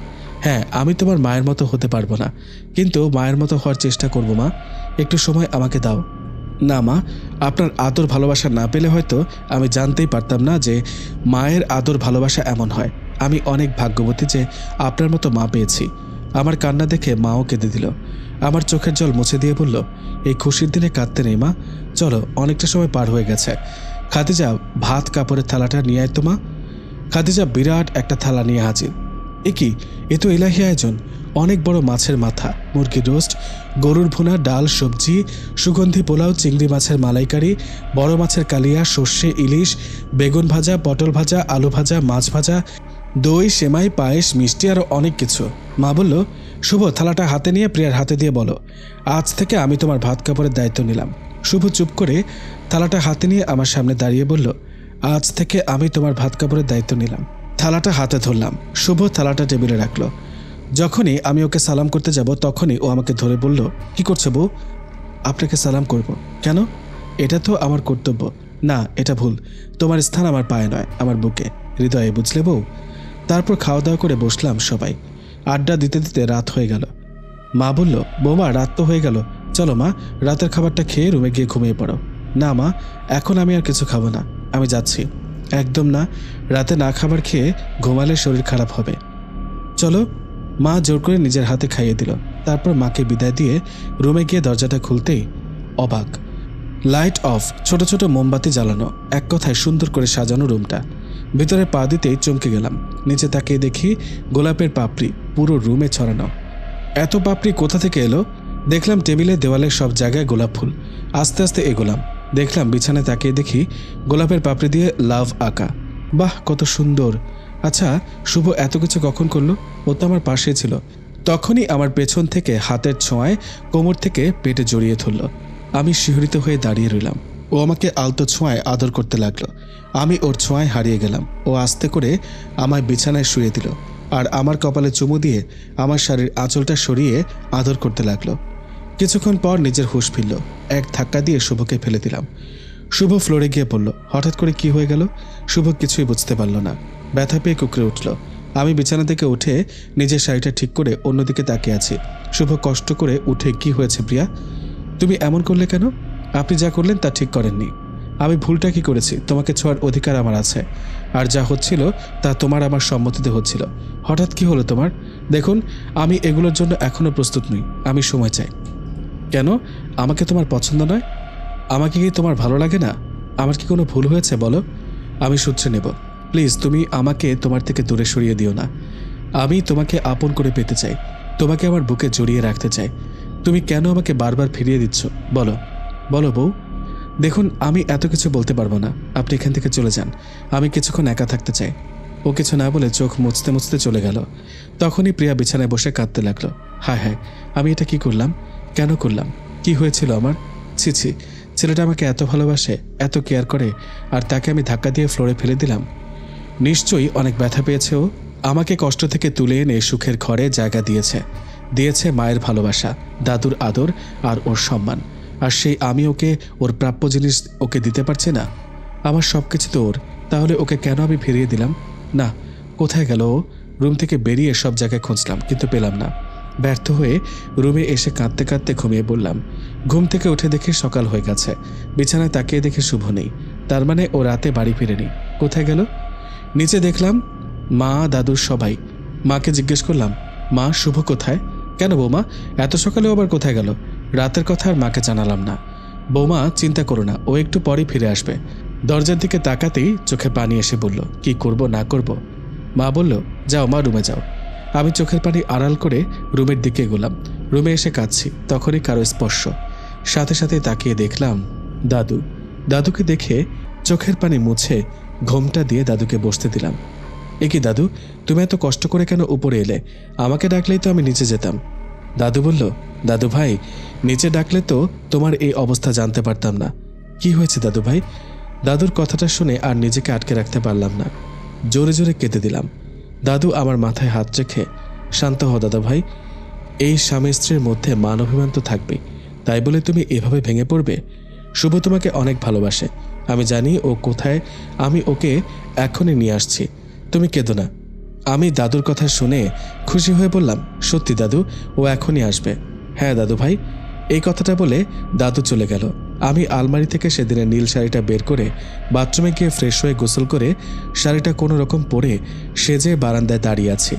হ্যাঁ, আমি তোমার মায়ের মতো হতে পারবো না, কিন্তু মায়ের মতো হওয়ার চেষ্টা করবো মা। একটু সময় আমাকে দাও। না মা, আপনার আদর ভালোবাসা না পেলে হয়তো আমি জানতেই পারতাম না যে মায়ের আদর ভালোবাসা এমন হয়। আমি অনেক ভাগ্যবতী যে আপনার মতো মা পেয়েছি। আমার কান্না দেখে মাও কেঁদে দিল। আমার চোখের জল মুছে দিয়ে বলল, এই খুশির দিনে কাঁদতে নেই মা, চলো, অনেকটা সময় পার হয়ে গেছে। খাদিজা, ভাত কাপড়ের থালাটা নিয়ে আয় তো মা। খাদিজা বিরাট একটা থালা নিয়ে হাজির। এ কি, এ তো এলাহি আয়োজন। অনেক বড় মাছের মাথা, মুরগির রোস্ট, গরুর ভুনা, ডাল, সবজি, সুগন্ধি পোলাও, চিংড়ি মাছের মালাইকারি, বড় মাছের কালিয়া, সর্ষে ইলিশ, বেগুন ভাজা, পটল ভাজা, আলু ভাজা, মাছ ভাজা, দই, সেমাই, পায়েস, মিষ্টি, আরও অনেক কিছু। মা বলল, শুভ, থালাটা হাতে নিয়ে প্রিয়ার হাতে দিয়ে বলো, আজ থেকে আমি তোমার ভাত কাপড়ের দায়িত্ব নিলাম। শুভ চুপ করে থালাটা হাতে নিয়ে আমার সামনে দাঁড়িয়ে বলল, আজ থেকে আমি তোমার ভাত কাপড়ের দায়িত্ব নিলাম। থালাটা হাতে ধরলাম। শুভ থালাটা টেবিলে রাখলো। যখনই আমি ওকে সালাম করতে যাব তখনই ও আমাকে ধরে বলল, কি করছো বউ? আপনাকে সালাম করব কেন? এটা তো আমার কর্তব্য। না, এটা ভুল। তোমার স্থান আমার পায়ে নয়, আমার বুকে, হৃদয়ে, বুঝলে বউ? তারপর খাওয়া দাওয়া করে বসলাম সবাই। আড্ডা দিতে দিতে রাত হয়ে গেল। মা বলল, বৌমা, রাত তো হয়ে গেল, চলো মা, রাতের খাবারটা খেয়ে রুমে গিয়ে ঘুমিয়ে পড়ো। না মা, এখন আমি আর কিছু খাবো না, আমি যাচ্ছি। একদম না, রাতে না খাবার খেয়ে ঘুমালে শরীর খারাপ হবে। চলো। মা জোর করে নিজের হাতে খাইয়ে দিল। তারপর মাকে বিদায় দিয়ে রুমে গিয়ে দরজাটা খুলতেই অবাক। লাইট অফ, ছোট ছোট মোমবাতি জ্বালানো, এক কথায় সুন্দর করে সাজানো রুমটা। ভিতরে পা দিতেই চমকে গেলাম। নিচে তাকিয়ে দেখি গোলাপের পাপড়ি পুরো রুমে ছড়ানো। এত পাপড়ি কোথা থেকে এলো? দেখলাম টেবিলে, দেওয়ালে, সব জায়গায় গোলাপ ফুল। আস্তে আস্তে এগোলাম, দেখলাম বিছানায় তাকিয়ে দেখি গোলাপের পাপড়ি দিয়ে লাভ আঁকা। বাহ, কত সুন্দর! আচ্ছা, শুভ এত কিছু কখন করলো? ও তো আমার পাশে ছিল। তখনই আমার পেছন থেকে হাতের ছোঁয়ায় কোমর থেকে পেটে জড়িয়ে ধরল। আমি শিহরিত হয়ে দাঁড়িয়ে রইলাম। ও আমাকে আলতো ছোঁয়ায় আদর করতে লাগলো। আমি ওর ছোঁয়ায় হারিয়ে গেলাম। ও আস্তে করে আমায় বিছানায় শুয়ে দিল আর আমার কপালে চুমু দিয়ে আমার শাড়ির আঁচলটা সরিয়ে আদর করতে লাগলো। কিছুক্ষণ পর নিজের হুঁশ ফিরল। এক ধাক্কা দিয়ে শুভকে ফেলে দিলাম। শুভ ফ্লোরে গিয়ে পড়ল। হঠাৎ করে কি হয়ে গেল? শুভ কিছুই বুঝতে পারল না। ব্যথা পেয়ে কুঁকড়ে উঠল। আমি বিছানা থেকে উঠে নিজের শাড়িটা ঠিক করে অন্যদিকে তাকিয়ে আছি। শুভ কষ্ট করে উঠে, কি হয়েছে প্রিয়া? তুমি এমন করলে কেন? আপনি যা করলেন তা ঠিক করেননি। আমি ভুলটা কি করেছি? তোমাকে ছোঁয়ার অধিকার আমার আছে, আর যা হচ্ছিল তা তোমার আমার সম্মতিতে হচ্ছিল। হঠাৎ কি হলো তোমার? দেখুন, আমি এগুলোর জন্য এখনও প্রস্তুত নই। আমি সময় চাই। কেন? আমাকে তোমার পছন্দ নয়? আমাকে কি তোমার ভালো লাগে না? আমার কি কোনো ভুল হয়েছে বলো? আমি শুধরে নেব। প্লিজ, তুমি আমাকে তোমার থেকে দূরে সরিয়ে দিও না। আমি তোমাকে আপন করে পেতে চাই, তোমাকে আমার বুকে জড়িয়ে রাখতে চাই। তুমি কেন আমাকে বারবার ফিরিয়ে দিচ্ছ? বলো, বলো বউ। দেখুন, আমি এত কিছু বলতে পারবো না। আপনি এখান থেকে চলে যান। আমি কিছুক্ষণ একা থাকতে চাই। ও কিছু না বলে চোখ মুছতে মুছতে চলে গেল। তখনই প্রিয়া বিছানায় বসে কাঁদতে লাগলো। হায় হায়, আমি এটা কি করলাম? কেন করলাম? কি হয়েছিল আমার? ছি ছি, ছেলেটা আমাকে এত ভালোবাসে, এত কেয়ার করে, আর তাকে আমি ধাক্কা দিয়ে ফ্লোরে ফেলে দিলাম। নিশ্চয়ই অনেক ব্যথা পেয়েছে ও। আমাকে কষ্ট থেকে তুলে এনে সুখের ঘরে জায়গা দিয়েছে। দিয়েছে মায়ের ভালোবাসা, দাদুর আদর আর ওর সম্মান। আর সেই আমি ওকে ওর প্রাপ্য জিনিস ওকে দিতে পারছি না। আমার সব কিছু তো ওর, তাহলে ওকে কেন আমি ফিরিয়ে দিলাম? না, কোথায় গেল ও? রুম থেকে বেরিয়ে সব জায়গায় খুঁজলাম, কিন্তু পেলাম না। ব্যর্থ হয়ে রুমে এসে কাঁদতে কাঁদতে ঘুমিয়ে পড়লাম। ঘুম থেকে উঠে দেখি সকাল হয়ে গেছে। বিছানায় তাকিয়ে দেখি শুভ নেই। তার মানে ও রাতে বাড়ি ফিরেনি। কোথায় গেল? নিচে দেখলাম মা, দাদুর সবাই। মাকে জিজ্ঞেস করলাম, মা, শুভ কোথায়? কেন বৌমা, এত সকালে আবার কোথায় গেল? রাতের কথা আর মাকে জানালাম না। বৌমা, চিন্তা করো না, ও একটু পরেই ফিরে আসবে। দরজার দিকে তাকাতেই চোখে পানি এসে বলল, কি করব না করব? মা বলল, যাও মা, রুমে যাও। আমি চোখের পানি আড়াল করে রুমের দিকে এগোলাম। রুমে এসে কাঁদছি, তখনই কারো স্পর্শ। সাথে সাথে তাকিয়ে দেখলাম দাদু। দাদুকে দেখে চোখের পানি মুছে ঘোমটা দিয়ে দাদুকে বসতে দিলাম। এ কি দাদু, তুমি এত কষ্ট করে কেন উপরে এলে? আমাকে ডাকলেই তো আমি নিচে যেতাম। দাদু বলল, দাদু ভাই, নিচে ডাকলে তো তোমার এই অবস্থা জানতে পারতাম না। কি হয়েছে দাদু ভাই? দাদুর কথাটা শুনে আর নিজেকে আটকে রাখতে পারলাম না। জোরে জোরে কেঁদে দিলাম। দাদু আমার মাথায় হাত রেখে, শান্ত হও দাদা ভাই। এই স্বামী স্ত্রীর মধ্যে মান অভিমান তো থাকবেই, তাই বলে তুমি এভাবে ভেঙে পড়বে? শুভ তোমাকে অনেক ভালোবাসে, আমি জানি ও কোথায়। আমি ওকে এখনই নিয়ে আসছি, তুমি কেঁদো না। আমি দাদুর কথা শুনে খুশি হয়ে বললাম, সত্যি দাদু, ও এখনই আসবে। হ্যাঁ দাদু ভাই। এই কথাটা বলে দাদু চলে গেল। আমি আলমারি থেকে সেদিনের নীল শাড়িটা বের করে বাথরুমে গিয়ে ফ্রেশ হয়ে গোসল করে শাড়িটা কোনো রকম পরে সেজে বারান্দায় দাঁড়িয়ে আছি।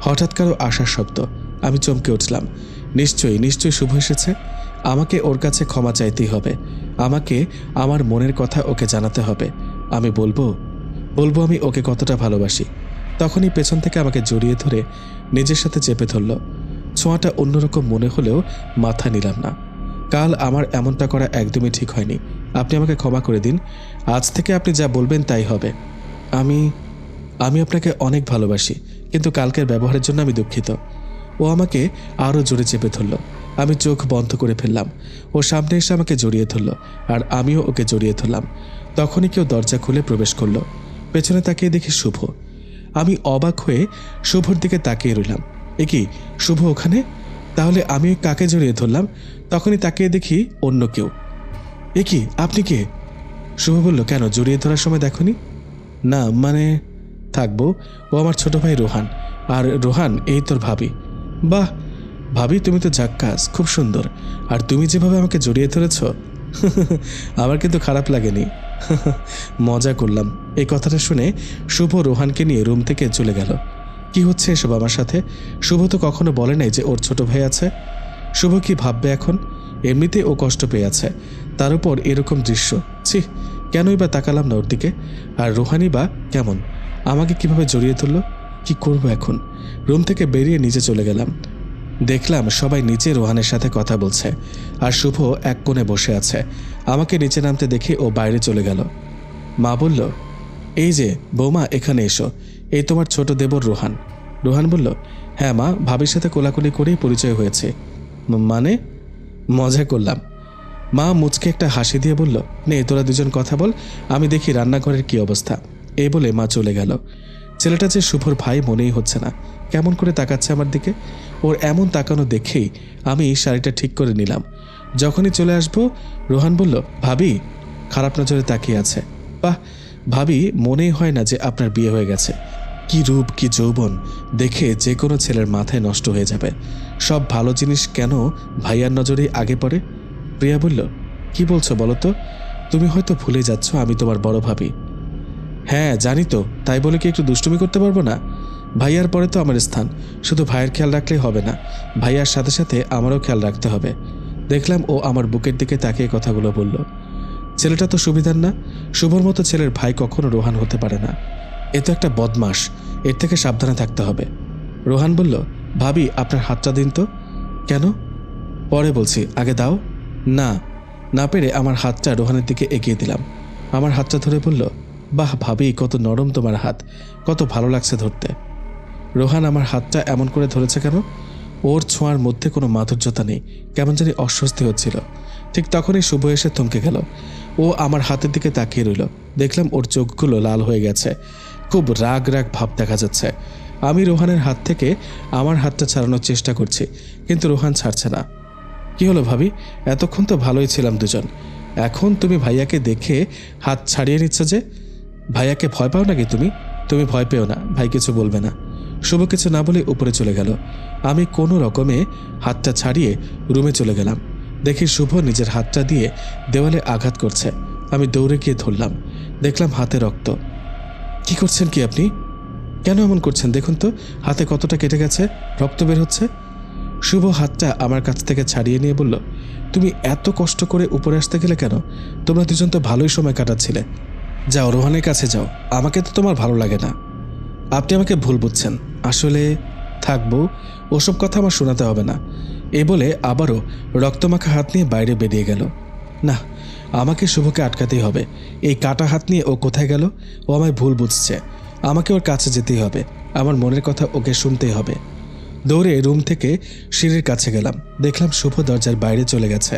হঠাৎ কারো আসার শব্দ। আমি চমকে উঠলাম। নিশ্চয়ই শুভ এসেছে। আমাকে ওর কাছে ক্ষমা চাইতেই হবে। আমাকে আমার মনের কথা ওকে জানাতে হবে। আমি বলবো আমি ওকে কতটা ভালোবাসি। তখনই পেছন থেকে আমাকে জড়িয়ে ধরে নিজের সাথে চেপে ধরল। ছোঁয়াটা অন্যরকম মনে হলেও মাথা নিলাম না। কাল আমার এমনটা করা একদমই ঠিক হয়নি। আপনি আমাকে ক্ষমা করে দিন। আজ থেকে আপনি যা বলবেন তাই হবে। আমি আপনাকে অনেক ভালোবাসি, কিন্তু কালকের ব্যবহারের জন্য আমি দুঃখিত। ও আমাকে আরও জোরে চেপে ধরল। আমি চোখ বন্ধ করে ফেললাম। ও সামনে এসে আমাকে জড়িয়ে ধরল, আর আমিও ওকে জড়িয়ে ধরলাম। তখনই কেউ দরজা খুলে প্রবেশ করলো। পেছনে তাকিয়ে দেখি শুভ। আমি অবাক হয়ে শুভর দিকে তাকিয়ে রইলাম। এ কি, শুভ ওখানে? তাহলে আমি কাকে জড়িয়ে ধরলাম? তখনই তাকিয়ে দেখি অন্য কেউ। এ কি, আপনি কে? শুভ বলল, কেন, জড়িয়ে ধরার সময় দেখনি? না, মানে থাকবো। ও আমার ছোট ভাই রোহান। আর রোহান এই তোর ভাবি। বাহ ভাবি, তুমি তো ঝাক্কাস, খুব সুন্দর। আর তুমি যেভাবে আমাকে জড়িয়ে ধরেছ আমার কিন্তু খারাপ লাগেনি। মজা করলাম। এই কথাটা শুনে শুভ রোহানকে নিয়ে রুম থেকে চলে গেল। কি হচ্ছে এসব আমার সাথে? শুভ তো কখনো বলে নাই যে ওর ছোট ভাই আছে। শুভ কি ভাববে এখন? এমনিতে ও কষ্ট পেয়ে আছে, তার উপর এরকম দৃশ্য। ছি, কেনই বা তাকালাম না ওর দিকে। আর রোহানি বা কেমন, আমাকে কিভাবে জড়িয়ে তুললো? কি করব এখন? রুম থেকে বেরিয়ে নিচে চলে গেলাম। দেখলাম সবাই নিচে রোহানের সাথে কথা বলছে, আর শুভ এক কোণে বসে আছে। আমাকে নিচে নামতে দেখে ও বাইরে চলে গেল। মা বলল, এই যে বৌমা, এখানে এসো, এই তোমার ছোট দেবর রোহান। রোহান বলল, হ্যাঁ মা, ভাবির সাথে কোলাকুলি করেই পরিচয় হয়েছে। মানে? মজা করলাম। মা মুচকে একটা হাসি দিয়ে বলল, নে তোরা দুজন কথা বল, আমি দেখি রান্নাঘরের কি অবস্থা। এই বলে মা চলে গেল। ছেলেটা যে শুভর ভাই মনেই হচ্ছে না, কেমন করে তাকাচ্ছে আমার দিকে। ওর এমন তাকানো দেখেই আমি শাড়িটা ঠিক করে নিলাম। যখনই চলে আসবো, রোহান বলল, ভাবি খারাপ নজরে তাকিয়ে আছে। বাহ, ভাবি মনেই হয় না যে আপনার বিয়ে হয়ে গেছে। কি রূপ, কি যৌবন, দেখে যে কোনো ছেলের মাথায় নষ্ট হয়ে যাবে। সব ভালো জিনিস কেন ভাইয়ার নজরেই আগে পড়ে? প্রিয়া বলল, কি বলছো বলো তো? তুমি হয়তো ভুলে যাচ্ছ আমি তোমার বড় ভাবি। হ্যাঁ জানি তো, তাই বলে কি একটু দুষ্টুমি করতে পারবো না? ভাইয়ার পরে তো আমার স্থান, শুধু ভাইয়ের খেয়াল রাখলেই হবে না, ভাইয়ার সাথে সাথে আমারও খেয়াল রাখতে হবে। দেখলাম ও আমার বুকের দিকে তাকিয়ে কথাগুলো বলল। ছেলেটা তো সুবিধার না, শুভর মতো ছেলের ভাই কখনো রোহান হতে পারে না। এ তো একটা বদমাস, এর থেকে সাবধানে থাকতে হবে। রোহান বলল, ভাবি আপনার হাতটা দিন তো। কেন? পরে বলছি, আগে দাও। না, না পেরে আমার হাতটা রোহানের দিকে এগিয়ে দিলাম। আমার হাতটা ধরে বলল, বাহ ভাবি, কত নরম তোমার হাত, কত ভালো লাগছে ধরতে। রোহান আমার হাতটা এমন করে ধরেছে কেন? ওর ছোঁয়ার মধ্যে কোনো মাধুর্যতা নেই, কেমন জানি অস্বস্তি হচ্ছিল। ঠিক তখনই শুভ এসে থমকে গেল। ও আমার হাতের দিকে তাকিয়ে রইল। দেখলাম ওর চোখগুলো লাল হয়ে গেছে, খুব রাগ রাগ ভাব দেখা যাচ্ছে। আমি রোহানের হাত থেকে আমার হাতটা ছাড়ানোর চেষ্টা করছি, কিন্তু রোহান ছাড়ছে না। কি হলো ভাবি, এতক্ষণ তো ভালোই ছিলাম দুজন, এখন তুমি ভাইয়াকে দেখে হাত ছাড়িয়ে নিচ্ছ যে? ভাইয়াকে ভয় পাও নাকি তুমি? তুমি ভয় পেও না, ভাই কিছু বলবে না। শুভ কিছু না বলে উপরে চলে গেল। আমি কোনো রকমে হাতটা ছাড়িয়ে রুমে চলে গেলাম। দেখি শুভ নিজের হাতটা দিয়ে দেওয়ালে আঘাত করছে। আমি দৌড়ে গিয়ে ধরলাম, দেখলাম হাতে রক্ত। কি করছেন কি আপনি? কেন এমন করছেন? দেখুন তো হাতে কতটা কেটে গেছে, রক্ত বের হচ্ছে। শুভ হাতটা আমার কাছ থেকে ছাড়িয়ে নিয়ে বলল, তুমি এত কষ্ট করে উপরে আসতে গেলে কেন? তোমরা দুজন তো ভালোই সময় কাটাচ্ছিলে। যাও রোহানের কাছে যাও, আমাকে তো তোমার ভালো লাগে না। আপনি আমাকে ভুল বুঝছেন, আসলে থাকবো, ওসব কথা আমার শোনাতে হবে না। এ বলে আবারও রক্তমাখা হাত নিয়ে বাইরে বেরিয়ে গেল। না, আমাকে শুভকে আটকাতেই হবে। এই কাটা হাত নিয়ে ও কোথায় গেল? ও আমায় ভুল বুঝছে, আমাকে ওর কাছে যেতেই হবে, আমার মনের কথা ওকে শুনতেই হবে। দৌড়ে রুম থেকে সিঁড়ির কাছে গেলাম, দেখলাম শুভ দরজার বাইরে চলে গেছে।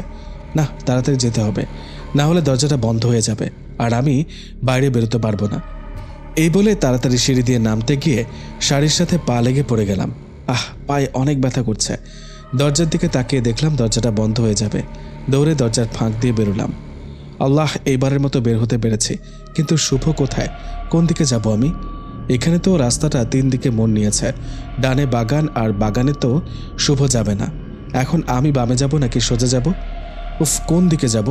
না, তাড়াতাড়ি যেতে হবে, না হলে দরজাটা বন্ধ হয়ে যাবে আর আমি বাইরে বেরোতে পারবো না। এই বলে তাড়াতাড়ি সিঁড়ি দিয়ে নামতে গিয়ে শাড়ির সাথে পা লেগে পড়ে গেলাম। পায়ে অনেক ব্যথা করছে। দরজার দিকে তাকিয়ে দেখলাম দরজাটা বন্ধ হয়ে যাবে। দৌড়ে দরজার ফাঁক দিয়ে বেরোলাম। আল্লাহ, এইবারের মতো বের হতে পেরেছি, কিন্তু শুভ কোথায়? কোন দিকে যাব আমি? এখানে তো রাস্তাটা 3 দিকে মোড় নিয়েছে, ডানে বাগান, আর বাগানে তো শুভ যাবে না। এখন আমি বামে যাব নাকি সোজা যাব? উফ, কোন দিকে যাব?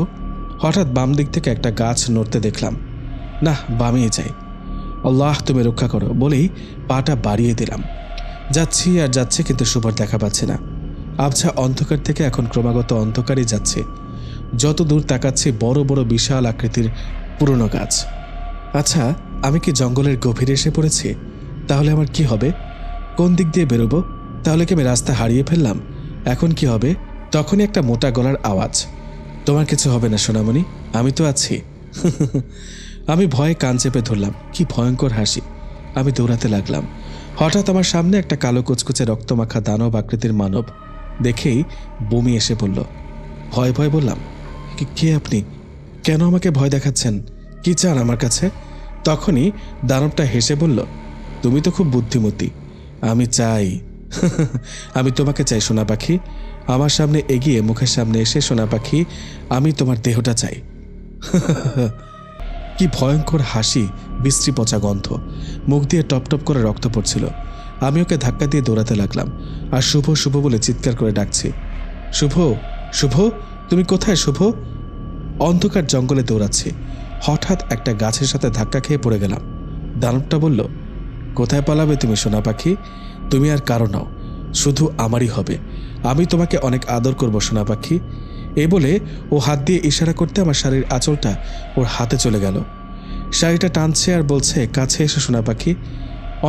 হঠাৎ বাম দিক থেকে একটা গাছ নড়তে দেখলাম। না, বামেই যাই। আল্লাহ তুমি রক্ষা করো বলেই পাটা বাড়িয়ে দিলাম। যাচ্ছি আর যাচ্ছি, কিন্তু শুভর দেখা পাচ্ছি না। আবছা অন্ধকার থেকে এখন ক্রমাগত অন্ধকারই যাচ্ছে। যত দূর তাকাচ্ছি বড় বড় বিশাল আকৃতির পুরনো গাছ। আচ্ছা, আমি কি জঙ্গলের গভীরে এসে পড়েছি? তাহলে আমার কি হবে? কোন দিক দিয়ে বেরোবো? তাহলে কি আমি রাস্তা হারিয়ে ফেললাম? এখন কি হবে? তখনই একটা মোটা গলার আওয়াজ, তোমার কিছু হবে না সোনামণি, আমি তো আছি। আমি ভয়ে কান চেপে ধরলাম। কি ভয়ঙ্কর হাসি! আমি দৌড়াতে লাগলাম। হঠাৎ আমার সামনে একটা কালো কুচকুচে রক্তমাখা দানব আকৃতির মানব দেখেই বমি এসে পড়ল। ভয় ভয় বললাম, কে আপনি? কেন আমাকে ভয় দেখাচ্ছেন? কি চান আমার কাছে? তখনই দানবটা হেসে বলল, তুমি তো খুব বুদ্ধিমতী। আমি চাই আমি তোমাকে চাই সোনা পাখি। আমার সামনে এগিয়ে মুখের সামনে এসে, সোনা পাখি আমি তোমার দেহটা চাই। কি ভয়ঙ্কর হাসি, বিশ্রী পচা গন্ধ, মুখ দিয়ে টপ টপ করে রক্ত পড়ছিল। আমি ওকে ধাক্কা দিয়ে দৌড়াতে লাগলাম, আর শুভ শুভ বলে চিৎকার করে ডাকছি। শুভ, শুভ, তুমি কোথায় শুভ? অন্ধকার জঙ্গলে দৌড়াচ্ছি। হঠাৎ একটা গাছের সাথে ধাক্কা খেয়ে পড়ে গেলাম। দানবটা বলল, কোথায় পালাবে তুমি সোনা পাখি? তুমি আর কারো নাও, শুধু আমারই হবে। আমি তোমাকে অনেক আদর করব সোনা পাখি। এই বলে ও হাত দিয়ে ইশারা করতে আমার শাড়ির আঁচলটা ওর হাতে চলে গেল। শাড়িটা টানছে আর বলছে, কাছে এসে সোনা পাখি।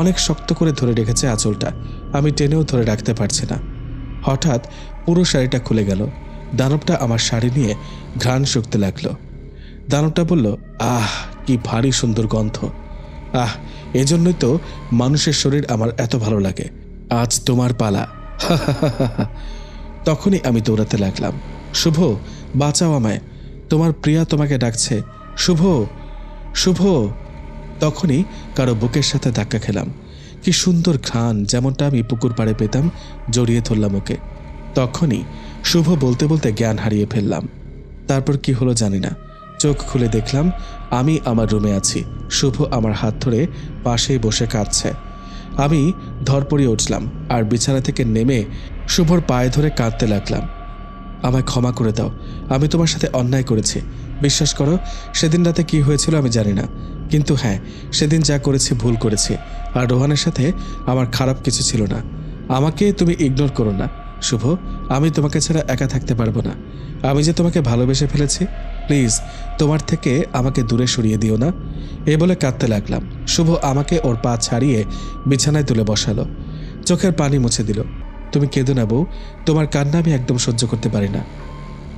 অনেক শক্ত করে ধরে রেখেছে আঁচলটা, আমি টেনেও ধরে রাখতে পারছি না। হঠাৎ পুরো শাড়িটা খুলে গেল। দানবটা আমার শাড়ি নিয়ে ঘ্রাণ শুকতে লাগলো। দানবটা বলল, আহ কি ভারী সুন্দর গন্ধ। আহ, এজন্যই তো মানুষের শরীর আমার এত ভালো লাগে। আজ তোমার পালা। তখনই আমি দৌড়াতে লাগলাম, শুভ বাঁচাও আমায়, তোমার প্রিয়া তোমাকে ডাকছে, শুভ শুভ। তখনই কারো বুকের সাথে ধাক্কা খেলাম। কি সুন্দর ঘ্রাণ, যেমনটা আমি পুকুর পাড়ে পেতাম। জড়িয়ে ধরলাম ওকে। তখনই শুভ বলতে বলতে জ্ঞান হারিয়ে ফেললাম। তারপর কি হলো জানি না, চোখ খুলে দেখলাম আমি আমার রুমে আছি। শুভ আমার হাত ধরে পাশেই বসে কাঁদছে। আমি ধরপড়িয়ে উঠলাম আর বিছানা থেকে নেমে শুভর পায়ে ধরে কাঁদতে লাগলাম। আমায় ক্ষমা করে দাও, আমি তোমার সাথে অন্যায় করেছি। বিশ্বাস করো, সেদিন রাতে কি হয়েছিল আমি জানি না, কিন্তু হ্যাঁ, সেদিন যা করেছি ভুল করেছি। আর রোহানের সাথে আমার খারাপ কিছু ছিল না। আমাকে তুমি ইগনোর করো না শুভ, আমি তোমাকে ছাড়া একা থাকতে পারবো না। আমি যে তোমাকে ভালোবেসে ফেলেছি, প্লিজ তোমার থেকে আমাকে দূরে সরিয়ে দিও না। এই বলে কাঁদতে লাগলাম। শুভ আমাকে ওর পা ছাড়িয়ে বিছানায় তুলে বসালো, চোখের পানি মুছে দিল। তুমি কেঁদো না বউ, তোমার কান্না আমি একদম সহ্য করতে পারি না।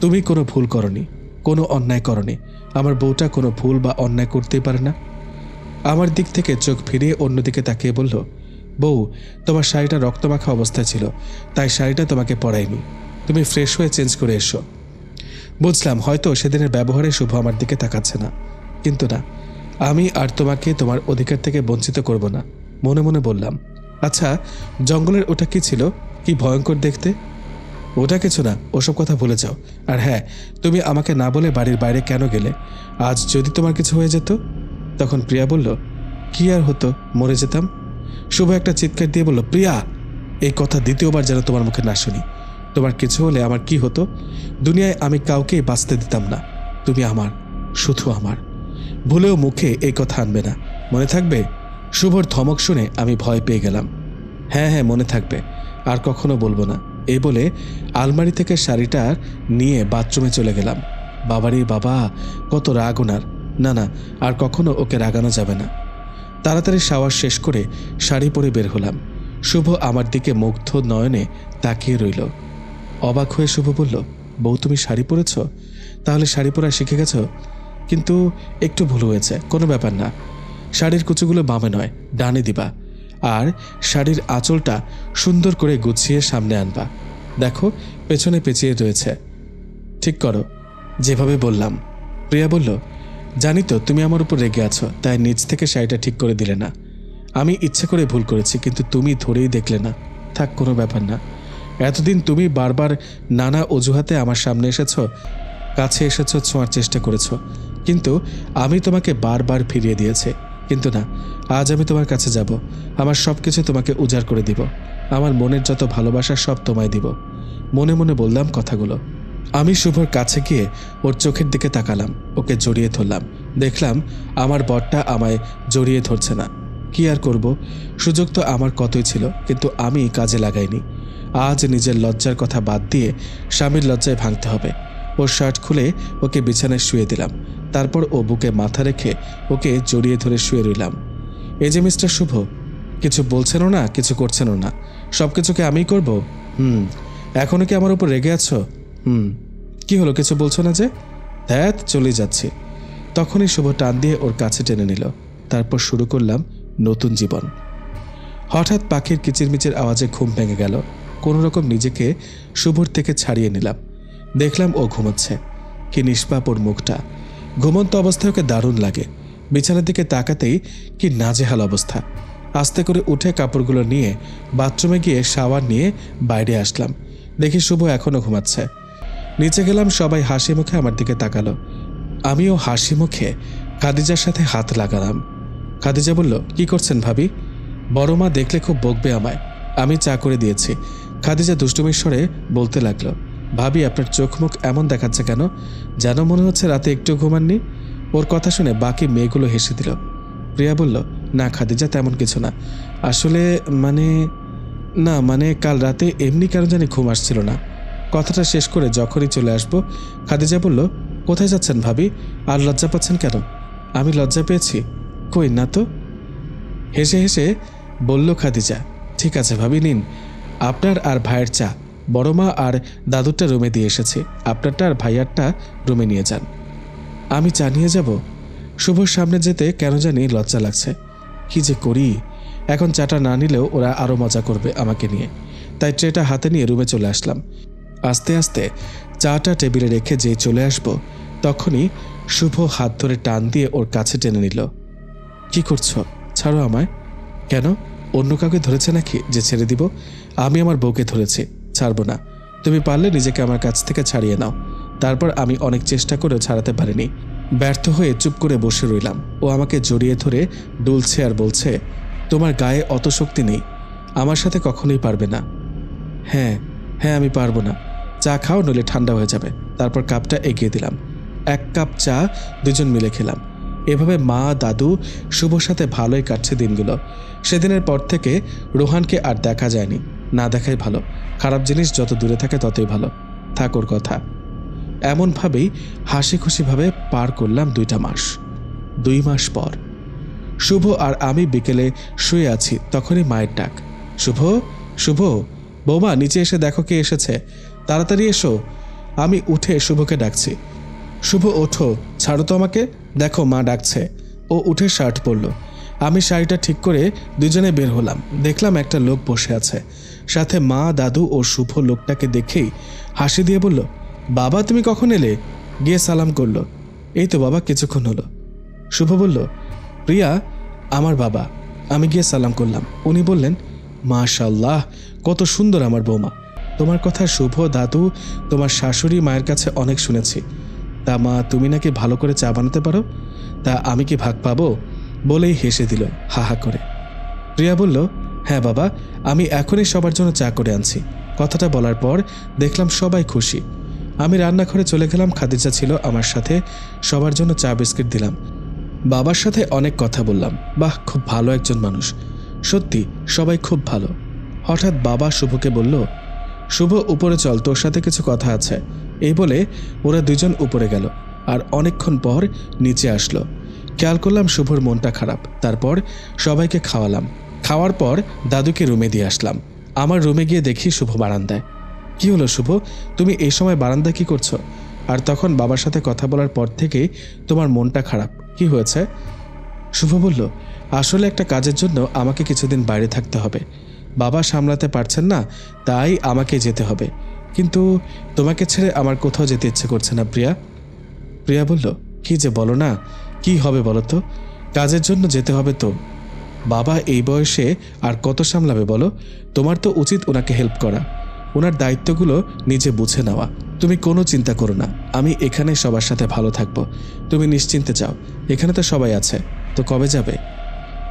তুমি কোনো ভুল করনি, কোনো অন্যায় করনি। আমার বউটা কোনো ভুল বা অন্যায় করতেই পারে না। আমার দিক থেকে চোখ ফিরিয়ে অন্যদিকে তাকিয়ে বলল, বউ, তোমার শাড়িটা রক্তমাখা অবস্থায় ছিল, তাই শাড়িটা তোমাকে পরাইনি। তুমি ফ্রেশ হয়ে চেঞ্জ করে এসো। বুঝলাম হয়তো সেদিনের ব্যবহারে শুভ আমার দিকে তাকাচ্ছে না, কিন্তু না, আমি আর তোমাকে তোমার অধিকার থেকে বঞ্চিত করব না। মনে মনে বললাম, আচ্ছা জঙ্গলের ওটা কি ছিল, কি ভয়ঙ্কর দেখতে? ওটা কিছু না, ওসব কথা ভুলে যাও। আর হ্যাঁ, তুমি আমাকে না বলে বাড়ির বাইরে কেন গেলে? আজ যদি তোমার কিছু হয়ে যেত? তখন প্রিয়া বলল, কি আর হতো, মরে যেতাম। শুভ একটা চিৎকার দিয়ে বলল, প্রিয়া, এই কথা দ্বিতীয়বার যেন তোমার মুখে না শুনি। তোমার কিছু হলে আমার কি হতো? দুনিয়ায় আমি কাউকেই বাঁচতে দিতাম না। তুমি আমার, শুধু আমার। ভুলেও মুখে এই কথা আনবে না, মনে থাকবে? শুভর ধমক শুনে আমি ভয় পেয়ে গেলাম। হ্যাঁ হ্যাঁ, মনে থাকবে, আর কখনো বলবো না। এই বলে আলমারি থেকে শাড়িটা নিয়ে বাথরুমে চলে গেলাম। বাবারে বাবা, কত রাগ ওনার। না না, আর কখনো ওকে রাগানো যাবে না। তাড়াতাড়ি শাওয়ার শেষ করে শাড়ি পরে বের হলাম। শুভ আমার দিকে মুগ্ধ নয়নে তাকিয়ে রইল। অবাক হয়ে শুভ বলল, বউ তুমি শাড়ি পরেছ? তাহলে শাড়ি পরা শিখে গেছ? কিন্তু একটু ভুল হয়েছে, কোনো ব্যাপার না। শাড়ির কুচুগুলো বামে নয়, ডানে দিবা। আর শাড়ির আঁচলটা সুন্দর করে গুছিয়ে সামনে আনবা। দেখো পেছনে পেঁচিয়ে রয়েছে, ঠিক করো যেভাবে বললাম। প্রিয়া বলল, জানি তো তুমি আমার উপর রেগে আছো, তাই নিজ থেকে শাড়িটা ঠিক করে দিলে না। আমি ইচ্ছে করে ভুল করেছি, কিন্তু তুমি ধরেই দেখলে না। থাক, কোনো ব্যাপার না। এতদিন তুমি বারবার নানা অজুহাতে আমার সামনে এসেছো, কাছে এসেছো, ছোঁয়ার চেষ্টা করেছো, কিন্তু আমি তোমাকে বারবার ফিরিয়ে দিয়েছি। কিন্তু না, আজ আমি তোমার কাছে যাব। আমার সব কিছু তোমাকে উজাড় করে দিব। আমার মনের যত ভালোবাসা সব তোমায় দিব। মনে মনে বললাম কথাগুলো। আমি শুভর কাছে গিয়ে ওর চোখের দিকে তাকালাম, ওকে জড়িয়ে ধরলাম। দেখলাম আমার বরটা আমায় জড়িয়ে ধরছে না। কি আর করব, সুযোগ তো আমার কতই ছিল, কিন্তু আমি কাজে লাগাইনি। আজ নিজের লজ্জার কথা বাদ দিয়ে স্বামীর লজ্জায় ভাঙতে হবে। ওর শার্ট খুলে ওকে বিছানায় শুয়ে দিলাম। তারপর ও বুকে মাথা রেখে ওকে জড়িয়ে ধরে শুয়ে রইলাম। এই যে মিস্টার শুভ, কিছু বলছেনও না, কিছু করছেনও না, সব কিছুকে আমিই করব? এখনো কি আমার উপর রেগে আছো? কি হলো, কিছু বলছো না যে? ধ্যাত, চলে যাচ্ছি। তখনই শুভ টান দিয়ে ওর কাছে টেনে নিল। তারপর শুরু করলাম নতুন জীবন। হঠাৎ পাখির কিচিরমিচির আওয়াজে ঘুম ভেঙে গেল। কোনো রকম নিজেকে শুভর থেকে ছাড়িয়ে নিলাম। দেখলাম ও ঘুমোচ্ছে। কি নিষ্পাপ ওর মুখটা। ঘুমন্ত অবস্থায় ওকে দারুণ লাগে। বিছানার দিকে তাকাতেই কি নাজেহাল অবস্থা। আস্তে করে উঠে কাপড়গুলো নিয়ে বাথরুমে গিয়ে শাওয়ার নিয়ে বাইরে আসলাম। দেখি শুভ এখনো ঘুমাচ্ছে। নিচে গেলাম, সবাই হাসি মুখে আমার দিকে তাকালো। আমিও হাসি মুখে খাদিজার সাথে হাত লাগালাম। খাদিজা বলল, কি করছেন ভাবি? বড় মা দেখলে খুব বকবে আমায়। আমি চা করে দিয়েছি। খাদিজা দুষ্টুমির স্বরে বলতে লাগলো, ভাবি আপনার চোখ মুখ এমন দেখাচ্ছে কেন? যেন মনে হচ্ছে রাতে একটু ঘুমাননি। ওর কথা শুনে বাকি মেয়েগুলো হেসে দিল। প্রিয়া বলল, না খাদিজা, তেমন কিছু না। আসলে মানে কাল রাতে এমনি কেন জানি ঘুম আসছিল না। কথাটা শেষ করে যখনই চলে আসব, খাদিজা বলল, কোথায় যাচ্ছেন ভাবি? আর লজ্জা পাচ্ছেন কেন? আমি লজ্জা পেয়েছি? কই না তো। হেসে হেসে বলল খাদিজা, ঠিক আছে ভাবি, নিন আপনার আর ভাইয়ের চা। বড় মা আর দাদুরটা রুমে দিয়ে এসেছি, আপনারটা আর ভাইয়ারটা রুমে নিয়ে যান। আমি চা নিয়ে যাব? শুভর সামনে যেতে কেন জানি লজ্জা লাগছে। কি যে করি, এখন চাটা না নিলেও ওরা আরও মজা করবে আমাকে নিয়ে। তাই ট্রেটা হাতে নিয়ে রুমে চলে আসলাম। আস্তে আস্তে চাটা টেবিলে রেখে যেই চলে আসব, তখনই শুভ হাত ধরে টান দিয়ে ওর কাছে টেনে নিল। কি করছো? ছাড়ো আমায়। কেন, অন্য কাউকে ধরেছে নাকি যে ছেড়ে দিব? আমি আমার বউকে ধরেছি, ছাড়বো না। তুমি পারলে নিজেকে আমার কাছ থেকে ছাড়িয়ে নাও। তারপর আমি অনেক চেষ্টা করেও ছাড়াতে পারিনি। ব্যর্থ হয়ে চুপ করে বসে রইলাম। ও আমাকে জড়িয়ে ধরে ডুলছে আর বলছে, তোমার গায়ে অত শক্তি নেই, আমার সাথে কখনোই পারবে না। হ্যাঁ হ্যাঁ, আমি পারবো না। চা খাও, নইলে ঠান্ডা হয়ে যাবে। তারপর কাপটা এগিয়ে দিলাম। 1 কাপ চা দুজন মিলে খেলাম। এভাবে মা, দাদু, শুভর সাথে ভালোই কাটছে দিনগুলো। সেদিনের পর থেকে রোহানকে আর দেখা যায়নি। না দেখাই ভালো। খারাপ জিনিস যত দূরে থাকে ততই ভালো। থাকোর কথা। এমনভাবেই হাসি খুশিভাবে পার করলাম 2টা মাস। 2 মাস পর শুভ আর আমি বিকেলে শুয়ে আছি, তখনই মায়ের ডাক। শুভ, শুভ, বৌমা নিচে এসে দেখো কে এসেছে, তাড়াতাড়ি এসো। আমি উঠে শুভকে ডাকছি। শুভ, ওঠো, ছাড়ো তো আমাকে, দেখো মা ডাকছে। ও উঠে শার্ট পরল। আমি শাড়িটা ঠিক করে দুজনে বের হলাম। দেখলাম একটা লোক বসে আছে, সাথে মা, দাদু ও শুভ। লোকটাকে দেখেই হাসি দিয়ে বলল, বাবা তুমি কখন এলে? গিয়ে সালাম করলো। এই তো বাবা, কিছুক্ষণ হলো। শুভ বলল, প্রিয়া আমার বাবা। আমি গিয়ে সালাম করলাম। উনি বললেন, মাশাআল্লাহ, কত সুন্দর আমার বৌমা। তোমার কথা শুভ, দাদু, তোমার শাশুড়ি মায়ের কাছে অনেক শুনেছি। তা মা, তুমি নাকি ভালো করে চা বানাতে পারো, তা আমি কি ভাগ পাবো? বলেই হেসে দিল হা হা করে। প্রিয়া বলল, হ্যাঁ বাবা, আমি এখনই সবার জন্য চা করে আনছি। কথাটা বলার পর দেখলাম সবাই খুশি। আমি রান্নাঘরে চলে গেলাম। খাদিজা ছিল আমার সাথে, সবার জন্য চা বিস্কিট দিলাম। বাবার সাথে অনেক কথা বললাম। বাহ, খুব ভালো একজন মানুষ, সত্যি সবাই খুব ভালো। হঠাৎ বাবা শুভকে বলল, শুভ উপরে চল, তোর সাথে কিছু কথা আছে। এই বলে ওরা দুজন উপরে গেল আর অনেকক্ষণ পর নিচে আসলো। খেয়াল করলাম শুভর মনটা খারাপ। তারপর সবাইকে খাওয়ালাম। খাওয়ার পর দাদুকে রুমে দিয়ে আসলাম। আমার রুমে গিয়ে দেখি শুভ বারান্দায়। কি হলো শুভ, তুমি এই সময় বারান্দায় কি করছো? আর তখন বাবার সাথে কথা বলার পর থেকেই তোমার মনটা খারাপ, কি হয়েছে? শুভ বলল, আসলে একটা কাজের জন্য আমাকে কিছুদিন বাইরে থাকতে হবে। বাবা সামলাতে পারছেন না, তাই আমাকে যেতে হবে। কিন্তু তোমাকে ছেড়ে আমার কোথাও যেতে ইচ্ছে করছে না প্রিয়া। প্রিয়া বলল, কি যে বলো না, কি হবে বলো তো? কাজের জন্য যেতে হবে তো। বাবা এই বয়সে আর কত সামলাবে বলো? তোমার তো উচিত ওনাকে হেল্প করা, ওনার দায়িত্বগুলো নিজে বুঝে নেওয়া। তুমি কোনো চিন্তা করো না, আমি এখানে সবার সাথে ভালো থাকবো। তুমি নিশ্চিন্তে যাও, এখানে তো সবাই আছে। তো কবে যাবে?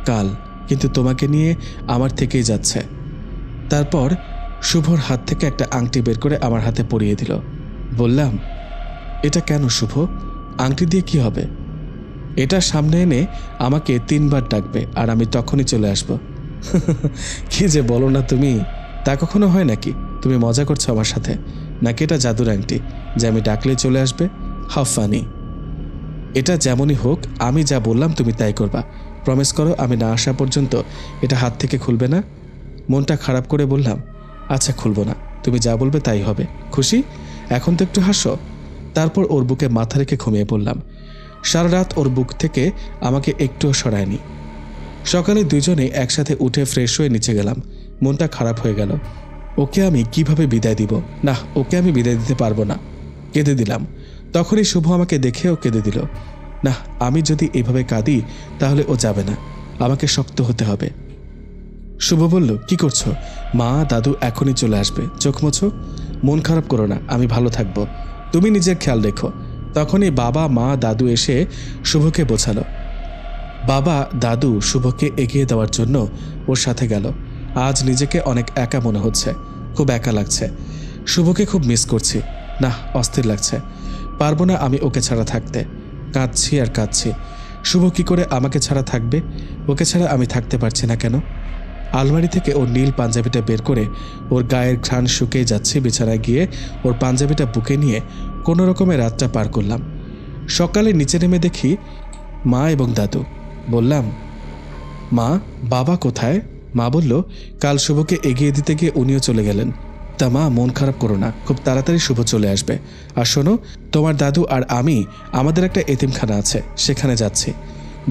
কাল, কিন্তু তোমাকে নিয়ে আমার থেকেই যাচ্ছে। তারপর শুভর হাত থেকে একটা আংটি বের করে আমার হাতে পরিয়ে দিল। বললাম, এটা কেন শুভ? আংটি দিয়ে কি হবে? এটা সামনে এনে আমাকে 3 বার ডাকবে আর আমি তখনই চলে আসব। কি যে বলো না তুমি, তা কখনো হয় নাকি? তুমি মজা করছো আমার সাথে, নাকি এটা জাদুর আংটি যে আমি ডাকলেই চলে আসবে? How funny. এটা যেমনই হোক, আমি যা বললাম তুমি তাই করবা। প্রমিস করো আমি না আসা পর্যন্ত এটা হাত থেকে খুলবে না। মনটা খারাপ করে বললাম, আচ্ছা খুলবো না, তুমি যা বলবে তাই হবে। খুশি? এখন তো একটু হাসো। তারপর ওর বুকে মাথা রেখে ঘুমিয়ে পড়লাম। সারা রাত ওর বুক থেকে আমাকে একটুও সরায়নি। সকালে দুজনে একসাথে উঠে ফ্রেশ হয়ে নিচে গেলাম। মনটা খারাপ হয়ে গেল। ওকে আমি কিভাবে বিদায় দিব? না, ওকে আমি বিদায় দিতে পারবো না। কেঁদে দিলাম। তখনই শুভ আমাকে দেখেও কেঁদে দিল। না, আমি যদি এভাবে কাঁদি তাহলে ও যাবে না, আমাকে শক্ত হতে হবে। শুভ বলল, কি করছো? মা, দাদু এখনই চলে আসবে, চোখ মোছো। মন খারাপ করো না, আমি ভালো থাকবো, তুমি নিজের খেয়াল রেখো। তখনই বাবা, মা, দাদু এসে শুভকে বোঝালো। বাবা, দাদু শুভকে এগিয়ে দেওয়ার জন্য ওর সাথে গেল। আজ নিজেকে অনেক একা মনে হচ্ছে, খুব একা লাগছে। শুভকে খুব মিস করছি। না, অস্থির লাগছে, পারবো না আমি ওকে ছাড়া থাকতে। কাঁদছি আর কাঁদছি। শুভ কি করে আমাকে ছাড়া থাকবে? ওকে ছাড়া আমি থাকতে পারছি না কেন? আলমারি থেকে ওর নীল পাঞ্জাবিটা বের করে ওর গায়ের ঘ্রাণ শুকিয়ে যাচ্ছে। বিছানায় গিয়ে ওর পাঞ্জাবিটা বুকে নিয়ে কোনো রকমে রাতটা পার করলাম। সকালে নিচে নেমে দেখি মা এবং দাদু। বললাম, মা, বাবা কোথায়? মা বলল, কাল শুভকে এগিয়ে দিতে গিয়ে উনিও চলে গেলেন। তা মা, মন খারাপ করো না, খুব তাড়াতাড়ি শুভ চলে আসবে। আর শোনো, তোমার দাদু আর আমি আমাদের একটা এতিমখানা আছে, সেখানে যাচ্ছি।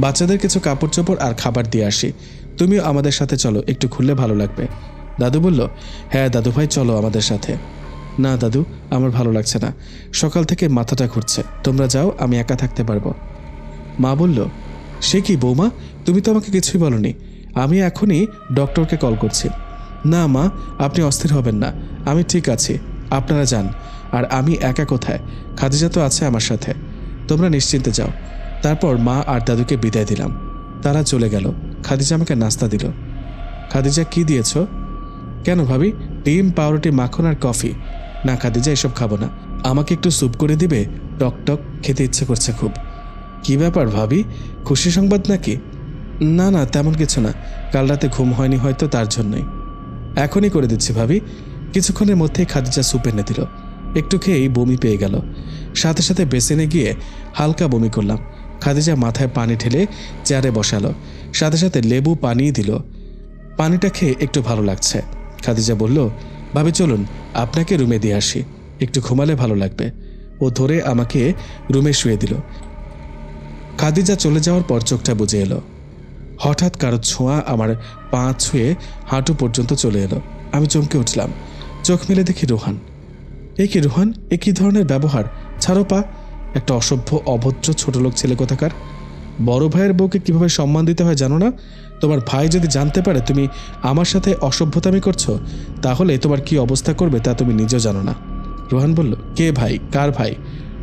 বাচ্চাদের কিছু কাপড় চোপড় আর খাবার দিয়ে আসি। তুমিও আমাদের সাথে চলো, একটু ঘুরলে ভালো লাগবে। দাদু বলল, হ্যাঁ দাদু ভাই, চলো আমাদের সাথে। না দাদু, আমার ভালো লাগছে না, সকাল থেকে মাথাটা ঘুরছে। তোমরা যাও, আমি একা থাকতে পারবো। মা বলল, সে কি বৌমা, তুমি তো আমাকে কিছুই বলনি। আমি এখনই ডক্টরকে কল করছি। না মা, আপনি অস্থির হবেন না, আমি ঠিক আছি, আপনারা যান। আর আমি একা কোথায়? খাদিজা তো আছে আমার সাথে। তোমরা নিশ্চিন্তে যাও। তারপর মা আর দাদুকে বিদায় দিলাম। তারা চলে গেল। খাদিজা আমাকে নাস্তা দিল। খাদিজা, কি দিয়েছ? কেন ভাবি? ডিম, পাউরুটি, মাখন আর কফি। না খাদিজা, এসব খাবো না, আমাকে একটু স্যুপ করে দিবে, টক টক খেতে ইচ্ছে করছে খুব। কি ব্যাপার ভাবি, খুশি সংবাদ নাকি? না না, তেমন কিছু না, কাল রাতে ঘুম হয়নি হয়তো, তার জন্যই। এখনই করে দিচ্ছি ভাবি। কিছুক্ষণের মধ্যেই খাদিজা স্যুপ এনে দিল। একটু খেয়েই বমি পেয়ে গেল। সাথে সাথে বেসিনে গিয়ে হালকা বমি করলাম। খাদিজা মাথায় পানি ঢেলে চেয়ারে বসালো, সাথে সাথে লেবু পানি দিল। পানিটা খেয়ে একটু ভালো লাগছে। খাদিজা বলল, ভাবি চলুন আপনাকে রুমে দিয়ে আসি, একটু ঘুমালে ভালো লাগবে। ও ধরে আমাকে রুমে শুয়ে দিল। খাদিজা চলে যাওয়ার পর চোখটা বুজে এলো। হঠাৎ কারো ছোঁয়া আমার পা ছুঁয়ে হাঁটু পর্যন্ত চলে এলো। আমি চমকে উঠলাম। চোখ মেলে দেখি রোহান। এ কি রোহান, এ কি ধরনের ব্যবহার? ছাড়ো পা, একটা অসভ্য অভদ্র ছোট লোক ছেলে কোথাকার। বড় ভাইয়ের বউকে কিভাবে সম্মান দিতে হয় জানো না? তোমার ভাই যদি জানতে পারে তুমি আমার সাথে অসভ্যতামি করছো, তাহলে তোমার কি অবস্থা করবে তা তুমি নিজেও জানো না। রোহান বলল, কে ভাই? কার ভাই?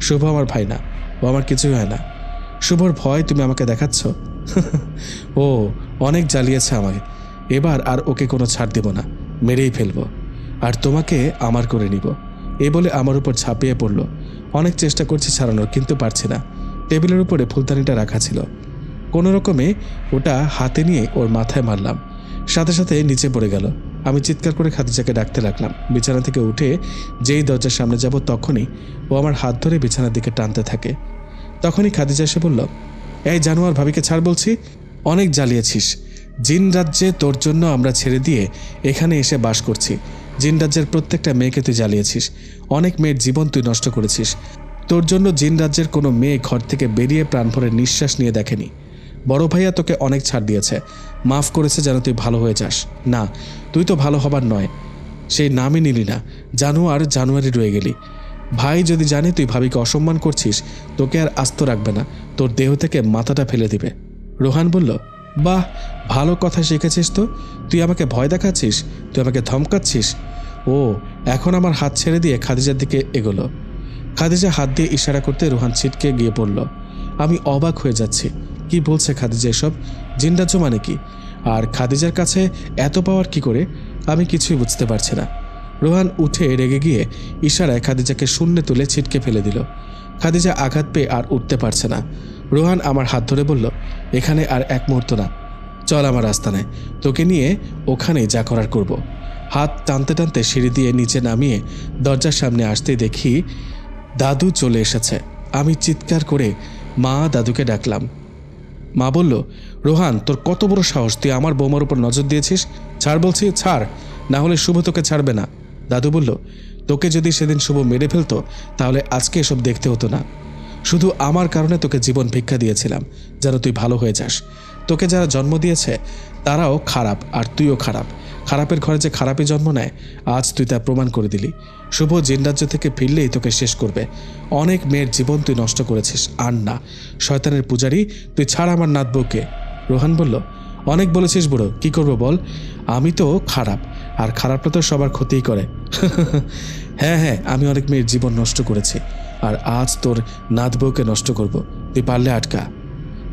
শুভ আমার ভাই না, ও আমার কিছুই হয় না। শুভর ভয় তুমি আমাকে দেখাচ্ছ? ও অনেক জ্বালিয়েছে আমাকে, এবার আর ওকে কোনো ছাড় দেব না, মেরেই ফেলবো, আর তোমাকে আমার করে নিব। এ বলে আমার উপর ঝাঁপিয়ে পড়ল। অনেক চেষ্টা করছি ছাড়ানোর, কিন্তু পারছি না। টেবিলের উপরে ফুলদানিটা রাখা ছিল, কোনো রকমে ওটা হাতে নিয়ে ওর মাথায় মারলাম। সাথে সাথে নিচে পড়ে গেল। আমি চিৎকার করে খাদিজাকে ডাকতে লাগলাম। বিছানা থেকে উঠে যেই দরজার সামনে যাব, তখনই ও আমার হাত ধরে বিছানার দিকে টানতে থাকে। তখনই খাদিজা এসে বলল, এই জানোয়ার, ভাবিকে ছাড় বলছি। অনেক জ্বালিয়েছিস। জিন রাজ্যে তোর জন্য আমরা ছেড়ে দিয়ে এখানে এসে বাস করছি। জিন রাজ্যের প্রত্যেকটা মেয়েকে তুই জ্বালিয়েছিস, অনেক মেয়ের জীবন তুই নষ্ট করেছিস। তোর জন্য জিন রাজ্যের কোনো মেয়ে ঘর থেকে বেরিয়ে প্রাণ ভরে নিঃশ্বাস নিয়ে দেখেনি। বড় ভাইয়া তোকে অনেক ছাড় দিয়েছে, মাফ করেছে যেন তুই ভালো হয়ে যাস। না, তুই তো ভালো হবার নয়, সেই নামই নিলি না, জানুয়ারি রয়ে গেলি। ভাই যদি জানে তুই ভাবিকে অসম্মান করছিস, তোকে আর আস্ত রাখবে না, তোর দেহ থেকে মাথাটা ফেলে দিবে। রোহান বলল, বাহ, ভালো কথা শিখেছিস তো। তুই আমাকে ভয় দেখাচ্ছিস, তুই আমাকে ধমকাচ্ছিস। ও এখন আমার হাত ছেড়ে দিয়ে খাদিজার দিকে এগোলো। খাদিজা হাত দিয়ে ইশারা করতে রোহান ছিটকে গিয়ে পড়ল। আমি অবাক হয়ে যাচ্ছি, কি বলছে খাদিজা এসব? জিন রাজ্য মানে কি? আর খাদিজার কাছে এত পাওয়ার কি করে? আমি কিছুই বুঝতে পারছি না। রোহান উঠে রেগে গিয়ে ইশারায় খাদিজাকে শূন্যে তুলে ছিটকে ফেলে দিল। খাদিজা আঘাত পেয়ে আর উঠতে পারছে না। রোহান আমার হাত ধরে বলল, এখানে আর এক মুহূর্ত না, চল আমার আস্তানায়, তোকে নিয়ে ওখানে যা করার করব। হাত টানতে টানতে সিঁড়ি দিয়ে নিচে নামিয়ে দরজার সামনে আসতেই দেখি দাদু চলে এসেছে। আমি চিৎকার করে মা দাদুকে ডাকলাম। মা বলল, রোহান, তোর কত বড় সাহস, তুই আমার বৌমার উপর নজর দিয়েছিস? ছাড় বলছি, ছাড়, না হলে শুভ তোকে ছাড়বে না। দাদু বলল, তোকে যদি সেদিন শুভ মেরে ফেলতো তাহলে আজকে এসব দেখতে হতো না। শুধু আমার কারণে তোকে জীবন ভিক্ষা দিয়েছিলাম যেন তুই ভালো হয়ে যাস। তোকে যারা জন্ম দিয়েছে তারাও খারাপ, আর তুইও খারাপ। খারাপের ঘরে যে খারাপই জন্ম নেয়, আজ তুই তা প্রমাণ করে দিলি। শুভ জিন রাজ্য থেকে ফিরলেই তোকে শেষ করবে। অনেক মেয়ের জীবন তুই নষ্ট করেছিস, আর না, শয়তানের পূজারি তুই, ছাড় আমার নাত বউকে। রোহান বলল, অনেক বলেছিস বুড়ো, কি করবো বল? আমি তো খারাপ, আর খারাপটা তো সবার ক্ষতিই করে। হ্যাঁ হ্যাঁ, আমি অনেক মেয়ের জীবন নষ্ট করেছি, আর আজ তোর নাত বউকে নষ্ট করব। তুই পারলে আটকা।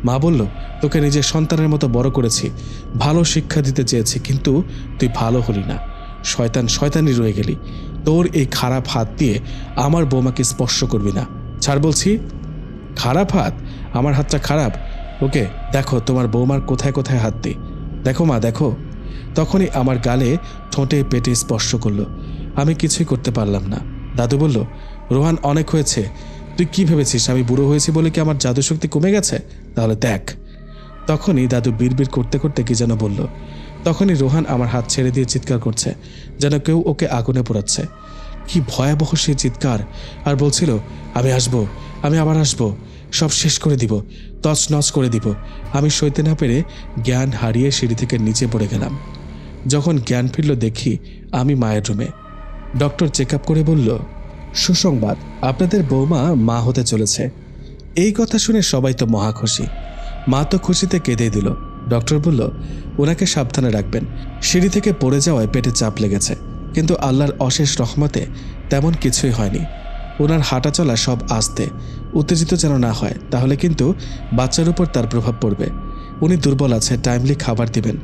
মা বলল, তোকে নিজের সন্তানের মতো বড় করেছি, ভালো শিক্ষা দিতে চেয়েছি, কিন্তু তুই ভালো হলি না। শয়তানি রয়ে গেলি। তোর এই খারাপ হাত দিয়ে আমার বৌমাকে স্পর্শ করবি না। ছাড় বলছি। খারাপ হাত? আমার হাতটা খারাপ? ওকে দেখো তোমার বৌমার কোথায় কোথায় হাত দিই, দেখো মা দেখো। তখনই আমার গালে ঠোঁটে পেটে স্পর্শ করলো। আমি কিছুই করতে পারলাম না। দাদু বলল, রোহান অনেক হয়েছে, তুই কি ভেবেছিস আমি বুড়ো হয়েছি বলে কি আমার জাদুশক্তি কমে গেছে? তাহলে দেখ। তখনই দাদু বিড়বিড় করতে করতে কি যেন বলল। তখনই রোহান আমার হাত ছেড়ে দিয়ে চিৎকার করছে, যেন কেউ ওকে আগুনে পোড়াচ্ছে। কি ভয়াবহ সে চিৎকার! আর বলছিল, আমি আসবো, আমি আবার আসবো, সব শেষ করে দিব, তছনছ করে দিব। আমি সইতে না পেরে জ্ঞান হারিয়ে সিঁড়ি থেকে নিচে পড়ে গেলাম। যখন জ্ঞান ফিরল দেখি আমি মায়ের রুমে। ডক্টর চেক আপ করে বলল, সুসংবাদ, আপনাদের বৌমা মা হতে চলেছে। এই কথা শুনে সবাই তো মহা খুশি। মা তো খুশিতে কেঁদে দিল। ডক্টর বলল, ওনাকে সাবধানে রাখবেন, সিঁড়ি থেকে পড়ে যাওয়ায় পেটে চাপ লেগেছে, কিন্তু আল্লাহর অশেষ রহমতে তেমন কিছুই হয়নি। ওনার হাঁটা চলা সব আস্তে, উত্তেজিত যেন না হয়, তাহলে কিন্তু বাচ্চার উপর তার প্রভাব পড়বে। উনি দুর্বল আছে, টাইমলি খাবার দিবেন।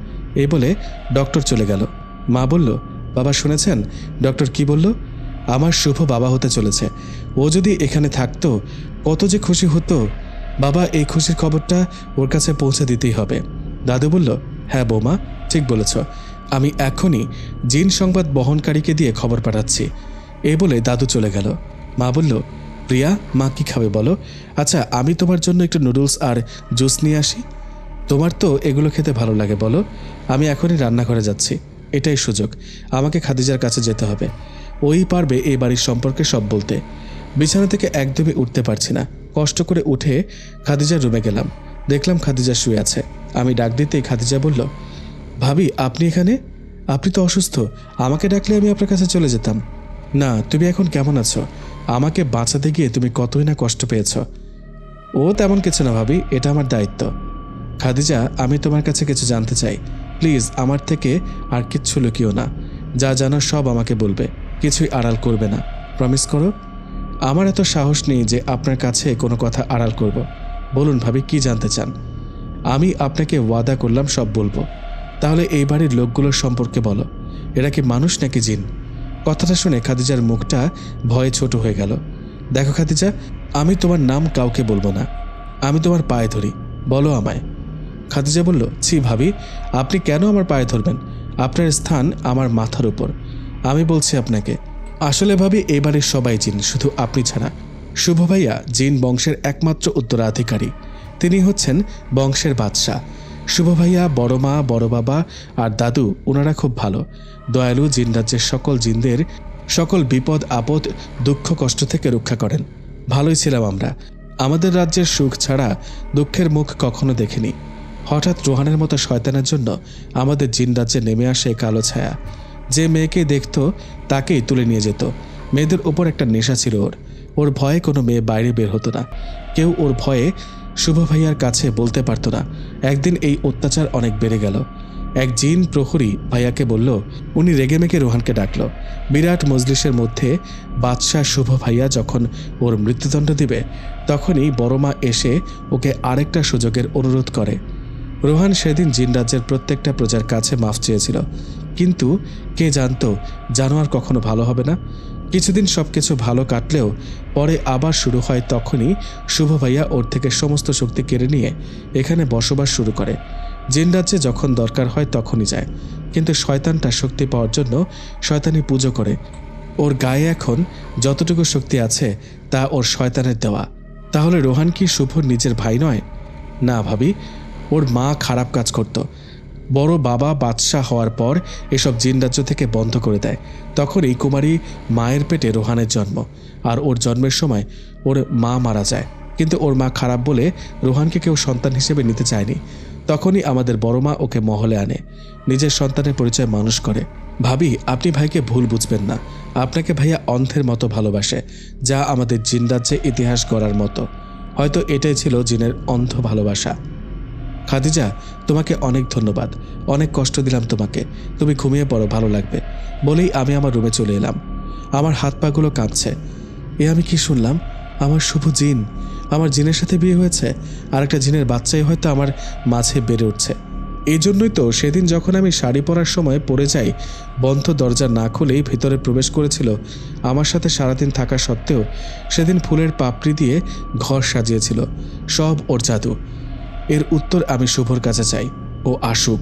এই বলে ডক্টর চলে গেল। মা বলল, বাবা শুনেছেন ডক্টর কি বলল? আমার শুভ বাবা হতে চলেছে। ও যদি এখানে থাকতো কত যে খুশি হতো। বাবা, এই খুশির খবরটা ওর কাছে পৌঁছে দিতেই হবে। দাদু বলল, হ্যাঁ বৌমা, ঠিক বলেছ, আমি এখনই জিন সংবাদ বহনকারীকে দিয়ে খবর পাঠাচ্ছি। এই বলে দাদু চলে গেল। মা বলল, প্রিয়া, মা কি খাবে বলো? আচ্ছা, আমি তোমার জন্য একটু নুডলস আর জুস নিয়ে আসি। তোমার তো এগুলো খেতে ভালো লাগে বলো। আমি এখনই রান্নাঘরে যাচ্ছি, এটাই সুযোগ। আমাকে খাদিজার কাছে যেতে হবে, ওই পারবে এই বাড়ির সম্পর্কে সব বলতে। বিছানা থেকে একদমই উঠতে পারছি না। কষ্ট করে উঠে খাদিজার রুমে গেলাম। দেখলাম খাদিজা শুয়ে আছে। আমি ডাক দিতেই খাদিজা বলল, ভাবি আপনি এখানে? আপনি তো অসুস্থ, আমাকে ডাকলে আমি আপনার কাছে চলে যেতাম। না, তুমি এখন কেমন আছো? আমাকে বাঁচাতে গিয়ে তুমি কতই না কষ্ট পেয়েছ। ও তেমন কিছু না ভাবি, এটা আমার দায়িত্ব। খাদিজা, আমি তোমার কাছে কিছু জানতে চাই, প্লিজ আমার থেকে আর কিচ্ছু লুকিও না। যা জানো সব আমাকে বলবে, কিছুই আড়াল করবে না, প্রমিস করো। আমার এত সাহস নেই যে আপনার কাছে কোনো কথা আড়াল করব। বলুন ভাবি, কি জানতে চান? আমি আপনাকে ওয়াদা করলাম সব বলবো। তাহলে এই বাড়ির লোকগুলোর সম্পর্কে বলো, এরা কি মানুষ নাকি জিন? কথাটা শুনে খাদিজার মুখটা ভয়ে ছোট হয়ে গেল। দেখো খাদিজা, আমি তোমার নাম কাউকে বলবো না, আমি তোমার পায়ে ধরি, বলো আমায়। খাদিজা বলল, ছি ভাবি, আপনি কেন আমার পায়ে ধরবেন? আপনার স্থান আমার মাথার উপর। আমি বলছি আপনাকে, আসলে ভাবি এই বাড়ির সবাই জিন, শুধু আপনি ছাড়া। শুভ ভাইয়া জিন বংশের একমাত্র উত্তরাধিকারী, তিনি হচ্ছেন বংশের বাদশাহ। শুভ ভাইয়া, বড় মা, বড় বাবা আর দাদু, ওনারা খুব ভালো, দয়ালু, জিন রাজ্যের সকল জিনদের সকল বিপদ আপদ দুঃখ কষ্ট থেকে রক্ষা করেন। ভালোই ছিলাম আমরা, আমাদের রাজ্যের সুখ ছাড়া দুঃখের মুখ কখনো দেখিনি। হঠাৎ রোহানের মতো শয়তানের জন্য আমাদের জিন রাজ্যে নেমে আসে কালো ছায়া। যে মেয়েকে দেখত তাকেই তুলে নিয়ে যেত। মেয়েদের ওপর একটা নেশা ছিল ওর ভয়ে কোনো মেয়ে বাইরে বের হতো না। কেউ ওর ভয়ে শুভ ভাইয়ার কাছে বলতে পারত না। একদিন এই অত্যাচার অনেক বেড়ে গেল। এক জিন প্রহরী ভাইয়াকে বলল, উনি রেগেমেগে রোহানকে ডাকল। বিরাট মজলিসের মধ্যে বাদশাহ শুভ ভাইয়া যখন ওর মৃত্যুদণ্ড দিবে, তখনই বড় মা এসে ওকে আরেকটা সুযোগের অনুরোধ করে। রোহান সেদিন জিন রাজ্যের প্রত্যেকটা প্রজার কাছে মাফ চেয়েছিল, কিন্তু কে জানতো জানোয়ার কখনো ভালো হবে না। কিছুদিন সবকিছু ভালো কাটলেও পরে আবার শুরু হয়। তখনই শুভ ভাইয়া ওর থেকে সমস্ত শক্তি কেড়ে নিয়ে এখানে বসবাস শুরু করে। জিন রাজ্যে যখন দরকার হয় তখনই যায়, কিন্তু শয়তানটা শক্তি পাওয়ার জন্য শয়তানি পুজো করে। ওর গায়ে এখন যতটুকু শক্তি আছে তা ওর শয়তানের দেওয়া। তাহলে রোহান কি শুভর নিজের ভাই নয়? না ভাবি, ওর মা খারাপ কাজ করত। বড় বাবা বাদশাহ হওয়ার পর এসব জিন রাজ্য থেকে বন্ধ করে দেয়। তখন এই কুমারী মায়ের পেটে রোহানের জন্ম, আর ওর জন্মের সময় ওর মা মারা যায়। কিন্তু ওর মা খারাপ বলে রোহানকে কেউ সন্তান হিসেবে নিতে চায়নি। তখনই আমাদের বড় মা ওকে মহলে আনে, নিজের সন্তানের পরিচয় মানুষ করে। ভাবি, আপনি ভাইকে ভুল বুঝবেন না, আপনাকে ভাইয়া অন্ধের মতো ভালোবাসে, যা আমাদের জিন রাজ্যে ইতিহাস গড়ার মতো। হয়তো এটাই ছিল জিনের অন্ধ ভালোবাসা। খাদিজা, তোমাকে অনেক ধন্যবাদ, অনেক কষ্ট দিলাম তোমাকে, তুমি ঘুমিয়ে পড়ো, ভালো লাগবে বলেই আমি আমার রুমে চলে এলাম। আমার হাত পাগুলো কাঁপছে। এ আমি কি শুনলাম? আমার শুভ জিন, আমার জিনের সাথে বিয়ে হয়েছে, আর একটা জিনের বাচ্চাই হয়তো আমার মাঝে বেড়ে উঠছে। এই জন্যই তো সেদিন যখন আমি শাড়ি পরার সময় পড়ে যাই, বন্ধ দরজা না খুলেই ভিতরে প্রবেশ করেছিল। আমার সাথে সারাদিন থাকা সত্ত্বেও সেদিন ফুলের পাপড়ি দিয়ে ঘর সাজিয়েছিল। সব ওর জাদু। এর উত্তর আমি শুভর কাছে চাই, ও আসুক।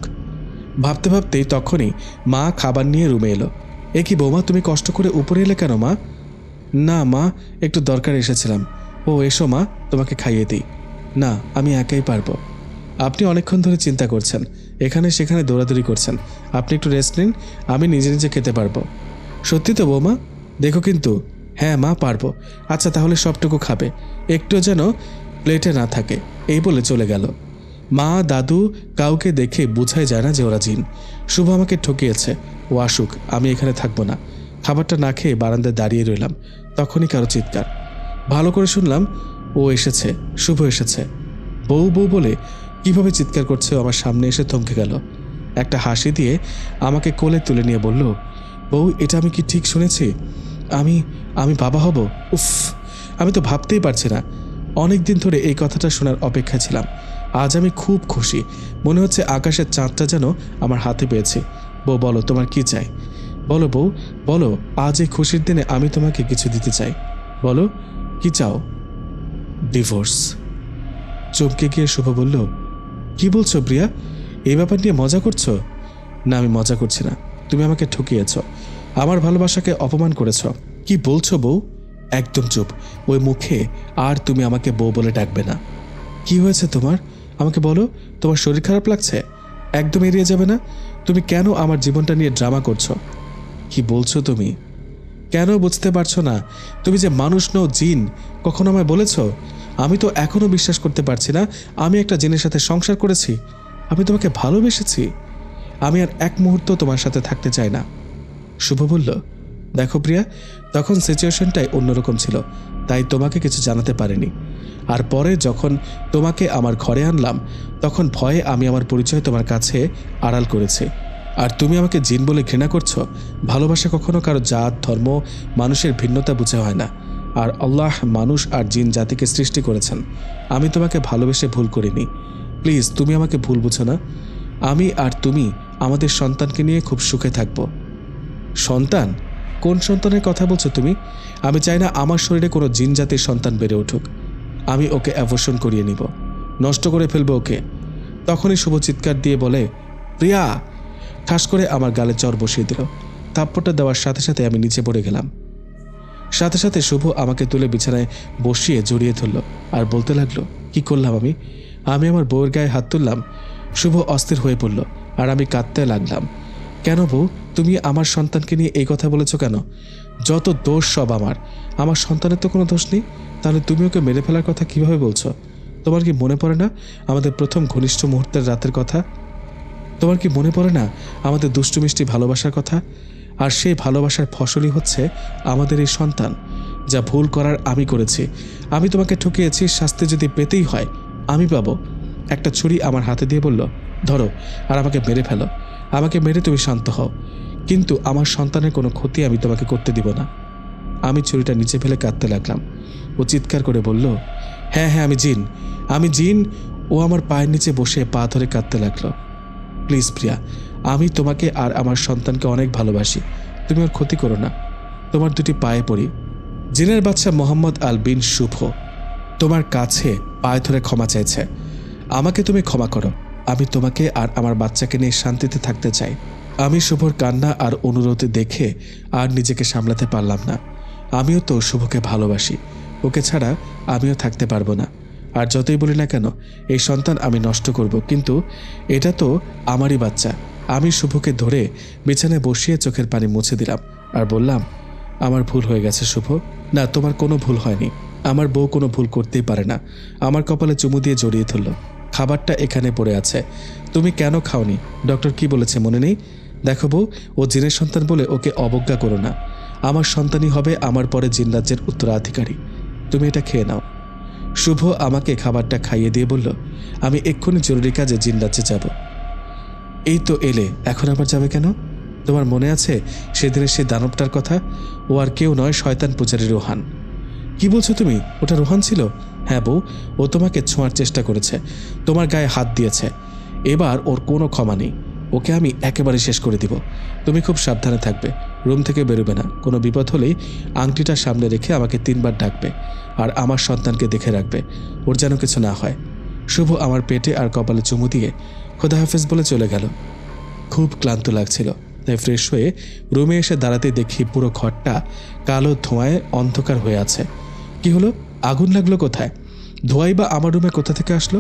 ভাবতে ভাবতেই তখনই মা খাবার নিয়ে রুমে এলো। এ কি বৌমা, তুমি কষ্ট করে উপরে এলে কেন মা? না মা, একটু দরকার এসেছিলাম। ও এসো মা, তোমাকে খাইয়ে দিই। না, আমি একাই পারবো। আপনি অনেকক্ষণ ধরে চিন্তা করছেন, এখানে সেখানে দৌড়াদৌড়ি করছেন, আপনি একটু রেস্ট নিন, আমি নিজে নিজে খেতে পারবো। সত্যি তো বৌমা? দেখো কিন্তু। হ্যাঁ মা, পারবো। আচ্ছা তাহলে সবটুকু খাবে, একটু যেন প্লেটে না থাকে। এই বলে চলে গেল। মা দাদু কাউকে দেখে বোঝাই যায় না যে ওরা জিন। শুভ আমাকে ঠকিয়েছে, ও আসুক, আমি এখানে থাকবো না। খাবারটা না খেয়ে বারান্দায় দাঁড়িয়ে রইলাম। তখনই কারো চিৎকার। ভালো করে শুনলাম, ও এসেছে, শুভ এসেছে। বউ বউ বলে কিভাবে চিৎকার করছে আমার সামনে এসে থমকে গেল। একটা হাসি দিয়ে আমাকে কোলে তুলে নিয়ে বলল, বউ এটা আমি কি ঠিক শুনেছি? আমি আমি বাবা হব? উফ, আমি তো ভাবতেই পারছি না। অনেক দিন ধরে এই কথাটা শোনার অপেক্ষা ছিলাম। আজ আমি খুব খুশি, মনে হচ্ছে আকাশের চাঁদটা যেন আমার হাতে পেয়েছে। বউ বলো তোমার কি চাই? বলো বউ বলো, আজ এই খুশির দিনে আমি তোমাকে কিছু দিতে চাই। বলো কি চাও? ডিভোর্স। চমকে গিয়ে শুভ বলল, কি বলছো প্রিয়া? এই ব্যাপার নিয়ে মজা করছো? না, আমি মজা করছি না। তুমি আমাকে ঠকিয়েছ, আমার ভালোবাসাকে অপমান করেছ। কি বলছো বউ? একদম চুপ, ওই মুখে আর তুমি আমাকে বউ বলে ডাকবে না। কি হয়েছে তোমার? আমাকে বলো, তোমার শরীর খারাপ লাগছে? একদম এড়িয়ে যাবে না। তুমি কেন আমার জীবনটা নিয়ে ড্রামা করছো? কি বলছো তুমি? কেন বুঝতে পারছো না? তুমি যে মানুষ নও, জিন। কখনো আমায় বলেছ? আমি তো এখনো বিশ্বাস করতে পারছি না আমি একটা জিনের সাথে সংসার করেছি। আমি তোমাকে ভালোবেসেছি। আমি আর এক মুহূর্ত তোমার সাথে থাকতে চাই না। শুভ বলল, দেখো প্রিয়া, তখন সিচুয়েশনটাই অন্যরকম ছিল, তাই তোমাকে কিছু জানাতে পারিনি। আর পরে যখন তোমাকে আমার ঘরে আনলাম, তখন ভয়ে আমি আমার পরিচয় তোমার কাছে আড়াল করেছি। আর তুমি আমাকে জিন বলে ঘৃণা করছো। ভালোবাসা কখনো কারো জাত ধর্ম মানুষের ভিন্নতা বুঝে হয় না। আর আল্লাহ মানুষ আর জিন জাতিকে সৃষ্টি করেছেন। আমি তোমাকে ভালোবেসে ভুল করিনি। প্লিজ তুমি আমাকে ভুল বুঝো না। আমি আর তুমি আমাদের সন্তানকে নিয়ে খুব সুখে থাকব। সন্তান? কোন সন্তানের কথা বলছো তুমি? আমি চাই না আমার শরীরে কোনো জিন জাতির সন্তান বেড়ে উঠুক। আমি ওকে অ্যাবর্শন করিয়ে নিব, নষ্ট করে ফেলবো ওকে। তখনই শুভ চিৎকার দিয়ে বলে, প্রিয়া! ঠাস করে আমার গালে চর বসিয়ে দিল। থাপ্পড়টা দেওয়ার সাথে সাথে আমি নিচে পড়ে গেলাম। সাথে সাথে শুভ আমাকে তুলে বিছানায় বসিয়ে জড়িয়ে ধরল আর বলতে লাগলো, কি করলাম আমি? আমি আমার বউয়ের গায়ে হাত তুললাম। শুভ অস্থির হয়ে পড়ল আর আমি কাঁদতে লাগলাম। কেন বউ, তুমি আমার সন্তানকে নিয়ে এই কথা বলেছো কেন? যত দোষ সব আমার সন্তানের তো কোনো দোষ নেই। তাহলে তুমি ওকে মেরে ফেলার কথা কিভাবে বলছো? তোমার কি মনে পড়ে না আমাদের প্রথম ঘনিষ্ঠ মুহূর্তের রাতের কথা? তোমার কি মনে পড়ে না আমাদের দুষ্টু মিষ্টি ভালোবাসার কথা? আর সেই ভালোবাসার ফসলই হচ্ছে আমাদের এই সন্তান। যা ভুল করার আমি করেছি। আমি তোমাকে ঠকিয়েছি, শাস্তি যদি পেতেই হয় আমি পাবো। একটা ছুরি আমার হাতে দিয়ে বলল, ধরো আর আমাকে মেরে ফেলো। আমাকে মেরে তুমি শান্ত হও, কিন্তু আমার সন্তানের কোনো ক্ষতি আমি তোমাকে করতে দিব না। আমি ছুরিটা নিচে ফেলে কাঁদতে লাগলাম। ও চিৎকার করে বলল, হ্যাঁ হ্যাঁ আমি জিন। ও আমার পায়ের নিচে বসে পা ধরে কাঁদতে লাগলো। প্লিজ প্রিয়া, আমি তোমাকে আর আমার সন্তানকে অনেক ভালোবাসি, তুমি ওর ক্ষতি করো না। তোমার দুটি পায়ে পড়ি। জিনের বাদশা মোহাম্মদ আল বিন শুভ তোমার কাছে পায়ে ধরে ক্ষমা চাইছে। আমাকে তুমি ক্ষমা করো। আমি তোমাকে আর আমার বাচ্চাকে নিয়ে শান্তিতে থাকতে চাই। আমি শুভর কান্না আর অনুরোধ দেখে আর নিজেকে সামলাতে পারলাম না। আমিও তো শুভকে ভালোবাসি, ওকে ছাড়া আমিও থাকতে পারবো না। আর যতই বলি না কেন এই সন্তান আমি নষ্ট করব, কিন্তু এটা তো আমারই বাচ্চা। আমি শুভকে ধরে বিছানায় বসিয়ে চোখের পানি মুছে দিলাম আর বললাম, আমার ভুল হয়ে গেছে শুভ। না, তোমার কোনো ভুল হয়নি। আমার বউ কোনো ভুল করতেই পারে না। আমার কপালে চুমু দিয়ে জড়িয়ে ধরল। খাবারটা এখানে পড়ে আছে, তুমি কেন খাওনি? ডক্টর কি বলেছে মনে নেই? দেখো বউ, ও জিনের সন্তান বলে ওকে অবজ্ঞা করো না। আমার সন্তানই হবে আমার পরে জিন রাজ্যের উত্তরাধিকারী। তুমি এটা খেয়ে নাও। শুভ আমাকে খাবারটা খাইয়ে দিয়ে বলল, আমি এক্ষুনি জরুরি কাজে জিন রাজ্যে যাব। এই তো এলে, এখন আবার যাবে কেন? তোমার মনে আছে সেদিনের সে দানবটার কথা? ও আর কেউ নয়, শয়তান পূজারী রোহান। কি বলছো তুমি? ওটা রোহান ছিল? হ্যাঁ বউ, ও তোমাকে ছোঁয়ার চেষ্টা করেছে, তোমার গায়ে হাত দিয়েছে। এবার ওর কোনো ক্ষমা নেই। ওকে আমি একেবারে শেষ করে দিব। তুমি খুব সাবধানে থাকবে, রুম থেকে বেরোবে না। কোনো বিপদ হলেই আংটিটা সামনে রেখে আমাকে 3 বার ডাকবে আর আমার সন্তানকে দেখে রাখবে, ওর যেন কিছু না হয়। শুভ আমার পেটে আর কপালে চুমু দিয়ে খোদা হাফেজ বলে চলে গেল। খুব ক্লান্ত লাগছিল, তাই ফ্রেশ হয়ে রুমে এসে দাঁড়াতে দেখি পুরো ঘরটা কালো ধোঁয়ায় অন্ধকার হয়ে আছে। কি হলো? আগুন লাগলো কোথায়? ধোঁয়াই বা আমার রুমে কোথা থেকে আসলো?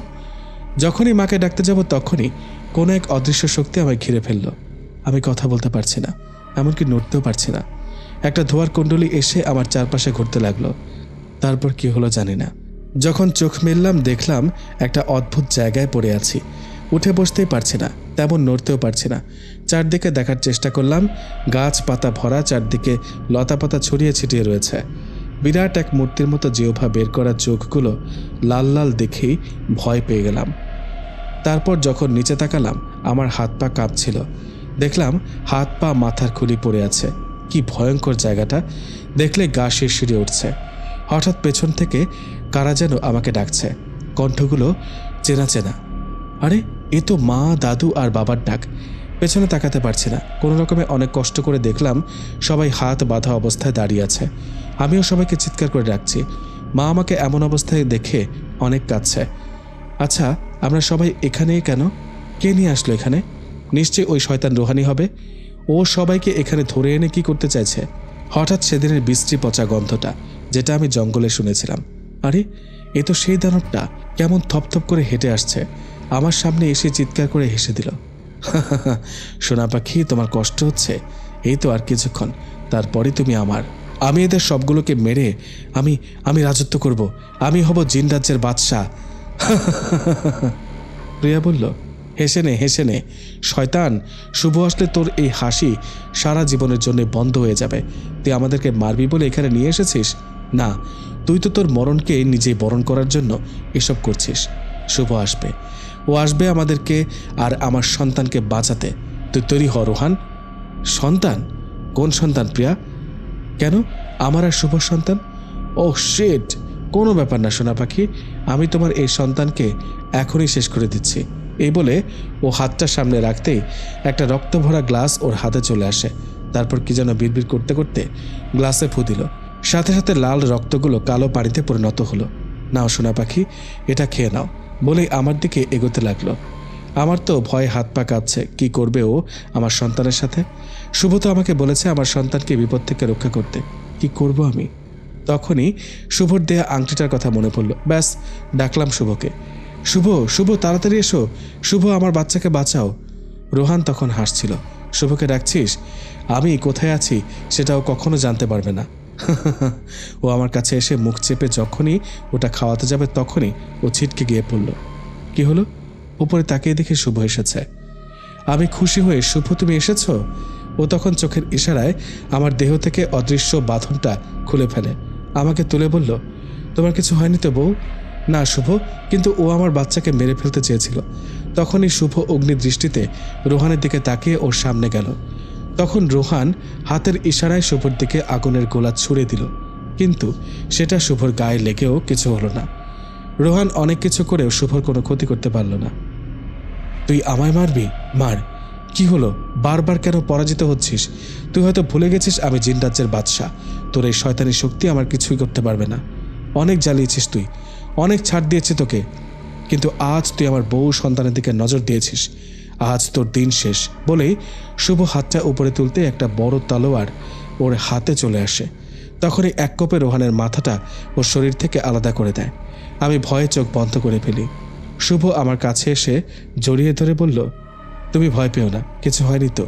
যখনই মাকে ডাকতে যাব তখনই কোনো এক অদৃশ্য শক্তি আমায় ঘিরে ফেললো। আমি কথা বলতে পারছি না, এমনকি নড়তেও পারছি না। একটা ধোঁয়ার কুণ্ডলী এসে আমার চারপাশে ঘুরতে লাগলো। তারপর কি হলো জানি না। যখন চোখ মেললাম দেখলাম একটা অদ্ভুত জায়গায় পড়ে আছি। উঠে বসতেই পারছি না, তেমন নড়তেও পারছি না। চারদিকে দেখার চেষ্টা করলাম, গাছপাতা ভরা, চারদিকে লতাপাতা ছড়িয়ে ছিটিয়ে রয়েছে। বিরাট এক মূর্তির মতো জিহ্বা বের করা চোখগুলো লাল লাল দেখেই ভয় পেয়ে গেলাম। তারপর যখন নিচে তাকালাম আমার হাত পা কাঁপছিল। দেখলাম হাত পা মাথার খুলি পড়ে আছে। কি ভয়ঙ্কর জায়গাটা! দেখলে গা শিরশিরে উঠছে। হঠাৎ পেছন থেকে কারা যেন আমাকে ডাকছে। কণ্ঠগুলো চেনা চেনা। আরে, এ তো মা, দাদু আর বাবার ডাক। পেছনে তাকাতে পারছি না। কোনো রকমে অনেক কষ্ট করে দেখলাম সবাই হাত বাঁধা অবস্থায় দাঁড়িয়ে আছে। আমিও সবাইকে চিৎকার করে ডাকছি। মা আমাকে এমন অবস্থায় দেখে অনেক কাঁদছে। আচ্ছা, আমরা সবাই এখানেই কেন? কে নিয়ে আসলো এখানে? নিশ্চয়ই ওই শয়তান রোহানি হবে। ও সবাইকে এখানে ধরে এনে কি করতে চাইছে? হঠাৎ সেদিনের বিশ্রী পচা গন্ধটা, যেটা আমি জঙ্গলে শুনেছিলাম। আরে, এ তো সেই দানবটা। কেমন থপথপ করে হেঁটে আসছে, আমার সামনে এসে চিৎকার করে হেসে দিল। সোনা পাখি, তোমার কষ্ট হচ্ছে? এই তো আর কিছুক্ষণ, তারপরে তুমি আমার। আমি এদের সবগুলোকে মেরে আমি রাজত্ব করব। আমি হব জিন রাজ্যের বাদশাহ। প্রিয়া বলল, হেসে নে শয়তান। শুভ আসলে তোর এই হাসি সারা জীবনের জন্য বন্ধ হয়ে যাবে। তুই আমাদেরকে মারবি বলে এখানে নিয়ে এসেছিস? না, তুই তো তোর মরণকে নিজেই বরণ করার জন্য এসব করছিস। শুভ আসবে, ও আসবে আমাদেরকে আর আমার সন্তানকে বাঁচাতে। তুই তৈরি হ রোহান। সন্তান? কোন সন্তান প্রিয়া? কেন, আমার আর শুভ সন্তান? ও শিট! কোনো ব্যাপার না সোনা পাখি, আমি তোমার এই সন্তানকে এখনই শেষ করে দিচ্ছি। এই বলে ও হাতটা সামনে রাখতেই একটা রক্তভরা গ্লাস ওর হাতে চলে আসে। তারপর কি যেন বিড়বিড় করতে করতে গ্লাসে ফু দিল। সাথে সাথে লাল রক্তগুলো কালো পানিতে পরিণত হলো। নাও সোনা পাখি, এটা খেয়ে নাও বলেই আমার দিকে এগোতে লাগলো। আমার তো ভয়ে হাত পা কাঁপছে। কি করবে ও আমার সন্তানের সাথে? শুভ তো আমাকে বলেছে আমার সন্তানকে বিপদ থেকে রক্ষা করতে। কি করব আমি? তখনই শুভর দেয়া আংটিটার কথা মনে পড়ল। ব্যাস, ডাকলাম শুভকে। শুভ তাড়াতাড়ি এসো, শুভ আমার বাচ্চাকে বাঁচাও। রোহান তখন হাসছিল। শুভকে ডাকছিস? আমি কোথায় আছি সেটাও কখনো জানতে পারবে না। ও আমার কাছে এসে মুখ চেপে যখনই ওটা খাওয়াতে যাবে তখনই ও ছিটকে গিয়ে পড়ল। কি হলো? উপরে তাকিয়ে দেখে শুভ এসেছে। আমি খুশি হয়ে, শুভ তুমি এসেছ? ও তখন চোখের ইশারায় আমার দেহ থেকে অদৃশ্য বাঁধনটা খুলে ফেলে। আমাকে তুলে বলল, তোমার কিছু হয়নি তো বউ? না শুভ, কিন্তু ও আমার বাচ্চাকে মেরে ফেলতে চেয়েছিল। তখনই শুভ অগ্নি দৃষ্টিতে রোহানের দিকে তাকিয়ে ওর সামনে গেল। তখন রোহান হাতের ইশারায় শুভর দিকে আগুনের গোলা ছুড়ে দিল, কিন্তু সেটা শুভর গায়ে লেগেও কিছু হলো না। রোহান অনেক কিছু করেও শুভর কোনো ক্ষতি করতে পারল না। তুই আমায় মারবি? মার। কি হলো, বারবার কেন পরাজিত হচ্ছিস? তুই হয়তো ভুলে গেছিস আমি জিন রাজ্যের বাদশাহ। তোর এই শয়তানি শক্তি আমার কিছুই করতে পারবে না। অনেক জ্বালিয়েছিস তুই, অনেক ছাড় দিয়েছি তোকে, কিন্তু আজ তুই আমার বউ সন্তানের দিকে নজর দিয়েছিস। আজ তোর দিন শেষ। বলেই শুভ হাতটা উপরে তুলতে একটা বড় তলোয়ার ওর হাতে চলে আসে। তখনই এক কোপে রোহানের মাথাটা ওর শরীর থেকে আলাদা করে দেয়। আমি ভয়ে চোখ বন্ধ করে ফেলি। শুভ আমার কাছে এসে জড়িয়ে ধরে বলল, তুমি ভয় পেও না, কিছু হয়নি তো।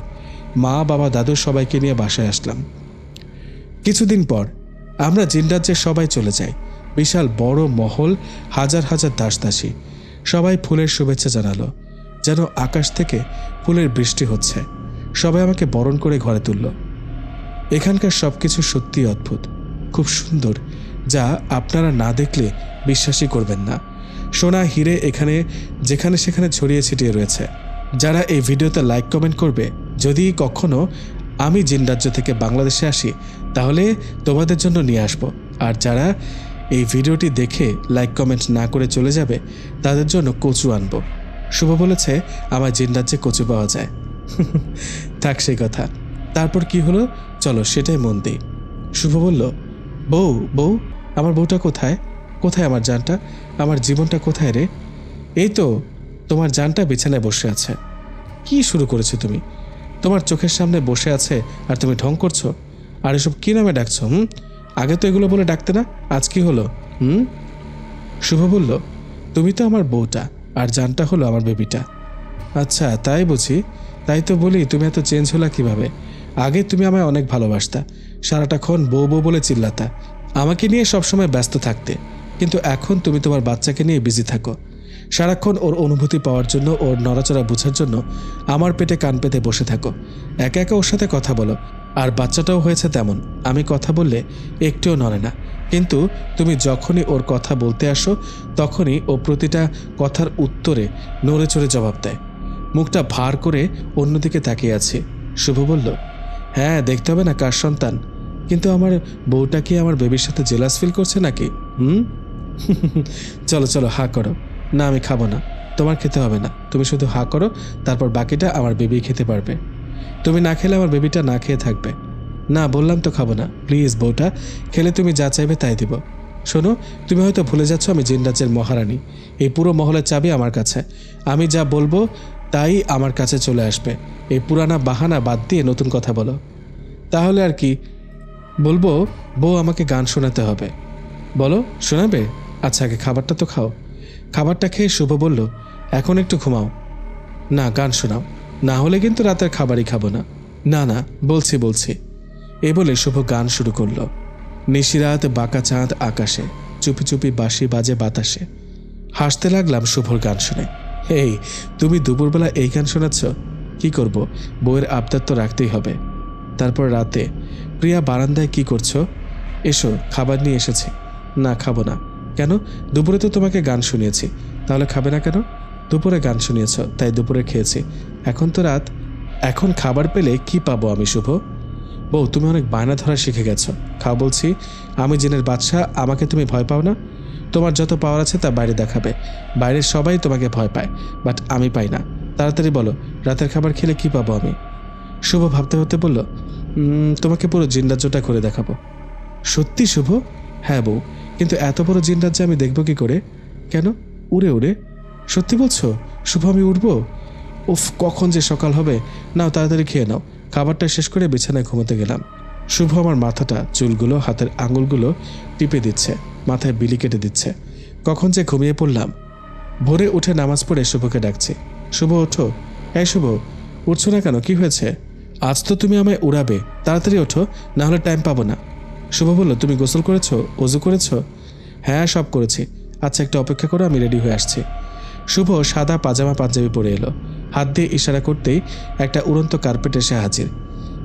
মা, বাবা, দাদু সবাইকে নিয়ে বাসায় আসলাম। কিছুদিন পর আমরা জিনরাজ্যের সবাই চলে যাই। বিশাল বড় মহল, হাজার হাজার দাসদাসী, সবাই ফুলের শুভেচ্ছা জানালো, যেন আকাশ থেকে ফুলের বৃষ্টি হচ্ছে। সবাই আমাকে বরণ করে ঘরে তুলল। এখানকার সবকিছু সত্যি অদ্ভুত, খুব সুন্দর, যা আপনারা না দেখলে বিশ্বাসই করবেন না। সোনা, হিরে এখানে যেখানে সেখানে ছড়িয়ে ছিটিয়ে রয়েছে। যারা এই ভিডিওতে লাইক কমেন্ট করবে, যদি কখনো আমি জিনরাজ্য থেকে বাংলাদেশে আসি তাহলে তোমাদের জন্য নিয়ে আসব। আর যারা এই ভিডিওটি দেখে লাইক কমেন্ট না করে চলে যাবে তাদের জন্য কচু আনব। শুভ বলেছে আমার জিনরাজ্যে কচু পাওয়া যায়। থাক সেই কথা। তারপর কি হলো চলো সেটাই মন দিই। শুভ বলল, বউ, আমার বউটা কোথায়? কোথায় আমার জানটা? আমার জীবনটা কোথায় রে? এই তো তোমার জানটা বিছানায় বসে আছে। কি শুরু করেছো তুমি? তোমার চোখের সামনে বসে আছে আর তুমি ঢং করছো? আর এসব কি নামে ডাকছো? আগে তো এগুলো বলে ডাকতে না, আজ কি হলো? শুভ বলল, তুমি তো আমার বউটা আর জানটা হলো আমার বেবিটা। আচ্ছা তাই বুঝি, তাই তো বলি তুমি এত চেঞ্জ হলা কিভাবে? আগে তুমি আমায় অনেক ভালোবাসতা, সারাটাক্ষণ বউ বউ বলে চিল্লাতা, আমাকে নিয়ে সবসময় ব্যস্ত থাকতে, কিন্তু এখন তুমি তোমার বাচ্চাকে নিয়ে বিজি থাকো। সারাক্ষণ ওর অনুভূতি পাওয়ার জন্য, ওর নড়াচড়া বোঝার জন্য আমার পেটে কান পেতে বসে থাকো, একা একা ওর সাথে কথা বলো। আর বাচ্চাটাও হয়েছে তেমন, আমি কথা বললে একটুও নড়ে না, কিন্তু তুমি যখনই ওর কথা বলতে আসো তখনই ও প্রতিটা কথার উত্তরে নড়ে চড়ে জবাব দেয়। মুখটা ভার করে অন্যদিকে তাকিয়ে আছে। শুভ বলল, হ্যাঁ দেখতে হবে না কার সন্তান, কিন্তু আমার বউটা কি আমার বেবির সাথে জেলাস ফিল করছে নাকি? চলো চলো হা করো। না আমি খাবো না, তোমার খেতে হবে না, তুমি শুধু হা করো, তারপর বাকিটা আমার বেবি খেতে পারবে। তুমি না খেলে আমার বেবিটা না খেয়ে থাকবে। না বললাম তো খাবো না, প্লিজ বউটা, খেলে তুমি যা চাইবে তাই দিব। শোনো, তুমি হয়তো ভুলে যাচ্ছ আমি জিনরাজ্যের মহারানী, এই পুরো মহলের চাবি আমার কাছে, আমি যা বলবো তাই আমার কাছে চলে আসবে। এই পুরানা বাহানা বাদ দিয়ে নতুন কথা বলো। তাহলে আর কি বলবো? বউ আমাকে গান শোনাতে হবে। বলো, শোনাবে? আচ্ছা আগে খাবারটা তো খাও। খাবারটা খেয়ে শুভ বলল, এখন একটু ঘুমাও। না গান শোনাও, না হলে কিন্তু রাতের খাবারই খাবো না। না না বলছি। এই বলে শুভ গান শুরু করলো। নিশিরাত, বাঁকা চাঁদ আকাশে, চুপি চুপি বাঁশি বাজে বাতাসে। হাসতে লাগলাম শুভর গান শুনে। এই তুমি দুপুরবেলা এই গান শোনাচ্ছ? কি করব, বউয়ের আবদার তো রাখতেই হবে। তারপর রাতে, প্রিয়া বারান্দায় কি করছো? এসো, খাবার নিয়ে এসেছি। না খাবো না। কেন? দুপুরে তো তোমাকে গান শুনিয়েছি, তাহলে খাবে না কেন? দুপুরে গান শুনিয়েছ তাই দুপুরে খেয়েছি, এখন তো রাত, এখন খাবার পেলে কি পাবো আমি? শুভ বউ, তুমি অনেক বায়না ধরা শিখে গেছো। খাও বলছি। আমি জিনের বাদশা, আমাকে তুমি ভয় পাও না? তোমার যত পাওয়ার আছে তা বাইরে দেখাবে, বাইরের সবাই তোমাকে ভয় পায়, বাট আমি পাই না। তাড়াতাড়ি বলো, রাতের খাবার খেলে কি পাবো আমি? শুভ ভাবতে ভাবতে বলল, তোমাকে পুরো জিনরাজ্যটা করে দেখাবো। সত্যি শুভ? হ্যাঁ বউ, কিন্তু এত বড় জিনরাজ্যে আমি দেখবো কি করে? কেন? উড়ে উড়ে? সত্যি বলছো শুভ, আমি উড়বো? উফ, কখন যে সকাল হবে। নাও তাড়াতাড়ি খেয়ে নাও। খাবারটা শেষ করে বিছানায় ঘুমোতে গেলাম। শুভ আমার মাথাটা, চুলগুলো, হাতের আঙুলগুলো টিপে দিচ্ছে, মাথায় বিলি কেটে দিচ্ছে। কখন যে ঘুমিয়ে পড়লাম। ভোরে উঠে নামাজ পড়ে শুভকে ডাকছে, শুভ ওঠো। এই শুভ, উঠছো না কেন? কি হয়েছে? আজ তো তুমি আমায় উড়াবে, তাড়াতাড়ি ওঠো, না হলে টাইম পাবো না। শুভ বলল, তুমি গোসল করেছো, অজু করেছো? হ্যাঁ সব করেছি। আচ্ছা একটু অপেক্ষা করো, আমি রেডি হয়ে আসছি। শুভ সাদা পাজামা পাঞ্জাবি পরে এলো, হাত দিয়ে ইশারা করতেই একটা উড়ন্ত কার্পেট এসে হাজির।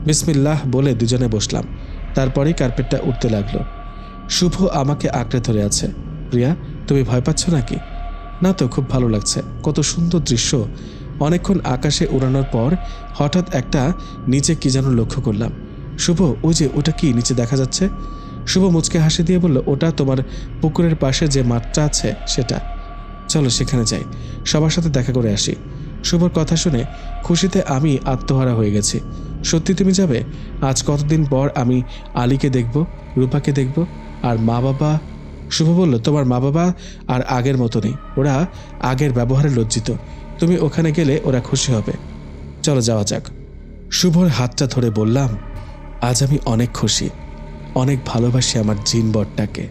বিসমিল্লাহ বলে দুজনে বসলাম, তারপরেই কার্পেটটা উঠতে লাগলো। শুভ আমাকে আঁকড়ে ধরে আছে। প্রিয়া, তুমি ভয় পাচ্ছ নাকি? না তো, খুব ভালো লাগছে, কত সুন্দর দৃশ্য। অনেকক্ষণ আকাশে উড়ানোর পর হঠাৎ একটা নিচে কি যেন লক্ষ্য করলাম। শুভ, ওই যে ওটা কি নিচে দেখা যাচ্ছে? শুভ মুচকে হাসি দিয়ে বলল, ওটা তোমার পুকুরের পাশে যে মাঠটা আছে সেটা। চলো সেখানে যাই, সবার সাথে দেখা করে আসি। শুভর কথা শুনে খুশিতে আমি আত্মহারা হয়ে গেছি। সত্যি তুমি যাবে? আজ কতদিন পর আমি আলীকে দেখব, রূপাকে দেখব, আর মা বাবা। শুভ বলল, তোমার মা বাবা আর আগের মতো নেই, ওরা আগের ব্যবহারে লজ্জিত, তুমি ওখানে গেলে ওরা খুশি হবে। চলো যাওয়া যাক। শুভর হাতটা ধরে বললাম, আজ আমি অনেক খুশি, অনেক ভালোবাসি আমার জিন বরটাকে।